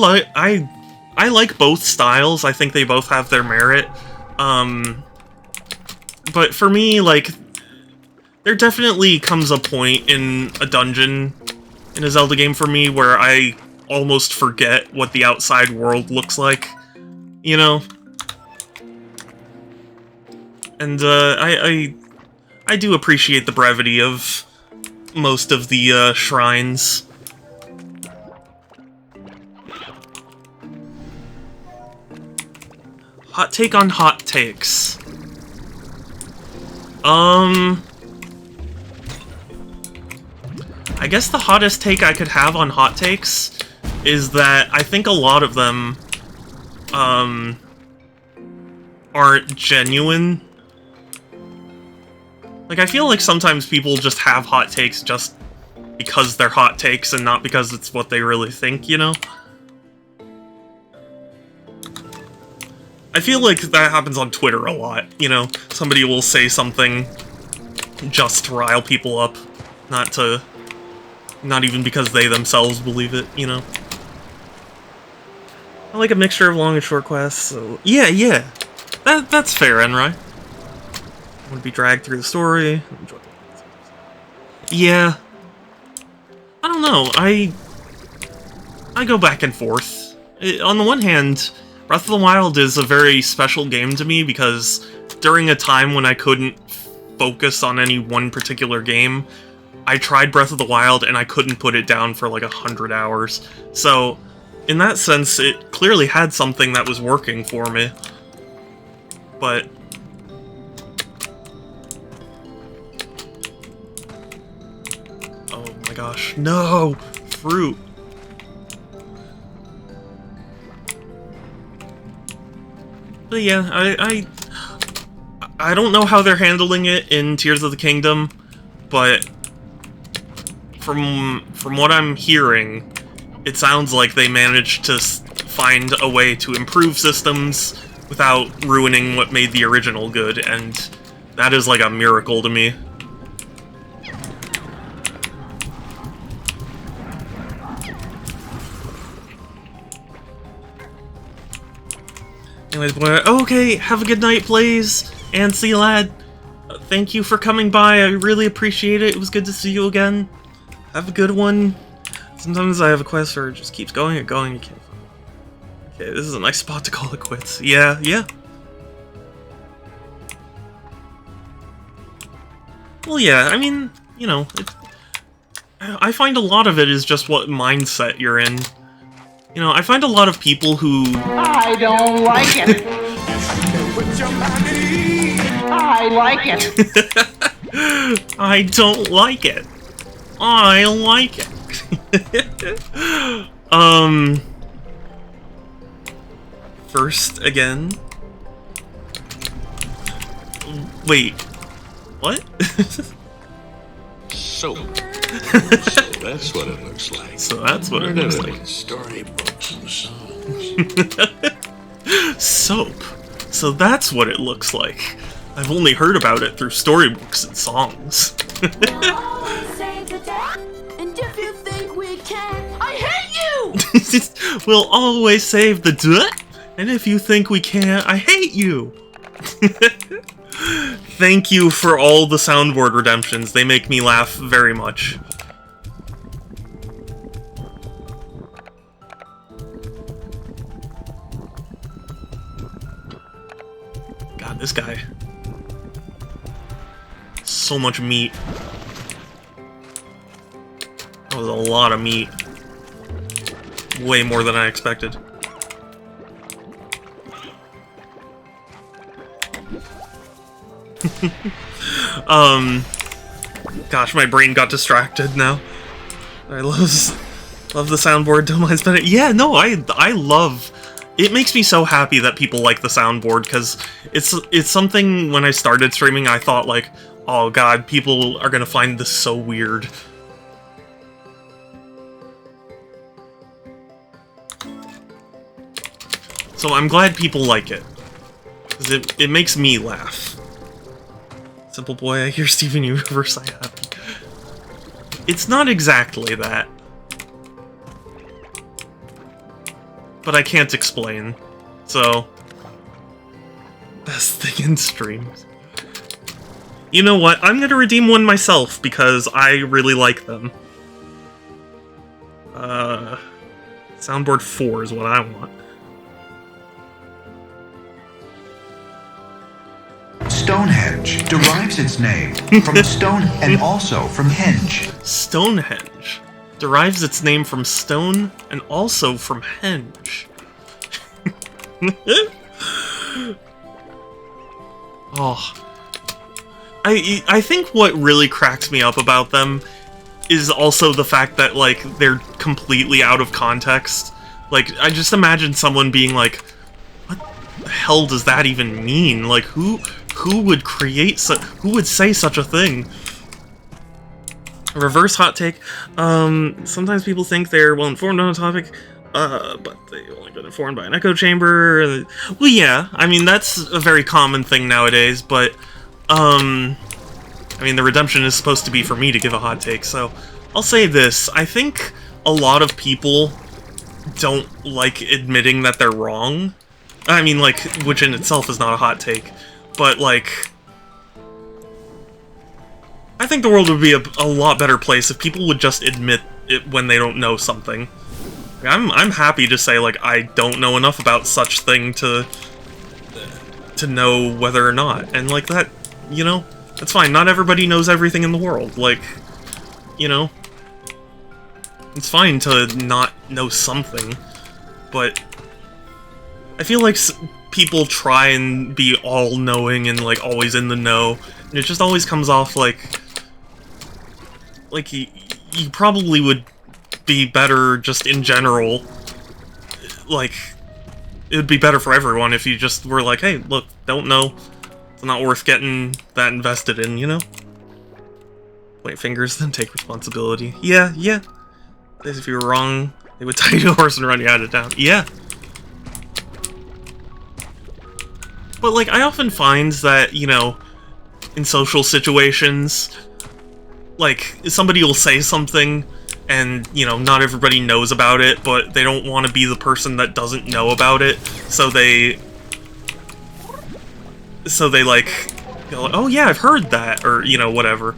like both styles. I think they both have their merit. But for me, like, there definitely comes a point in a dungeon in a Zelda game for me where I almost forget what the outside world looks like. You know? And, I do appreciate the brevity of most of the, shrines. Hot take on hot takes. I guess the hottest take I could have on hot takes is that I think a lot of them, aren't genuine. Like, I feel like sometimes people just have hot takes just because they're hot takes and not because it's what they really think, you know? I feel like that happens on Twitter a lot, you know? Somebody will say something just to rile people up, not even because they themselves believe it, you know? I like a mixture of long and short quests, so... Yeah. That's fair, Enrai. I want to be dragged through the story. Yeah. I don't know, I go back and forth. On the one hand, Breath of the Wild is a very special game to me because during a time when I couldn't focus on any one particular game, I tried Breath of the Wild and I couldn't put it down for like 100 hours. So, in that sense, it clearly had something that was working for me. But... oh my gosh, no! Fruit! But yeah, I don't know how they're handling it in Tears of the Kingdom, but from what I'm hearing, it sounds like they managed to find a way to improve systems without ruining what made the original good, and that is like a miracle to me. Anyways, okay, have a good night, Blaze, and see you, lad. Thank you for coming by, I really appreciate it. It was good to see you again. Have a good one. Sometimes I have a quest where it just keeps going and going. You can't. Okay, this is a nice spot to call it quits. Yeah, yeah. Well, yeah, I mean, you know, I find a lot of it is just what mindset you're in. You know, I find a lot of people who... I don't like it. I like it. I don't like it. I like it. First again. Wait. What? Soap. So that's what it looks like. So that's what it looks like. Storybooks and songs. Soap. So that's what it looks like. I've only heard about it through storybooks and songs. And if you think we can, I hate you! We'll always save the duh, and if you think we can't, I hate you! Thank you for all the soundboard redemptions, they make me laugh very much. God, this guy. So much meat. That was a lot of meat. Way more than I expected. Gosh, my brain got distracted now. I love the soundboard, don't mind spending. Yeah, no, I love... It makes me so happy that people like the soundboard, because it's something when I started streaming I thought like, oh god, people are gonna find this so weird. So I'm glad people like it, because it makes me laugh. Simple boy, I hear Steven Universe, I happy. It's not exactly that. But I can't explain, so... Best thing in streams. You know what, I'm gonna redeem one myself, because I really like them. Soundboard 4 is what I want. Stonehenge derives its name from stone and also from henge. Stonehenge derives its name from stone and also from henge. Oh. I think what really cracks me up about them is also the fact that, like, they're completely out of context. Like, I just imagine someone being like, what the hell does that even mean? Like, who would who would say such a thing? Reverse hot take. Sometimes people think they're well-informed on a topic, but they've only been informed by an echo chamber. Well, yeah, I mean, that's a very common thing nowadays, but, I mean, the redemption is supposed to be for me to give a hot take, so I'll say this. I think a lot of people don't like admitting that they're wrong. I mean, like, which in itself is not a hot take, but, like, I think the world would be a lot better place if people would just admit it when they don't know something. I'm happy to say, like, I don't know enough about such thing to know whether or not, and, like, that, you know, that's fine. Not everybody knows everything in the world, like, you know, it's fine to not know something, but I feel like people try and be all-knowing and, like, always in the know, and it just always comes off like you probably would be better just in general. Like, it would be better for everyone if you just were like, hey, look, don't know. It's not worth getting that invested in, you know? Point fingers, then take responsibility. Yeah, yeah. As if you were wrong, they would tie you to a horse and run you out of town. Yeah. But, like, I often find that, you know, in social situations, like, somebody will say something, and, you know, not everybody knows about it, but they don't want to be the person that doesn't know about it, so they, like, go, oh yeah, I've heard that, or, you know, whatever.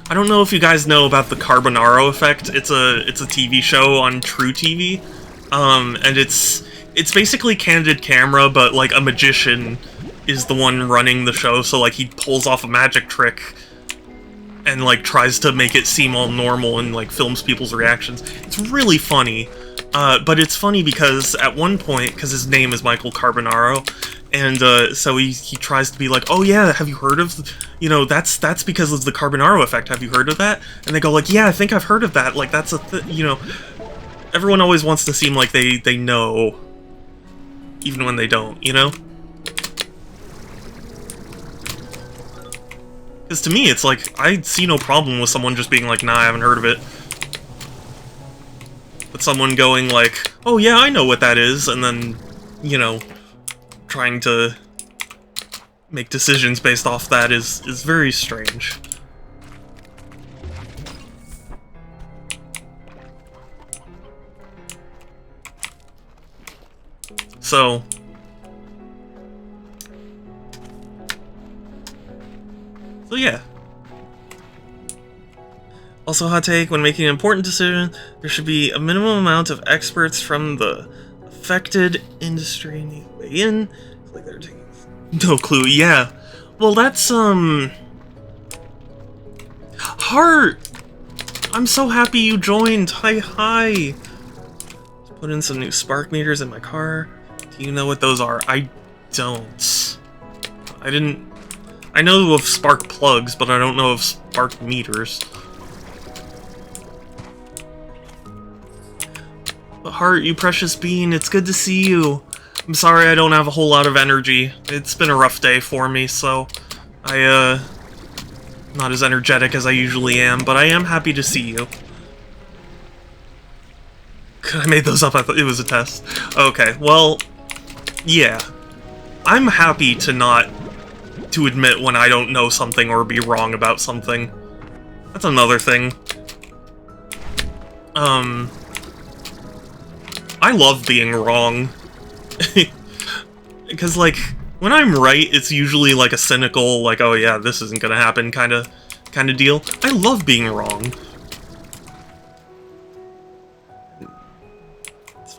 I don't know if you guys know about the Carbonaro effect. It's a TV show on True TV, and it's basically candid camera, but, like, a magician is the one running the show, so, like, he pulls off a magic trick and, like, tries to make it seem all normal and, like, films people's reactions. It's really funny, but it's funny because at one point, because his name is Michael Carbonaro, and, so he tries to be like, oh yeah, have you heard of, you know, that's because of the Carbonaro effect, have you heard of that? And they go like, yeah, I think I've heard of that, like, that's you know, everyone always wants to seem like they know, even when they don't, you know? Because to me, it's like, I see no problem with someone just being like, nah, I haven't heard of it. But someone going like, oh yeah, I know what that is, and then, you know, trying to make decisions based off that is very strange. So yeah. Also, hot take, when making an important decision, there should be a minimum amount of experts from the affected industry need to weigh in. It's like they're taking no clue. Yeah. Well, that's Heart. I'm so happy you joined. Hi. Just put in some new spark meters in my car. Do you know what those are? I don't. I know of spark plugs, but I don't know of spark meters. But Heart, you precious bean, it's good to see you. I'm sorry I don't have a whole lot of energy. It's been a rough day for me, so not as energetic as I usually am, but I am happy to see you. I made those up, I thought it was a test. Okay, well, yeah. I'm happy to admit when I don't know something or be wrong about something. That's another thing. I love being wrong. Because, like, when I'm right, it's usually like a cynical, like, oh yeah, this isn't gonna happen kind of deal. I love being wrong.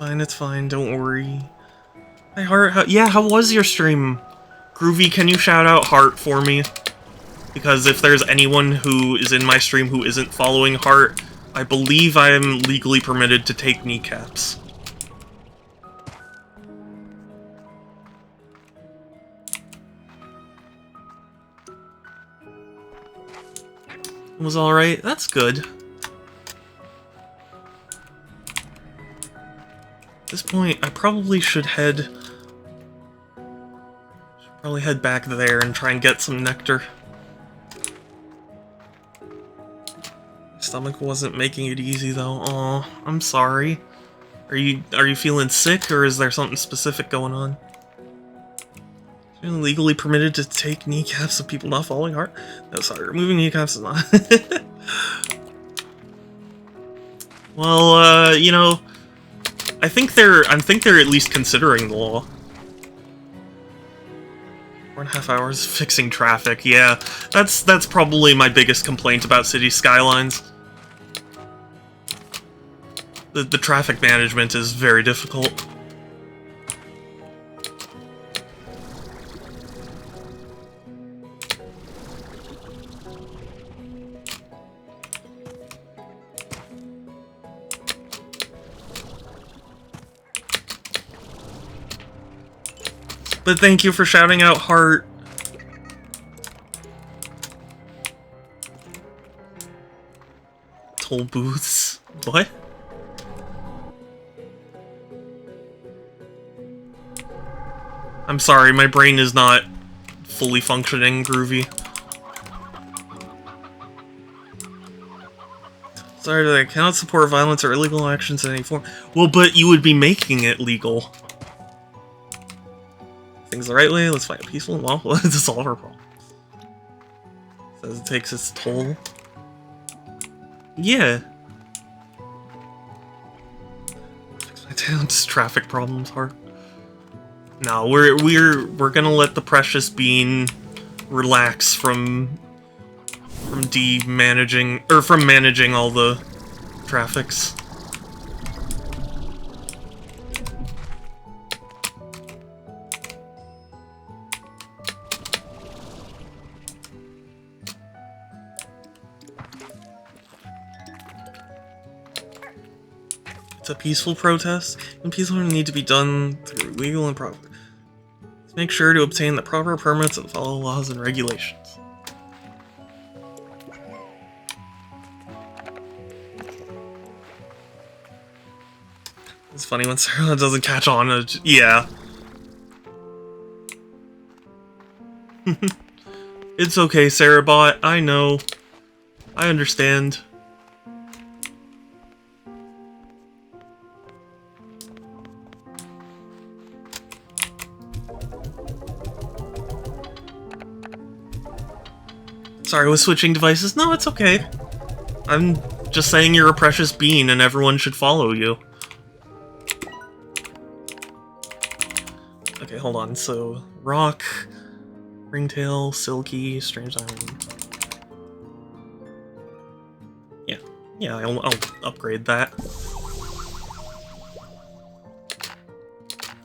It's fine, don't worry. Hi, Heart, how was your stream? Groovy, can you shout out Heart for me? Because if there's anyone who is in my stream who isn't following Heart, I believe I am legally permitted to take kneecaps. It was alright, that's good. At this point, I probably should head back there and try and get some nectar. My stomach wasn't making it easy though. Aw, I'm sorry. Are you feeling sick, or is there something specific going on? You're legally permitted to take kneecaps of people not following Heart? No, sorry, removing kneecaps is not. Well, you know, I think they're at least considering the law. 4.5 hours fixing traffic. Yeah, that's probably my biggest complaint about City Skylines. The traffic management is very difficult. But thank you for shouting out Heart. Toll booths? What? I'm sorry, my brain is not fully functioning, Groovy. Sorry that I cannot support violence or illegal actions in any form. Well, but you would be making it legal. Things the right way, let's find a peaceful and lawful to solve our problem. Says it takes its toll. Yeah. Fix my town's traffic problems hard. No, we're gonna let the precious bean relax from managing all the traffics. It's a peaceful protest, and peaceful need to be done through legal and proper. Let's make sure to obtain the proper permits and follow laws and regulations. It's funny when Sarah doesn't catch on. Yeah. It's okay, Sarahbot. I know. I understand. Sorry, I was switching devices. No, it's okay. I'm just saying you're a precious bean and everyone should follow you. Okay, hold on. So, rock, ringtail, silky, strange island. Yeah, I'll upgrade that.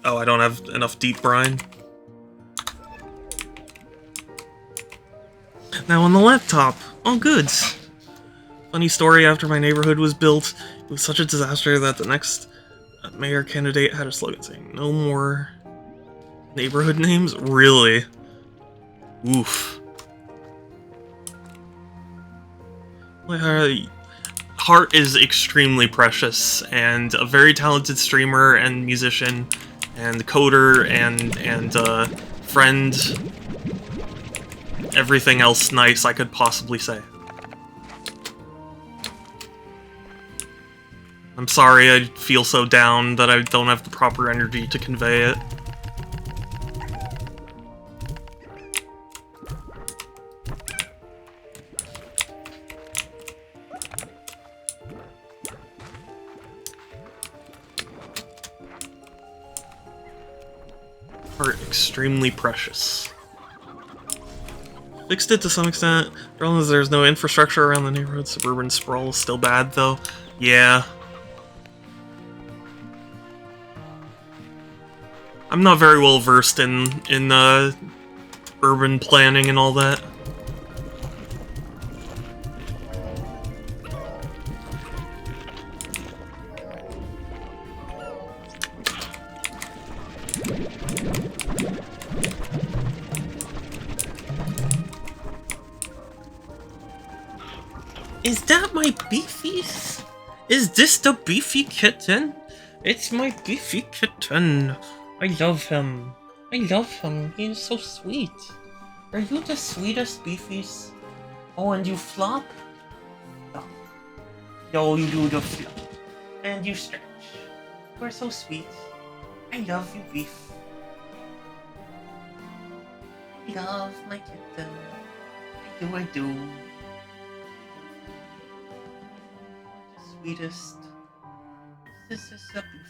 Oh, I don't have enough deep brine. Now on the laptop. Oh, good. Funny story, after my neighborhood was built, it was such a disaster that the next mayor candidate had a slogan saying, "No more neighborhood names?" Really? Oof. Heart is extremely precious, and a very talented streamer and musician, and coder, and friend. Everything else nice I could possibly say. I'm sorry I feel so down that I don't have the proper energy to convey it. Are extremely precious. Fixed it to some extent. The problem is there's no infrastructure around the neighborhood. Suburban sprawl is still bad though. Yeah. I'm not very well versed in urban planning and all that. Is that my beefies? Is this the beefy kitten? It's my beefy kitten. I love him. I love him. He is so sweet. Are you the sweetest beefies? Oh, and you flop? No. No, you do the flop. And you stretch. You are so sweet. I love you, beef. I love my kitten. I do. Sweetest. This is a beef.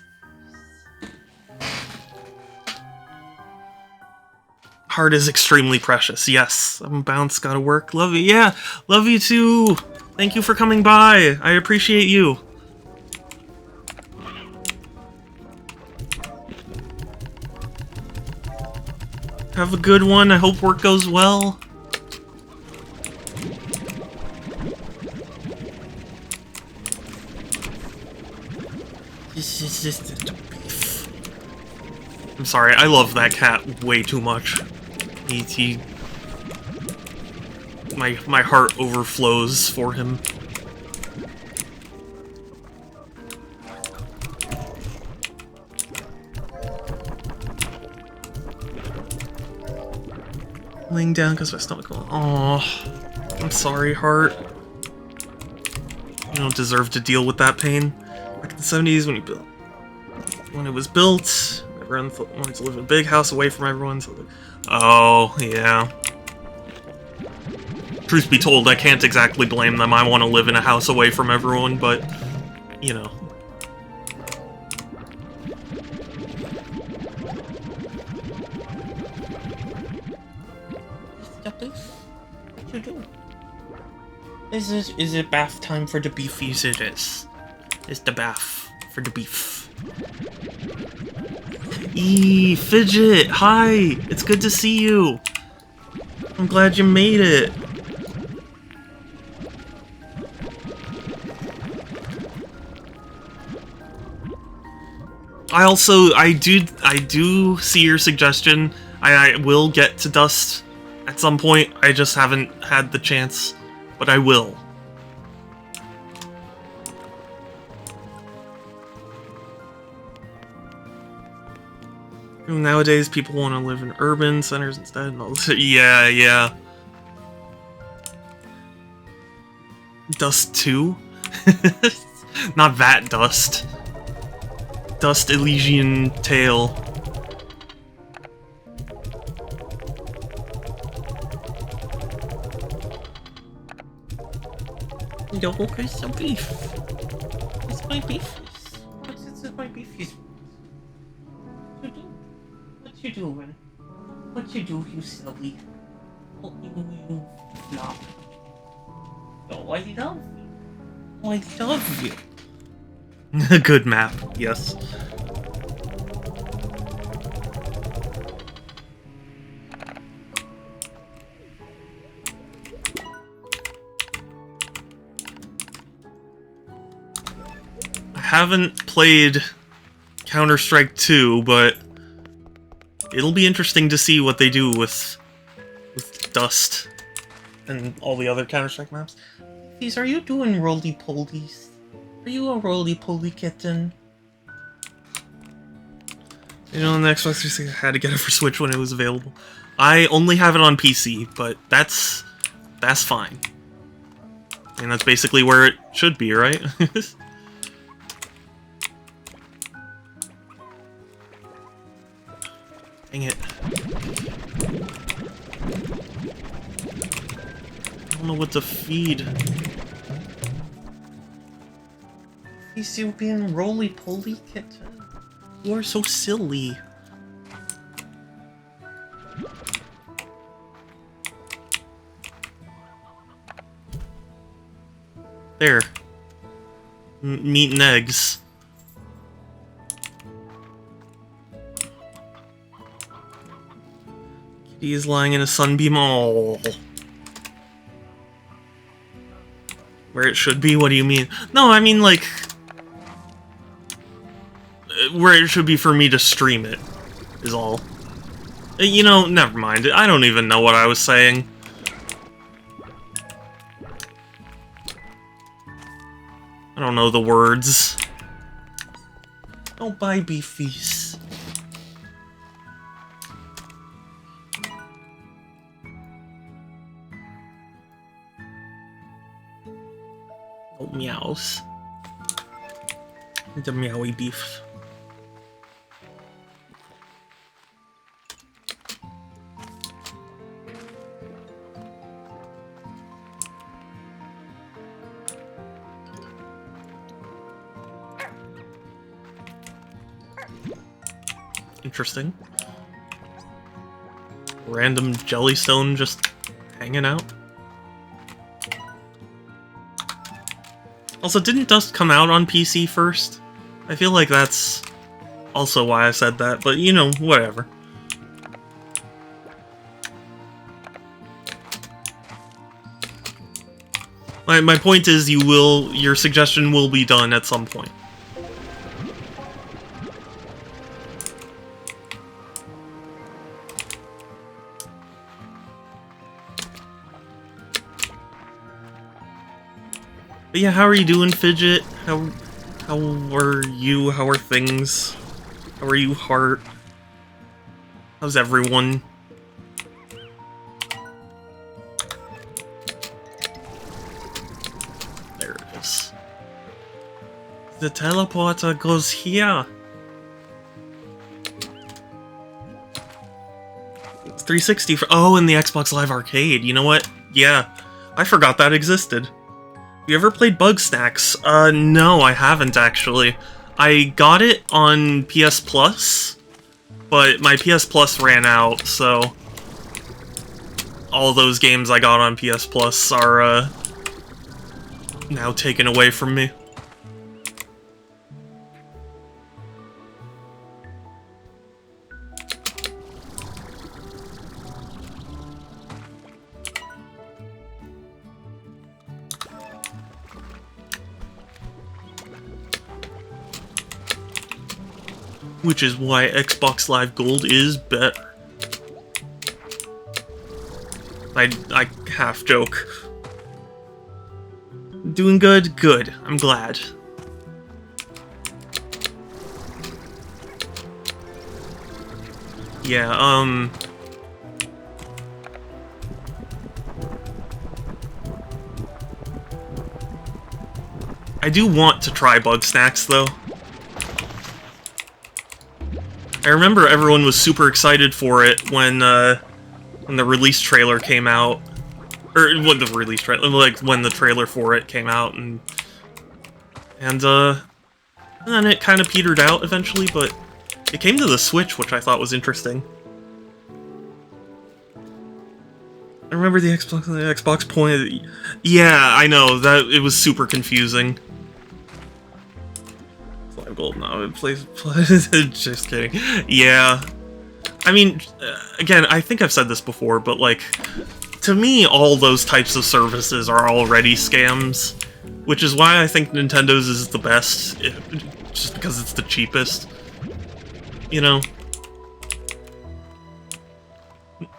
Heart is extremely precious. Yes, I'm bounce. Gotta work. Love you. Yeah, love you too. Thank you for coming by. I appreciate you. Have a good one. I hope work goes well. This is just a beef. I'm sorry, I love that cat way too much. My heart overflows for him. Laying down because my stomach. Oh, I'm sorry, heart. don't deserve to deal with that pain. Back in the 70s when it was built, everyone wanted to live in a big house away from everyone. So oh, yeah. Truth be told, I can't exactly blame them. I want to live in a house away from everyone, but, you know. What you doing? Is it bath time for the beefies? It is. It's the bath for the beef. Eee, Fidget! Hi! It's good to see you! I'm glad you made it! I do see your suggestion. I will get to Dust at some point. I just haven't had the chance, but I will. Nowadays, people want to live in urban centers instead. And all this. Yeah, yeah. Dust 2? Not that Dust. Dust Elysian Tale. Yo, okay, some beef. It's my beef. What's my beef? What you doing? What you do, you silly? Oh, you flop. Oh, I love you. Oh, I love you. Good map, yes. I haven't played Counter-Strike 2, but it'll be interesting to see what they do with Dust and all the other Counter-Strike maps. These, are you doing roly-polies? Are you a roly-poly kitten? You know, on the Xbox 360, I had to get it for Switch when it was available. I only have it on PC, but that's fine. And that's basically where it should be, right? Dang it. I don't know what to feed. He's still being roly-poly kitten. You are so silly. There. Meat and eggs. Kitty is lying in a sunbeam. Oh. Where it should be? What do you mean? No, I mean, like, where it should be for me to stream it, is all. You know, never mind. I don't even know what I was saying. I don't know the words. Don't buy beefies. Oh, meows. The meowy beef. Interesting. Random jellystone just hanging out. Also, didn't Dust come out on PC first? I feel like that's also why I said that, but you know, whatever. My point is, your suggestion will be done at some point. But yeah, how are you doing, Fidget? How are you? How are things? How are you, Heart? How's everyone? There it is. The teleporter goes here. It's 360 for... Oh, and the Xbox Live Arcade. You know what? Yeah, I forgot that existed. You ever played Bug Snacks? No, I haven't, actually. I got it on PS Plus, but my PS Plus ran out, so... all those games I got on PS Plus are, now taken away from me. Which is why Xbox Live Gold is better. I half joke. Doing good? Good. I'm glad. Yeah, I do want to try Bug Snacks, though. I remember everyone was super excited for it when the release trailer came out. Or, when the release trailer, like, when the trailer for it came out, and then it kind of petered out eventually, but it came to the Switch, which I thought was interesting. I remember the Xbox point. Yeah, I know, that it was super confusing. Gold, no, it plays just kidding. Yeah. I mean, again, I think I've said this before, but, like, to me, all those types of services are already scams, which is why I think Nintendo's is the best, just because it's the cheapest. You know?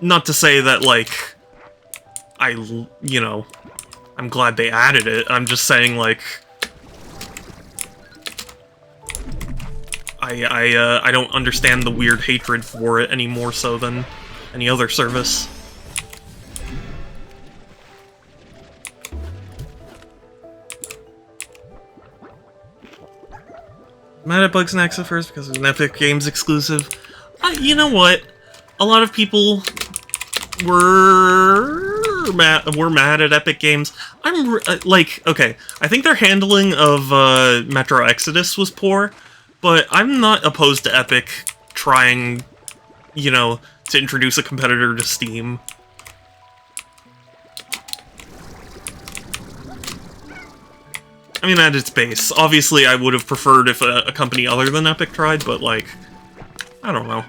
Not to say that, like, you know, I'm glad they added it, I'm just saying, like, I don't understand the weird hatred for it any more so than any other service. Mad at Bug Snacks at first because it's an Epic Games exclusive. You know what? A lot of people were mad at Epic Games. Like, okay, I think their handling of Metro Exodus was poor. But I'm not opposed to Epic trying, you know, to introduce a competitor to Steam. I mean, at its base. Obviously, I would have preferred if a company other than Epic tried, but, like, I don't know.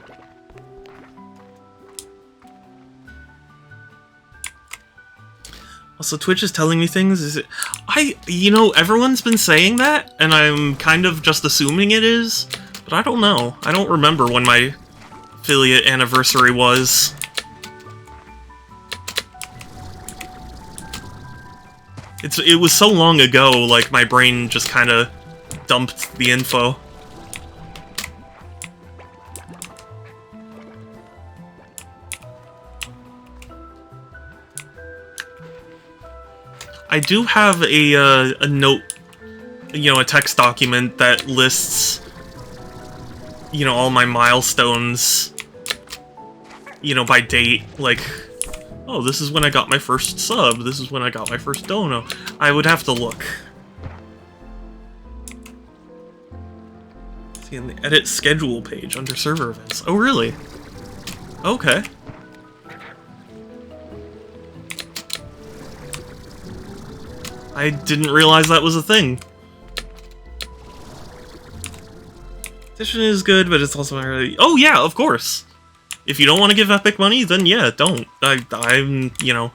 Also, Twitch is telling me things. Is it? You know, everyone's been saying that, and I'm kind of just assuming it is, but I don't know. I don't remember when my affiliate anniversary was. It was so long ago, like, my brain just kind of dumped the info. I do have a note, you know, a text document that lists, you know, all my milestones, you know, by date, like, oh, this is when I got my first sub, this is when I got my first dono. I would have to look. See, in the edit schedule page under server events. Oh, really? Okay. I didn't realize that was a thing. Edition is good, but it's also not really... Oh yeah, of course! If you don't want to give Epic money, then yeah, don't. I'm, you know...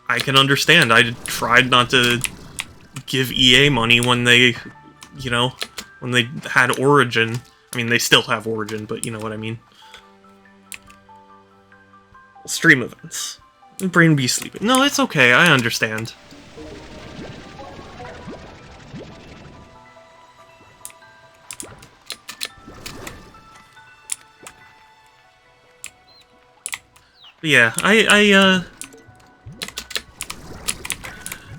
I can understand. I tried not to give EA money when they, you know, when they had Origin. I mean, they still have Origin, but you know what I mean. Stream events. Brain be sleeping. No, it's okay, I understand. But yeah,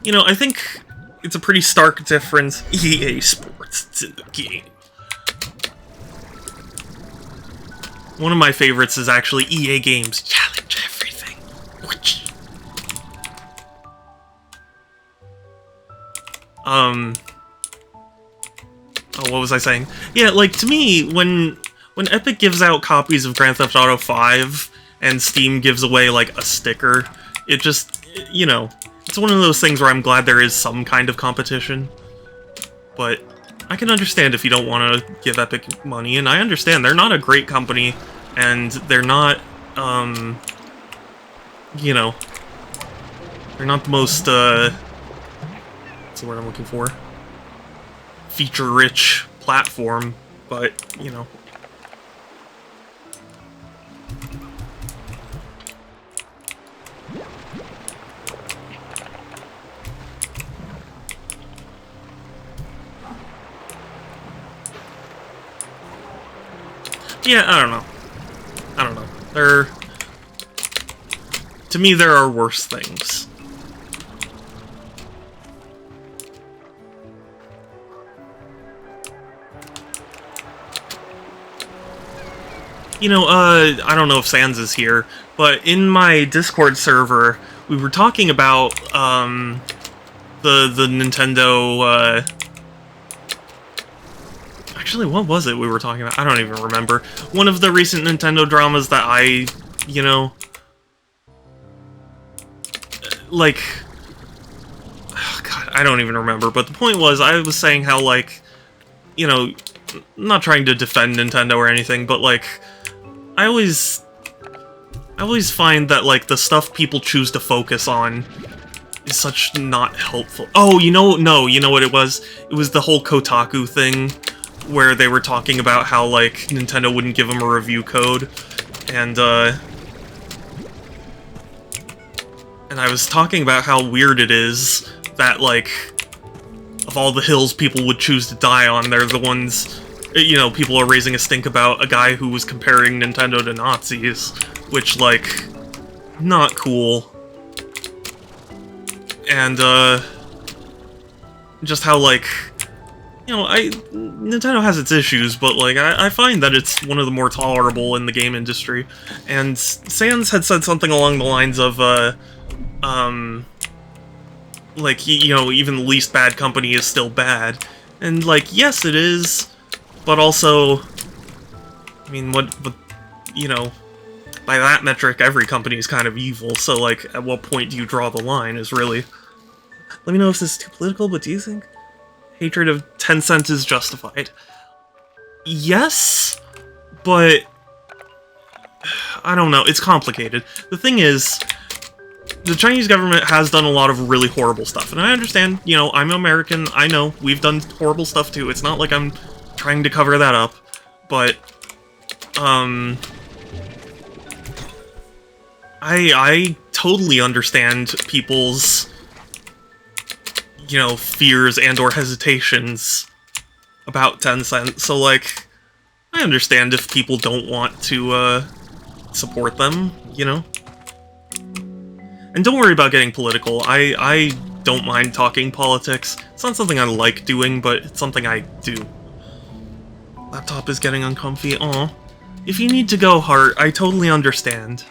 you know, I think It's a pretty stark difference. EA Sports, it's in the game. One of my favorites is actually EA Games. Challenge everything. Oh, what was I saying? Yeah, like, to me, when Epic gives out copies of Grand Theft Auto 5 and Steam gives away, like, a sticker, it just, you know, it's one of those things where I'm glad there is some kind of competition. But I can understand if you don't want to give Epic money, and I understand they're not a great company, and they're not, you know, they're not the most, what's the word I'm looking for? Feature-rich platform, but, you know. Yeah, I don't know. To me, there are worse things. You know, I don't know if Sans is here, but in my Discord server, we were talking about, the Nintendo, Actually, what was it we were talking about? I don't even remember. One of the recent Nintendo dramas that I, you know... Like... Oh God, I don't even remember, but the point was, I was saying how, like... You know, not trying to defend Nintendo or anything, but, like... I always find that, like, the stuff people choose to focus on is such not helpful. Oh, you know, no, you know what it was? It was the whole Kotaku thing, where they were talking about how, like, Nintendo wouldn't give them a review code, and I was talking about how weird it is that, like, of all the hills people would choose to die on, they're the ones, you know, people are raising a stink about a guy who was comparing Nintendo to Nazis, which, like, not cool. And, just how, like, you know, Nintendo has its issues, but, like, I find that it's one of the more tolerable in the game industry. And Sans had said something along the lines of, like, you know, even the least bad company is still bad. And, like, yes, it is, but also, I mean, but, you know, by that metric, every company is kind of evil, so, like, at what point do you draw the line is really... Let me know if this is too political, but do you think hatred of Tencent is justified? Yes, but I don't know, it's complicated. The thing is, the Chinese government has done a lot of really horrible stuff, and I understand, you know, I'm American, I know, we've done horrible stuff too, it's not like I'm trying to cover that up, but, I totally understand people's, you know, fears and or hesitations about Tencent, so, like, I understand if people don't want to, support them, you know? And don't worry about getting political, I don't mind talking politics. It's not something I like doing, but it's something I do. Laptop is getting uncomfy, aw. If you need to go, Heart, I totally understand.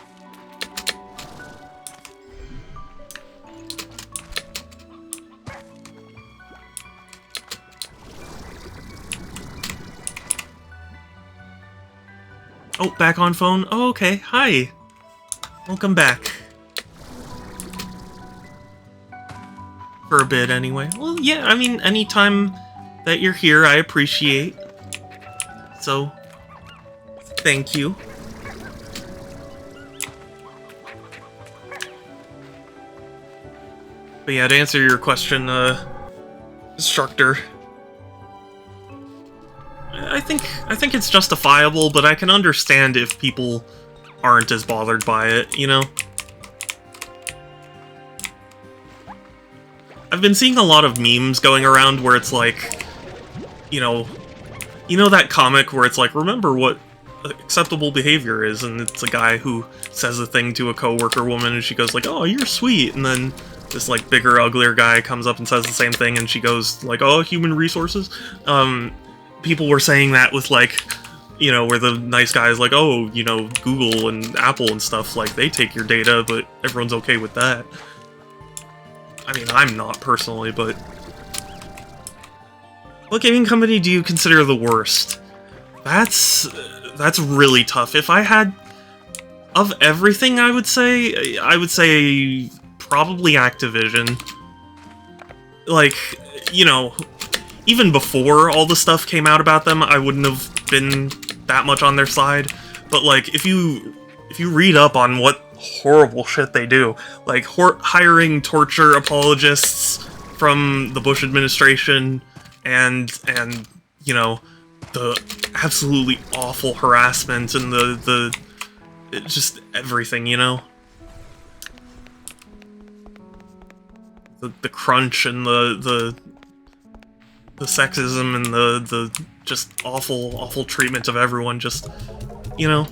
Oh, back on phone? Oh, okay. Hi. Welcome back. For a bit, anyway. Well, yeah, I mean, anytime that you're here, I appreciate. So, thank you. But yeah, to answer your question, Instructor, I think it's justifiable, but I can understand if people aren't as bothered by it, you know? I've been seeing a lot of memes going around where it's like, you know that comic where it's like, remember what acceptable behavior is, and it's a guy who says a thing to a coworker woman, and she goes like, oh, you're sweet, and then this like bigger, uglier guy comes up and says the same thing, and she goes like, "Oh, human resources." People were saying that with like, you know, where the nice guy is like, "Oh, you know, Google and Apple and stuff, like they take your data, but everyone's okay with that." I mean, I'm not personally, but what gaming company do you consider the worst? That's really tough. If I had of everything, I would say probably Activision. Like, you know, even before all the stuff came out about them, I wouldn't have been that much on their side. But like, if you read up on what horrible shit they do, like hiring torture apologists from the Bush administration, and you know, the absolutely awful harassment and the just everything, you know? The crunch and the sexism and the just awful treatment of everyone, just, you know?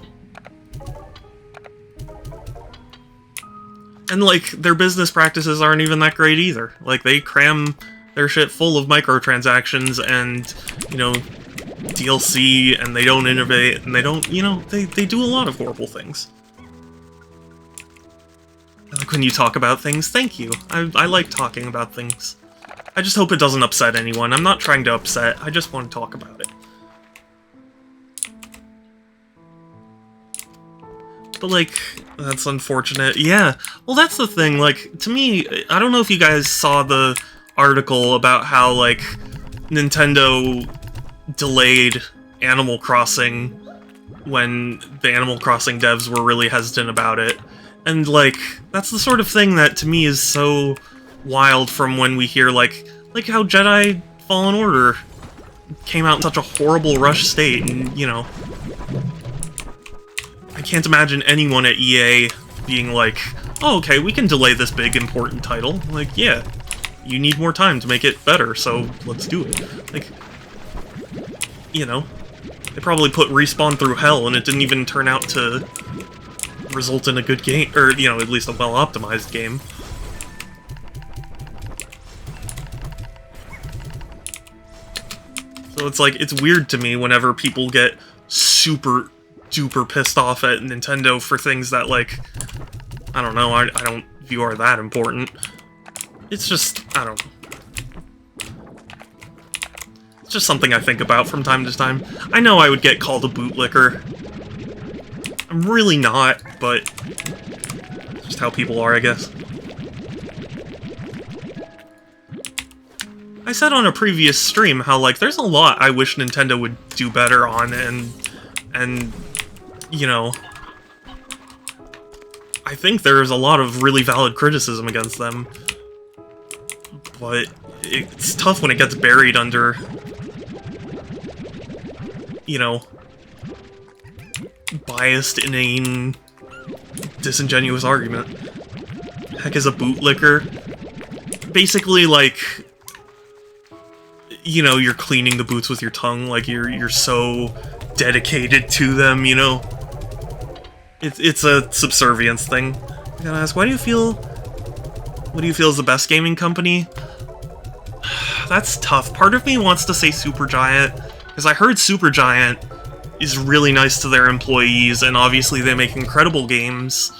And, like, their business practices aren't even that great either. Like, they cram their shit full of microtransactions and, you know, DLC, and they don't innovate, and they don't, you know, they do a lot of horrible things. I like when you talk about things. Thank you. I like talking about things. I just hope it doesn't upset anyone. I'm not trying to upset, I just want to talk about it. But, like, that's unfortunate. Yeah, well, that's the thing, like, to me, I don't know if you guys saw the article about how, like, Nintendo delayed Animal Crossing when the Animal Crossing devs were really hesitant about it. And, like, that's the sort of thing that, to me, is so wild from when we hear, like how Jedi Fallen Order came out in such a horrible rush state, and, you know, I can't imagine anyone at EA being like, "Oh, okay, we can delay this big, important title." Like, yeah, you need more time to make it better, so let's do it. Like, you know, they probably put Respawn through hell, and it didn't even turn out to result in a good game, or, you know, at least a well-optimized game. So it's like, it's weird to me whenever people get super duper pissed off at Nintendo for things that, like, I don't know, I don't view are that important. It's just, I don't know. It's just something I think about from time to time. I know I would get called a bootlicker. I'm really not, but just how people are, I guess. I said on a previous stream how, like, there's a lot I wish Nintendo would do better on, and you know, I think there's a lot of really valid criticism against them, but it's tough when it gets buried under, you know, biased, inane, disingenuous argument. Heck is a bootlicker? Basically, like, you know, you're cleaning the boots with your tongue, like you're so dedicated to them, you know? It's a subservience thing. I gotta ask, what do you feel is the best gaming company? That's tough. Part of me wants to say Supergiant, because I heard Supergiant is really nice to their employees, and obviously they make incredible games,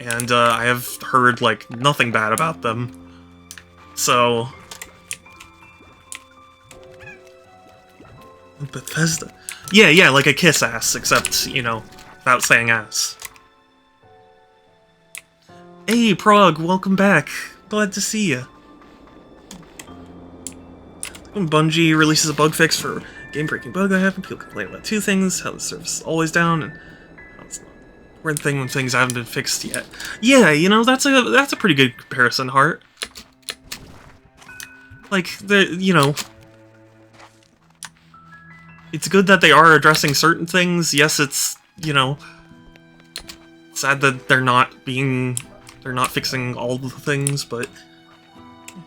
and I have heard, like, nothing bad about them. So Bethesda. Yeah, like a kiss ass, except, you know, without saying ass. Hey, Prague, welcome back. Glad to see you. When Bungie releases a bug fix for a game-breaking bug I have, people complain about two things: how the service is always down, and how it's not a weird thing when things haven't been fixed yet. Yeah, you know, that's a pretty good comparison, Hart. Like, you know, it's good that they are addressing certain things. Yes, it's, you know, sad that they're not fixing all the things, but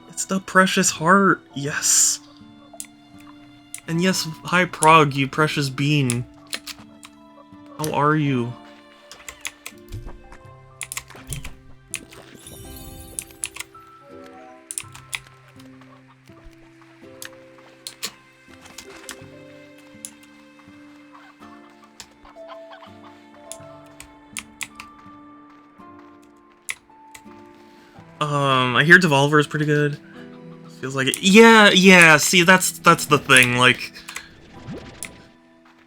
it's the precious heart, yes. And yes, hi Prague, you precious bean. How are you? I hear Devolver is pretty good. Feels like it. Yeah. See, that's the thing. Like,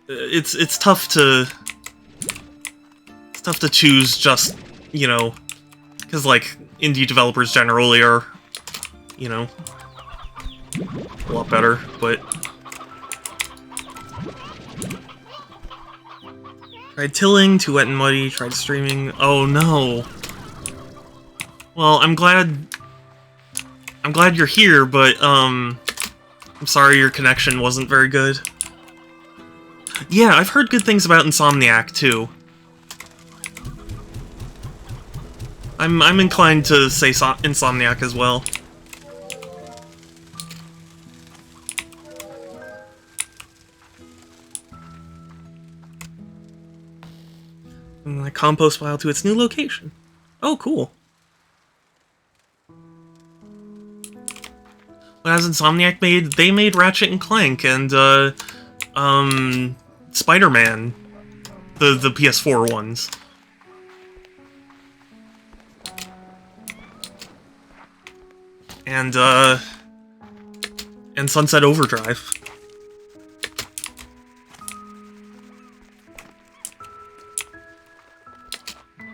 it's tough to choose just, you know, because like indie developers generally are, you know, a lot better. But tried tilling, too wet and muddy. Tried streaming. Oh no. Well, I'm glad you're here, but, I'm sorry your connection wasn't very good. Yeah, I've heard good things about Insomniac, too. I'm inclined to say Insomniac as well. And my compost file to its new location. Oh, cool. What has Insomniac made? They made Ratchet and Clank and, Spider-Man. The PS4 ones. And Sunset Overdrive.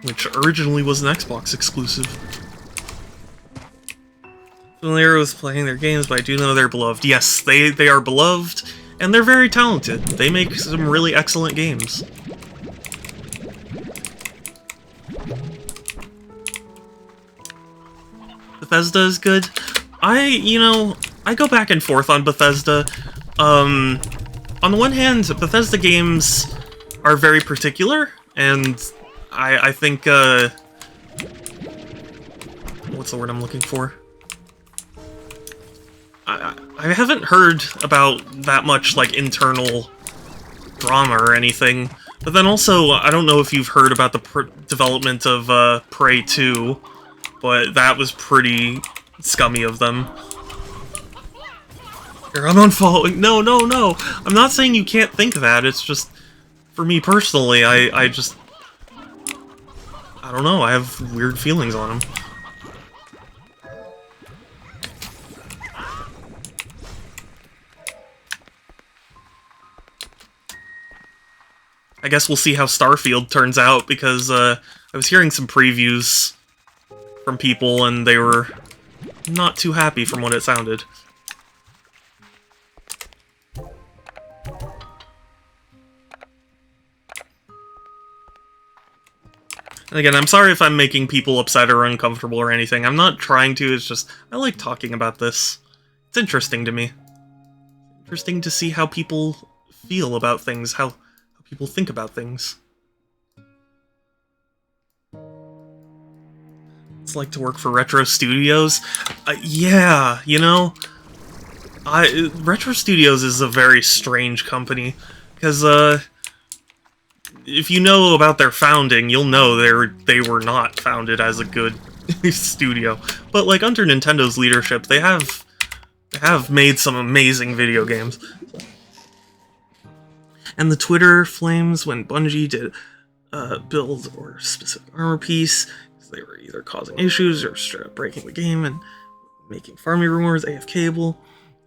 Which originally was an Xbox exclusive. Familiar with playing their games, but I do know they're beloved. Yes, they are beloved, and they're very talented. They make some really excellent games. Bethesda is good. I go back and forth on Bethesda. On the one hand, Bethesda games are very particular, and I think, what's the word I'm looking for? I haven't heard about that much, like, internal drama or anything. But then also, I don't know if you've heard about the development of Prey 2, but that was pretty scummy of them. Here, I'm unfollowing. No. I'm not saying you can't think that. It's just, for me personally, I don't know. I have weird feelings on them. I guess we'll see how Starfield turns out, because I was hearing some previews from people, and they were not too happy from what it sounded. And again, I'm sorry if I'm making people upset or uncomfortable or anything. I'm not trying to, it's just, I like talking about this. It's interesting to me. Interesting to see how people feel about things, how people think about things. It's like to work for Retro Studios. Yeah, you know, Retro Studios is a very strange company, because if you know about their founding, you'll know they were not founded as a good studio. But like under Nintendo's leadership, they have made some amazing video games. And the Twitter flames when Bungie did build or specific armor piece, they were either causing issues or straight up breaking the game and making farming rumors. AFKable,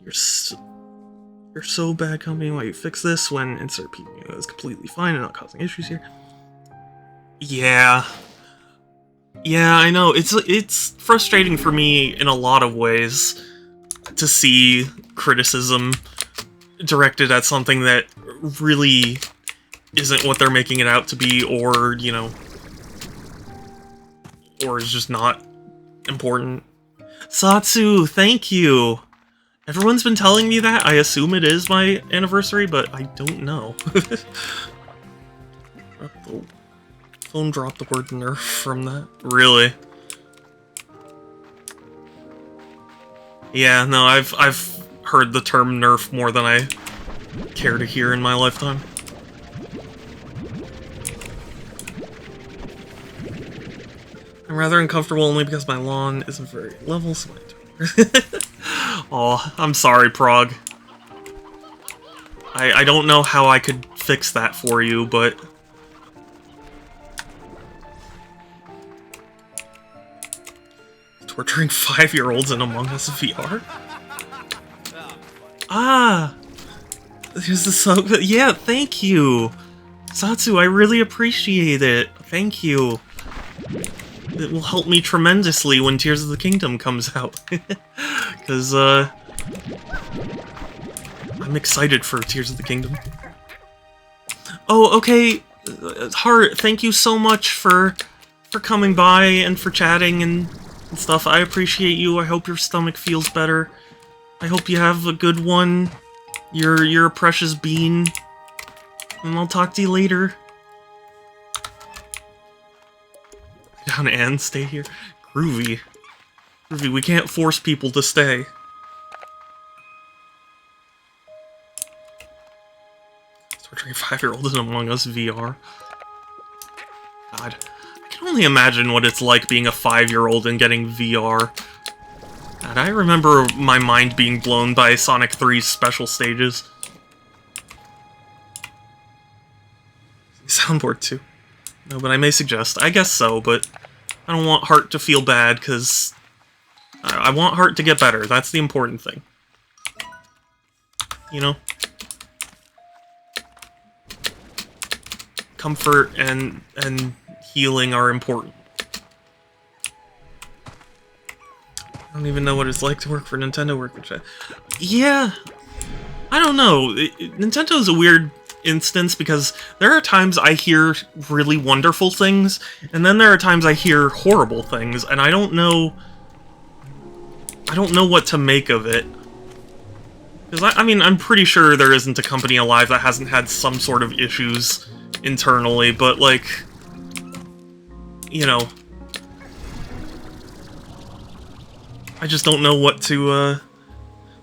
you're so bad, company. Why you fix this when insert people is completely fine and not causing issues here? Yeah, I know. It's frustrating for me in a lot of ways to see criticism directed at something that really isn't what they're making it out to be, or, you know, or is just not important. Satsu, thank you! Everyone's been telling me that. I assume it is my anniversary, but I don't know. Phone dropped the word nerf from that. Really? Yeah, no, I've heard the term nerf more than I care to hear in my lifetime. I'm rather uncomfortable only because my lawn isn't very level, so oh, I'm sorry, Prague. I don't know how I could fix that for you, but Torturing 5-year-olds in Among Us VR? Ah! There's the sub. Yeah, thank you! Satsu, I really appreciate it. Thank you. It will help me tremendously when Tears of the Kingdom comes out. Because, I'm excited for Tears of the Kingdom. Oh, okay. Heart, thank you so much for coming by and for chatting and stuff. I appreciate you. I hope your stomach feels better. I hope you have a good one. You're a precious bean. And I'll talk to you later. Down and stay here. Groovy. Groovy, we can't force people to stay. Torturing 5-year-olds in Among Us VR. God. I can only imagine what it's like being a 5-year-old and getting VR. God, I remember my mind being blown by Sonic 3's special stages. Soundboard too. No, but I may suggest. I guess so, but I don't want Heart to feel bad, because I want Heart to get better. That's the important thing. You know? Comfort and healing are important. I don't even know what it's like to work for Nintendo Yeah, I don't know. Nintendo's a weird instance because there are times I hear really wonderful things, and then there are times I hear horrible things, and I don't know what to make of it. Because I mean, I'm pretty sure there isn't a company alive that hasn't had some sort of issues internally, but like, you know, I just don't know what to,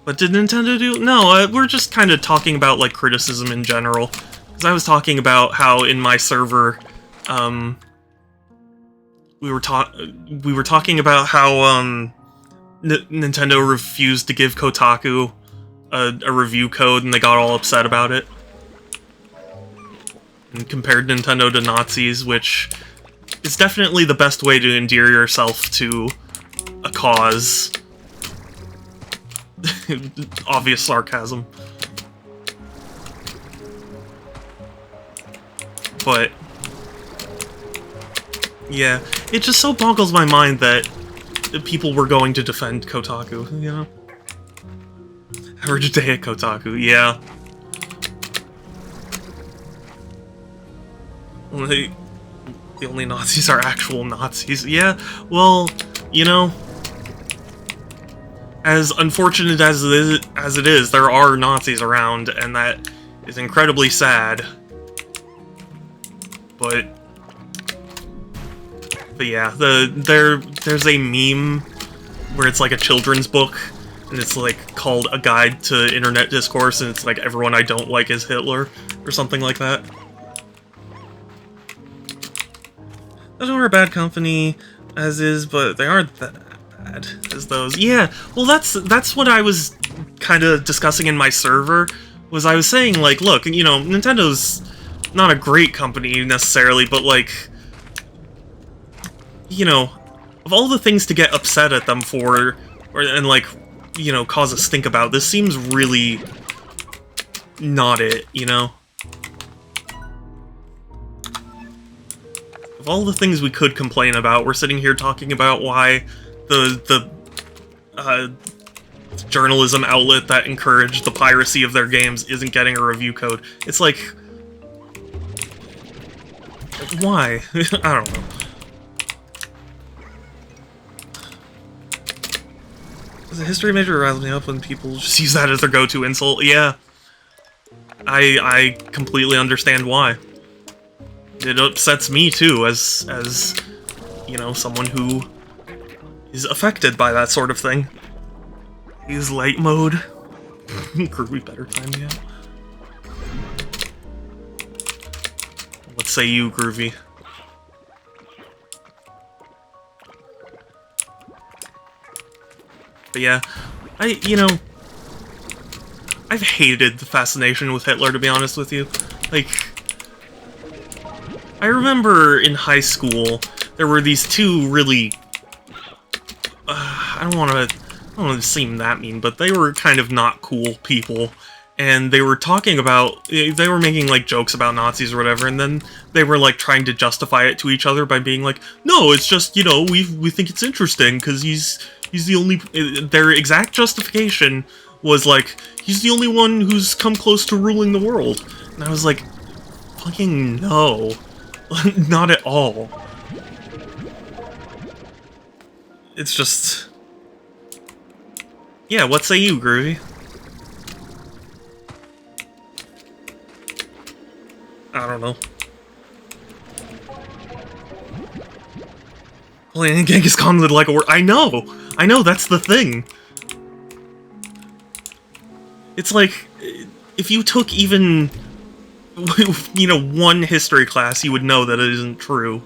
what did Nintendo do? No, we're just kind of talking about, like, criticism in general. Because I was talking about how in my server, we were talking about how, Nintendo refused to give Kotaku a review code, and they got all upset about it. And compared Nintendo to Nazis, which is definitely the best way to endear yourself to a cause. Obvious sarcasm. But yeah, it just so boggles my mind that people were going to defend Kotaku, you know? Average day at Kotaku, yeah. The only Nazis are actual Nazis. Yeah, well, you know, as unfortunate as it is, there are Nazis around, and that is incredibly sad. But yeah, there's a meme where it's like a children's book, and it's like called A Guide to Internet Discourse, and it's like everyone I don't like is Hitler, or something like that. Those are a bad company, as is, but they aren't that bad as those. Yeah, well, that's what I was kind of discussing in my server, was I was saying, like, look, you know, Nintendo's not a great company, necessarily, but, like, you know, of all the things to get upset at them for, and, like, you know, cause a stink about, this seems really not it, you know? Of all the things we could complain about, we're sitting here talking about why the journalism outlet that encouraged the piracy of their games isn't getting a review code. It's like, why? I don't know. As a history major, it riles me up when people just use that as their go-to insult. Yeah. I completely understand why. It upsets me too, as you know, someone who is affected by that sort of thing. Use light mode. Groovy better time, yeah. What say you, Groovy? But yeah, you know, I've hated the fascination with Hitler, to be honest with you. Like, I remember in high school, there were these two really I don't want to seem that mean, but they were kind of not cool people, and they were talking about, they were making like jokes about Nazis or whatever, and then they were like trying to justify it to each other by being like, no, it's just, you know, we think it's interesting because he's the only. Their exact justification was like, he's the only one who's come close to ruling the world, and I was like, fucking no, not at all. It's just, yeah. What say you, Groovy? I don't know. Playing Genghis Khan with like a word. I know, that's the thing. It's like, if you took even, you know, one history class, you would know that it isn't true.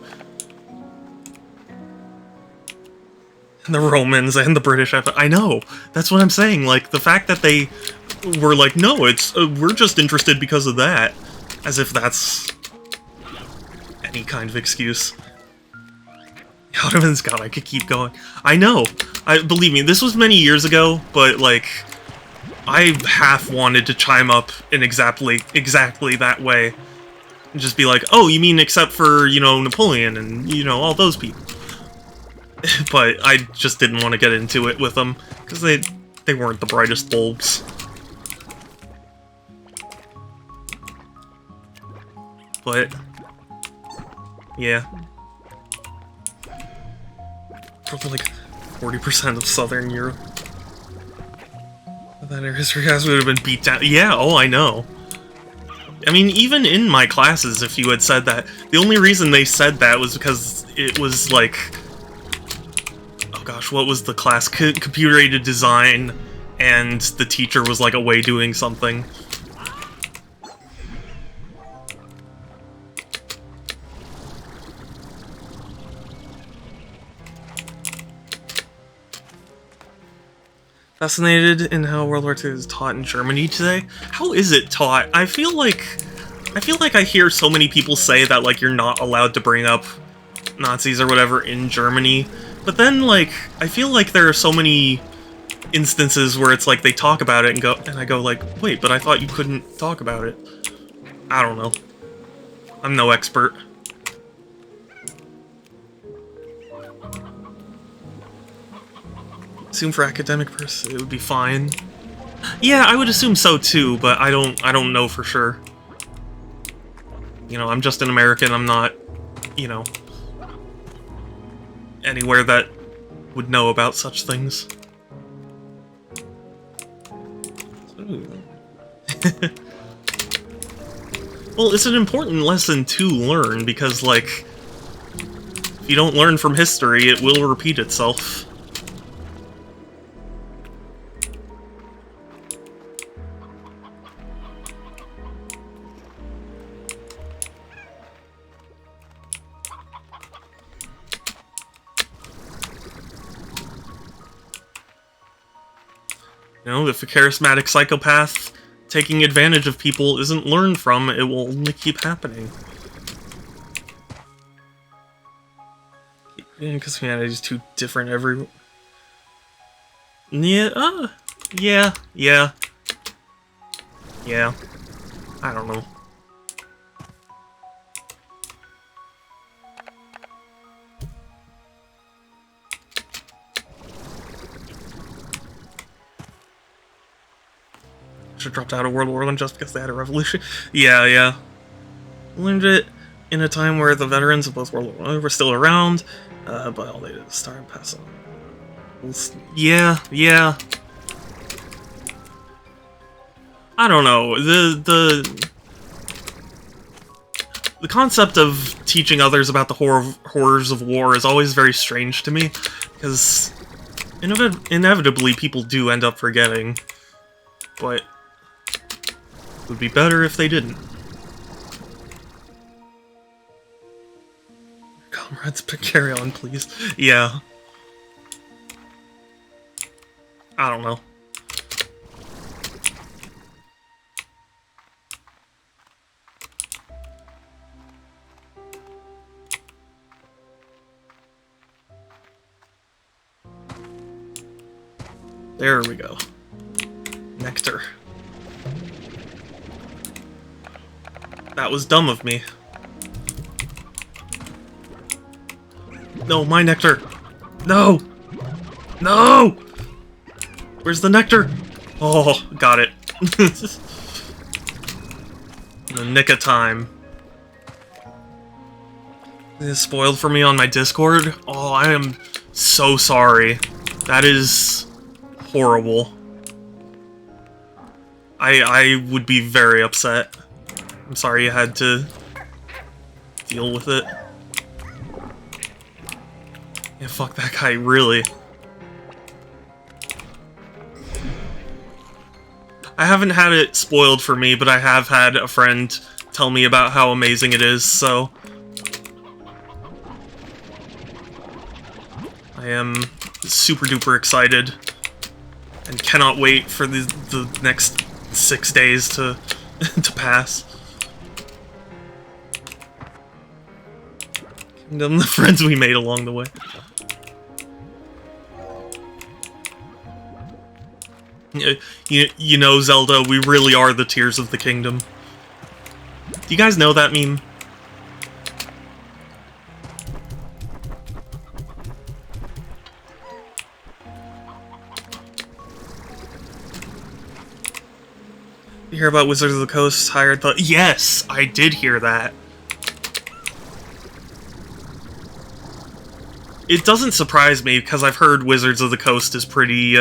And the Romans and the British, I know, that's what I'm saying. Like, the fact that they were like, no, it's, we're just interested because of that. As if that's any kind of excuse. Ottoman's God, I could keep going. I know. Believe me, this was many years ago, but, like, I half wanted to chime up in exactly that way. And just be like, oh, you mean except for, you know, Napoleon and, you know, all those people. But I just didn't want to get into it with them, because they weren't the brightest bulbs. But, yeah. Probably like 40% of Southern Europe. That history class would have been beat down. Yeah, oh, I know. I mean, even in my classes, if you had said that, the only reason they said that was because it was like, oh gosh, what was the class? Computer-aided design, and the teacher was like away doing something. Fascinated in how World War II is taught in Germany today? How is it taught? I feel like I hear so many people say that, like, you're not allowed to bring up Nazis or whatever in Germany, but then, like, I feel like there are so many instances where it's like they talk about it and I go like, wait, but I thought you couldn't talk about it. I don't know. I'm no expert. Assume for academic purposes it would be fine. Yeah, I would assume so too, but I don't know for sure. You know, I'm just an American, I'm not, you know, anywhere that would know about such things. Well, it's an important lesson to learn, because, like, if you don't learn from history, it will repeat itself. You know, if a charismatic psychopath taking advantage of people isn't learned from, it will only keep happening. Because humanity is too different every... Yeah, yeah. I don't know. Dropped out of World War I just because they had a revolution. Yeah. Learned it in a time where the veterans of both World War I were still around, but all they did was start and pass on. Yeah. I don't know. The concept of teaching others about the horrors of war is always very strange to me, because inevitably people do end up forgetting, but it would be better if they didn't. Comrades, carry on, please. Yeah. I don't know. There we go. Nectar. That was dumb of me. No, my nectar! No! No! Where's the nectar? Oh, got it. In the nick of time. This is spoiled for me on my Discord. Oh, I am so sorry. That is horrible. I would be very upset. I'm sorry you had to deal with it. Yeah, fuck that guy, really. I haven't had it spoiled for me, but I have had a friend tell me about how amazing it is, so... I am super duper excited, and cannot wait for the next 6 days to, to pass. And then the friends we made along the way. You know, Zelda, we really are the Tears of the Kingdom. Do you guys know that meme? You hear about Wizards of the Coast hired the... Yes! I did hear that. It doesn't surprise me, because I've heard Wizards of the Coast is pretty,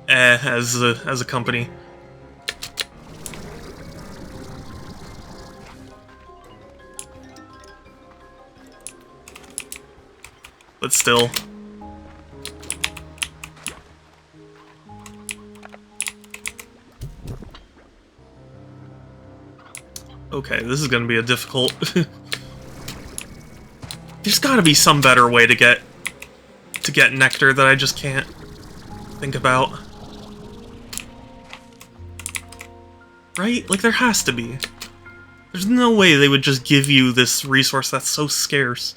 as a company. But still. Okay, this is gonna be a difficult... There's gotta be some better way to get nectar that I just can't think about. Right? Like, there has to be. There's no way they would just give you this resource that's so scarce.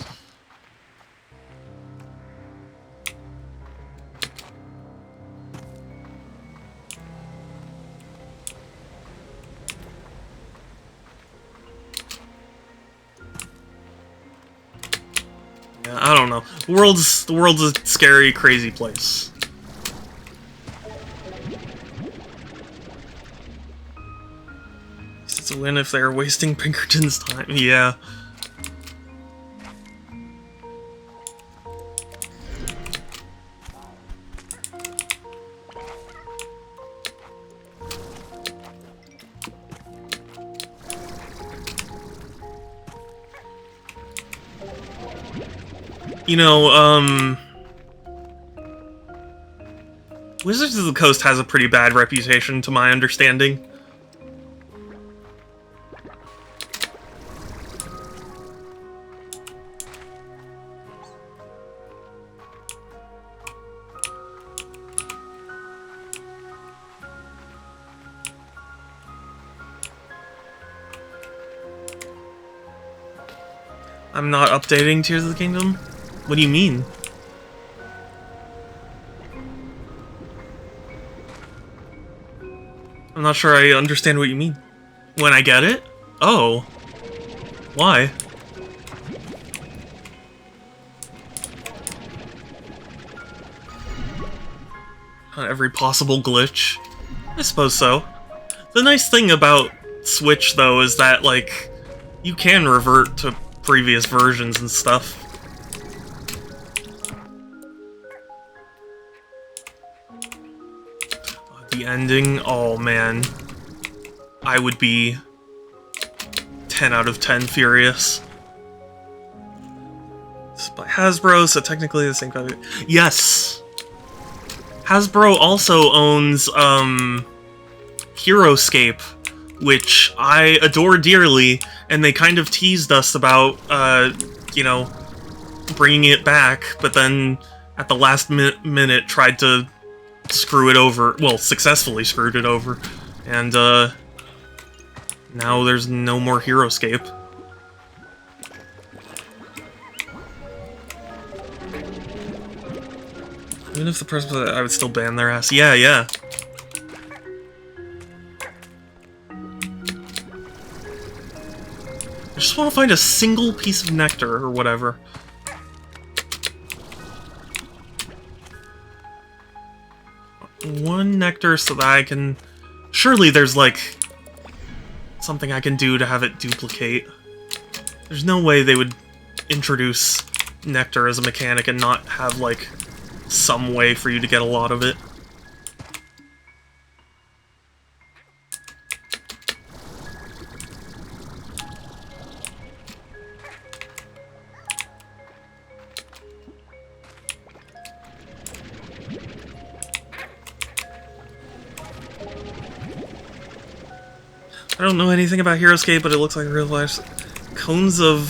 Yeah, I don't know. The world's a scary, crazy place. It's a win if they're wasting Pinkerton's time. Yeah. You know, Wizards of the Coast has a pretty bad reputation, to my understanding. I'm not updating Tears of the Kingdom? What do you mean? I'm not sure I understand what you mean. When I get it? Oh. Why? On every possible glitch? I suppose so. The nice thing about Switch, though, is that, like, you can revert to previous versions and stuff. The ending, oh man. I would be 10 out of 10 furious. It's by Hasbro, so technically the same company. Yes! Hasbro also owns, Heroescape, which I adore dearly, and they kind of teased us about, you know, bringing it back, but then at the last minute tried to screw it over. Well, successfully screwed it over. And, now there's no more Heroescape. Even if the person, I would still ban their ass. Yeah, yeah. I just want to find a single piece of nectar or whatever. One nectar so that I can... Surely there's, like, something I can do to have it duplicate. There's no way they would introduce nectar as a mechanic and not have, like, some way for you to get a lot of it. I don't know anything about Heroescape, but it looks like real life. Cones of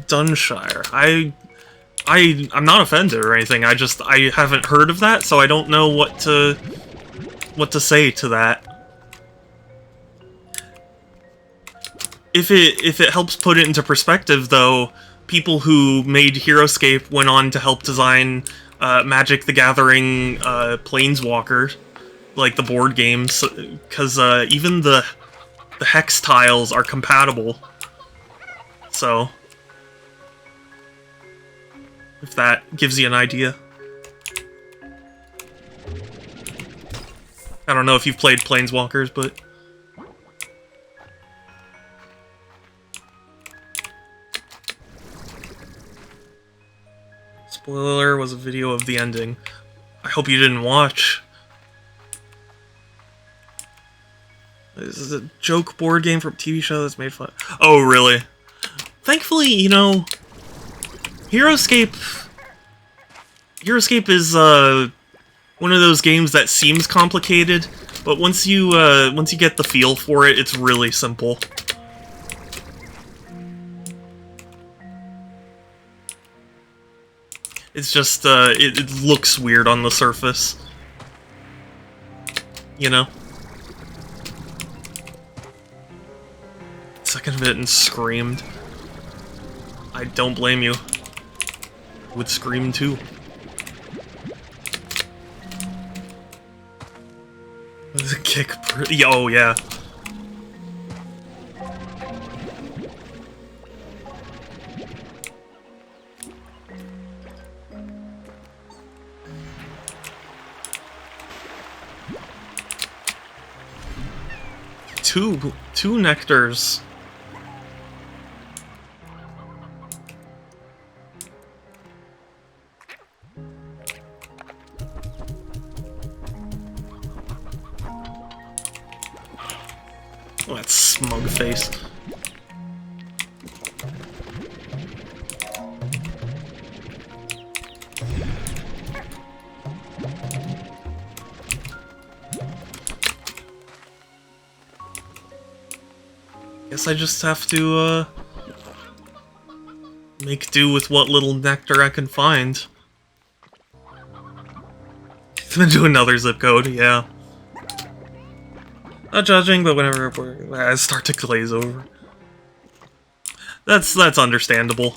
Dunshire. I'm not offended or anything. I haven't heard of that, so I don't know what to say to that. If it helps put it into perspective, though, people who made Heroescape went on to help design Magic the Gathering Planeswalker, like the board games, because even the hex tiles are compatible. So, if that gives you an idea. I don't know if you've played Planeswalkers, but... Spoiler was a video of the ending. I hope you didn't watch. This is a joke board game from a TV show that's made fun. Oh, really? Thankfully, you know, Heroescape is one of those games that seems complicated, but once you get the feel for it, it's really simple. It's just it looks weird on the surface, you know. Second of it and screamed. I don't blame you. Would scream too. Kick. Oh yeah. Two nectars. Oh, that smug face. Guess I just have to, make do with what little nectar I can find. Gonna do another zip code, yeah. Not judging, but whenever I start to glaze over. That's understandable.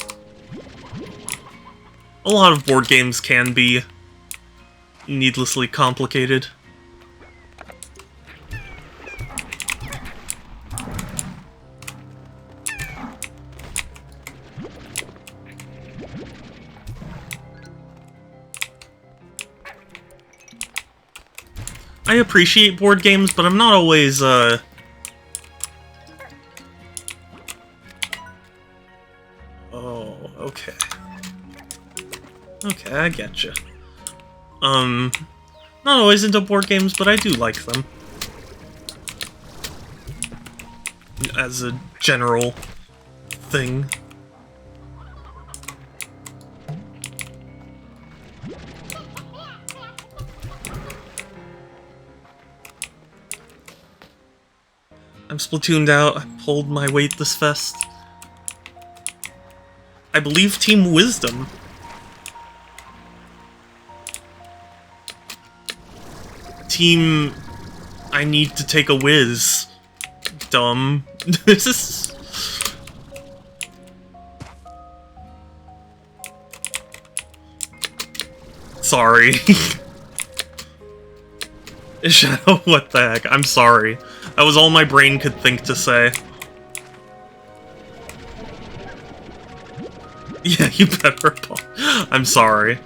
A lot of board games can be needlessly complicated. I appreciate board games, but I'm not always, Oh, okay. Okay, I getcha. Not always into board games, but I do like them. As a general thing. I'm Splatooned out. I pulled my weight this fest. I believe Team Wisdom. Team... I need to take a whiz. Dumb. This is... Sorry. Shadow, what the heck? I'm sorry. That was all my brain could think to say. Yeah, you better. I'm sorry.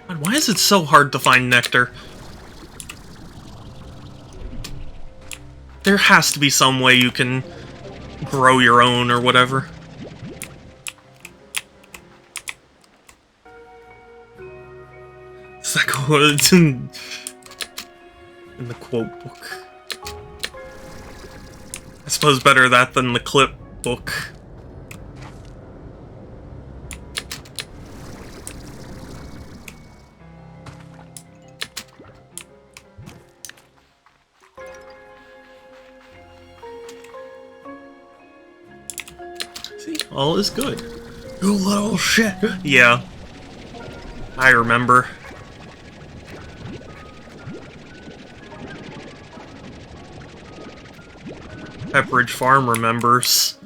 God, why is it so hard to find nectar? There has to be some way you can grow your own or whatever. It's like it's in the quote book. I suppose better that than the clip book. See, all is good. You little shit. Yeah. I remember. Pepperidge Farm remembers.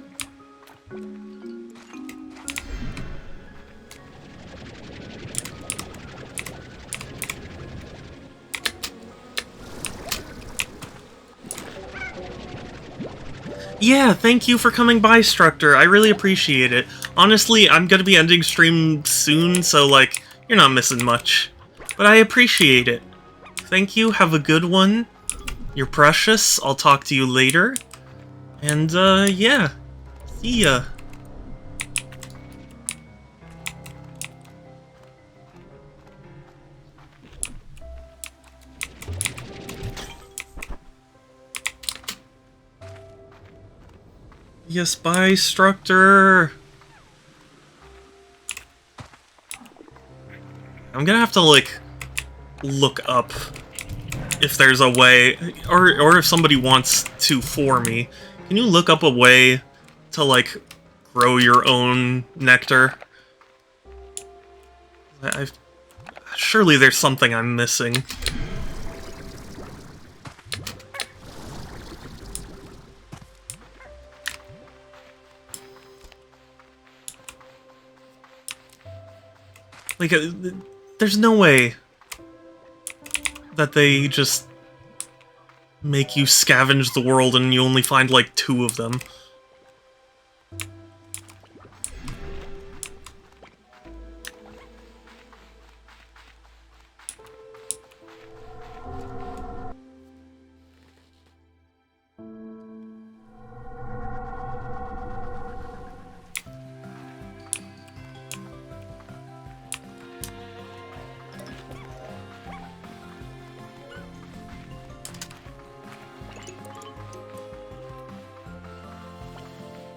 Yeah, thank you for coming by, Structor. I really appreciate it. Honestly, I'm gonna be ending stream soon, so, like, you're not missing much. But I appreciate it. Thank you, have a good one. You're precious, I'll talk to you later. And, yeah. See ya. Yes, bye, Structor. I'm gonna have to, like, look up if there's a way, or if somebody wants to for me. Can you look up a way to, like, grow your own nectar? Surely there's something I'm missing. Like, there's no way that they just make you scavenge the world and you only find, like, 2 of them.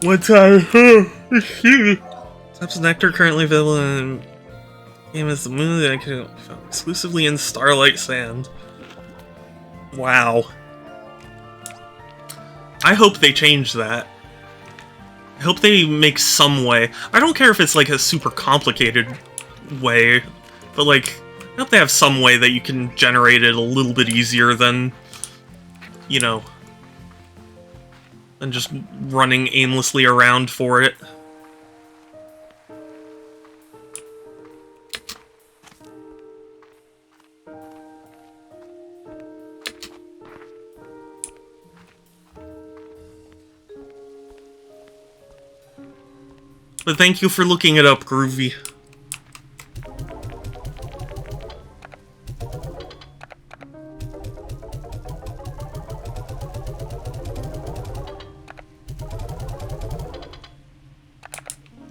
What time? Types of nectar currently available in game is the moon that can be found exclusively in Starlight Sand. Wow. I hope they change that. I hope they make some way. I don't care if it's like a super complicated way, but like, I hope they have some way that you can generate it a little bit easier than, you know, than just running aimlessly around for it. But thank you for looking it up, Groovy.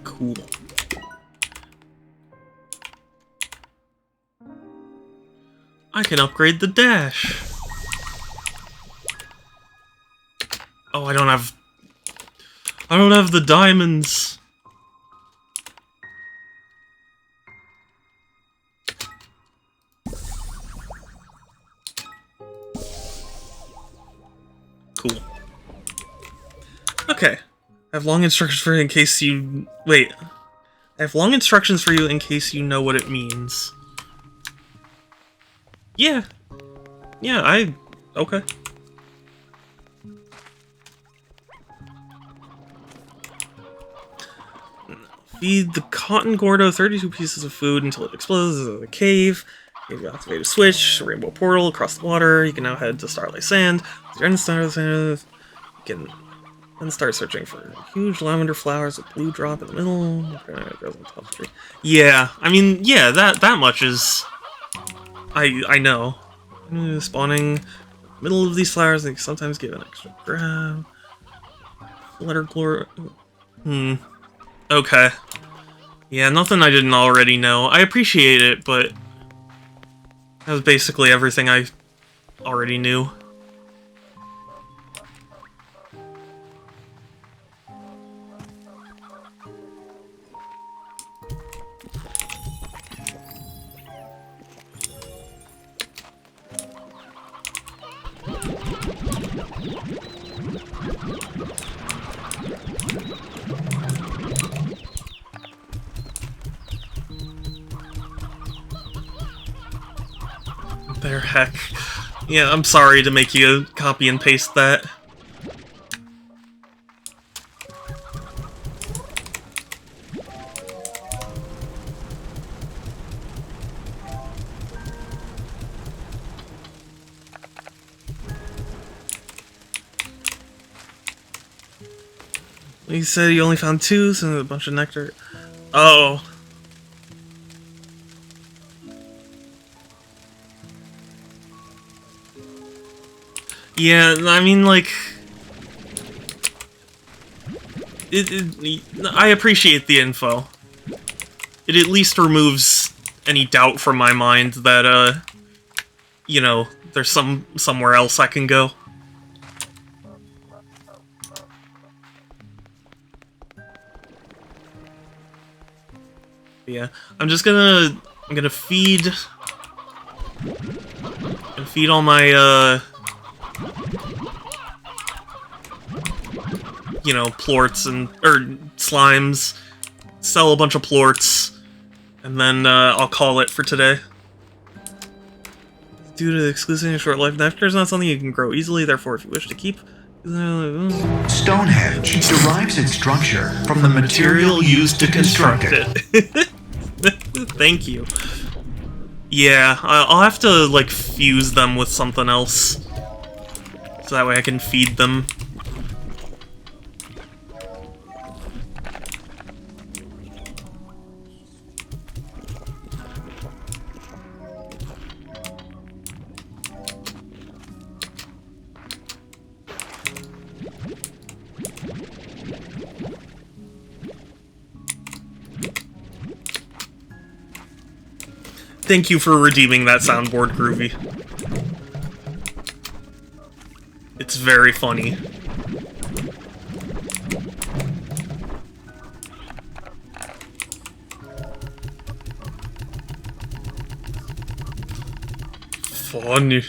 Cool. I can upgrade the dash. Oh, I don't have the diamonds. Cool. Okay. I have long instructions for you in case you... Wait. I have long instructions for you in case you know what it means. Yeah. Yeah, okay. Feed the cotton gordo 32 pieces of food until it explodes in the cave. You activate a switch, a rainbow portal across the water. You can now head to Starlight Sand. You're in Starlight Sand. You can then start searching for huge lavender flowers with blue drop in the middle. It goes on top of the tree. Yeah, I mean, yeah, that much is... I know. Spawning in the middle of these flowers, they sometimes give an extra grab. Letter glory... Okay. Yeah, nothing I didn't already know. I appreciate it, but... that was basically everything I already knew. There, heck. Yeah, I'm sorry to make you copy and paste that. You said you only found 2, so a bunch of nectar. Oh. Yeah, I mean, like... I appreciate the info. It at least removes any doubt from my mind that, you know, there's somewhere else I can go. Yeah, I'm gonna feed all my, you know, plorts or slimes, sell a bunch of plorts, and then, I'll call it for today. Due to the exclusive short-lived nectar is not something you can grow easily, therefore if you wish to keep... Stonehenge derives its structure from the material used to construct it. Thank you. Yeah, I'll have to, like, fuse them with something else. So that way I can feed them. Thank you for redeeming that soundboard, Groovy. It's very funny. Funny.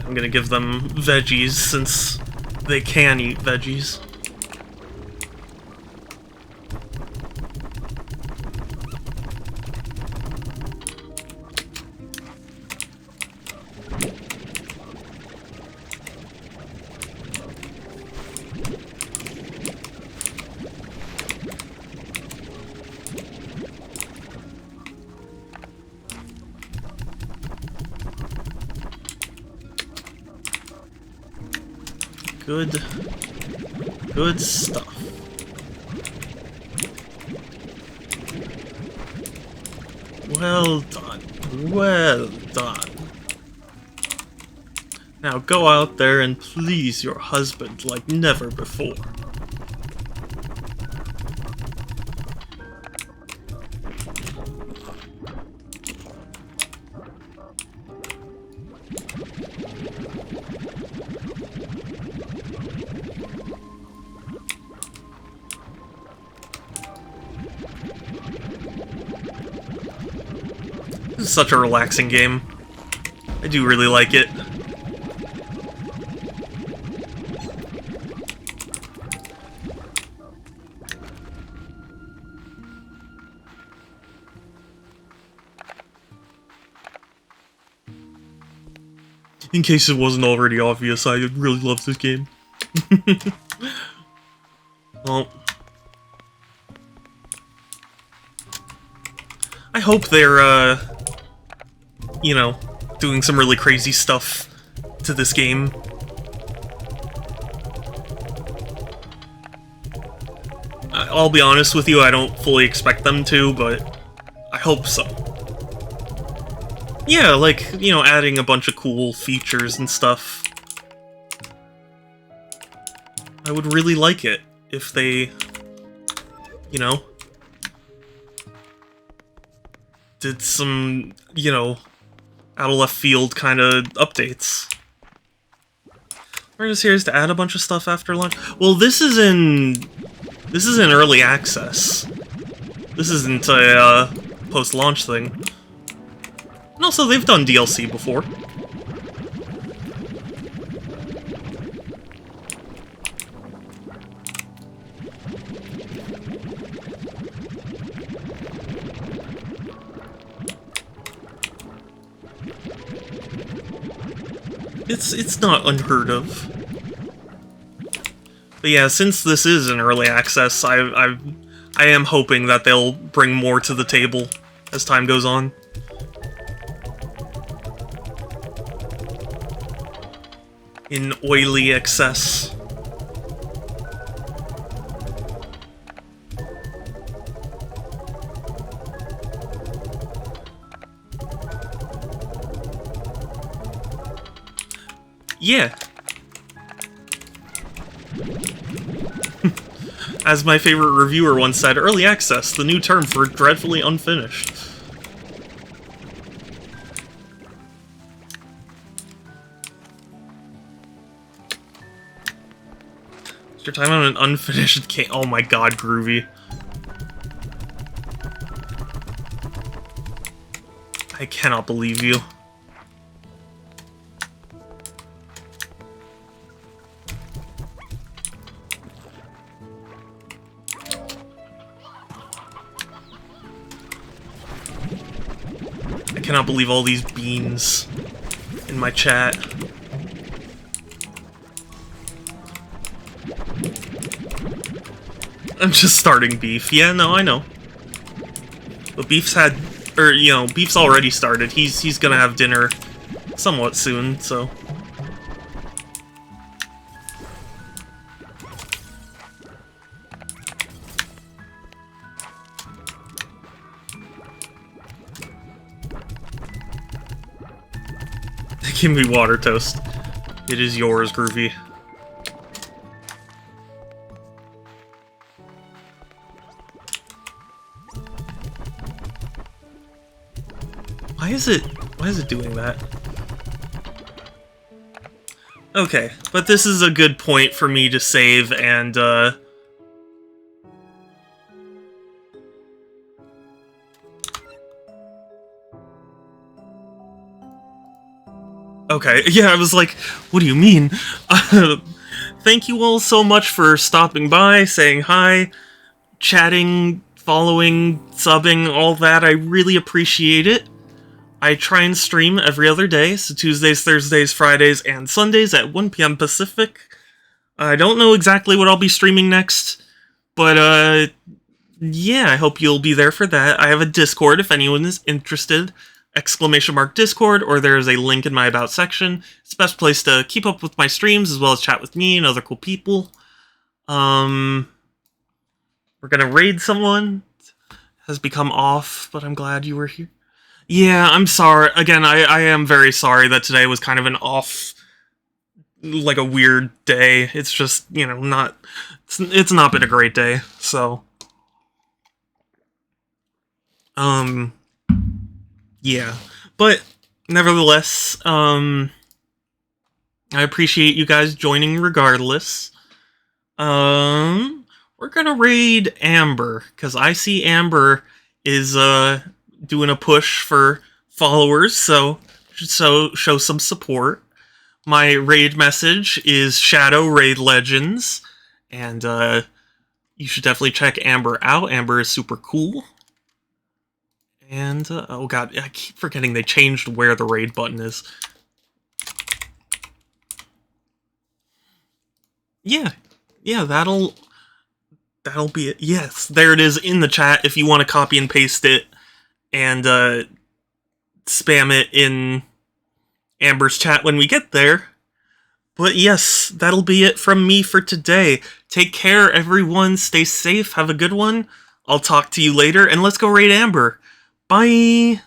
I'm gonna give them veggies since they can eat veggies. Good stuff. Well done. Well done. Now go out there and please your husband like never before. such a relaxing game. I do really like it. In case it wasn't already obvious, I really love this game. Well, I hope they're, you know, doing some really crazy stuff to this game. I'll be honest with you, I don't fully expect them to, but I hope so. Yeah, like, you know, adding a bunch of cool features and stuff. I would really like it if they, you know, did some, you know, out of left field kind of updates. We're just here to add a bunch of stuff after launch. Well, this is in early access. This isn't a post-launch thing. And also, they've done DLC before. It's not unheard of. But yeah, since this is an early access, I am hoping that they'll bring more to the table as time goes on. In oily excess. Yeah. As my favorite reviewer once said, early access, the new term for dreadfully unfinished. Is your time on an unfinished game? Oh my god, Groovy. I cannot believe you. I cannot believe all these beans in my chat. I'm just starting beef. Yeah, no, I know. But beef's had, or you know, beef's already started. He's gonna have dinner somewhat soon, so. Give me water toast. It is yours, Groovy. Why is it doing that? Okay, but this is a good point for me to save and, Okay, yeah, I was like, what do you mean? Thank you all so much for stopping by, saying hi, chatting, following, subbing, all that. I really appreciate it. I try and stream every other day, so Tuesdays, Thursdays, Fridays, and Sundays at 1 p.m. Pacific. I don't know exactly what I'll be streaming next, but, yeah, I hope you'll be there for that. I have a Discord if anyone is interested. !Discord, or there's a link in my About section. It's the best place to keep up with my streams, as well as chat with me and other cool people. We're gonna raid someone. Has become off, but I'm glad you were here. Yeah, I'm sorry. Again, I am very sorry that today was kind of an off, like a weird day. It's just, you know, it's not been a great day, so. Yeah, but nevertheless, I appreciate you guys joining regardless. We're gonna raid Amber, because I see Amber is, doing a push for followers, so show some support. My raid message is Shadow Raid Legends, and you should definitely check Amber out. Amber is super cool. And, oh god, I keep forgetting they changed where the raid button is. Yeah, that'll be it. Yes, there it is in the chat if you want to copy and paste it and spam it in Amber's chat when we get there. But yes, that'll be it from me for today. Take care, everyone. Stay safe. Have a good one. I'll talk to you later, and let's go raid Amber. Bye!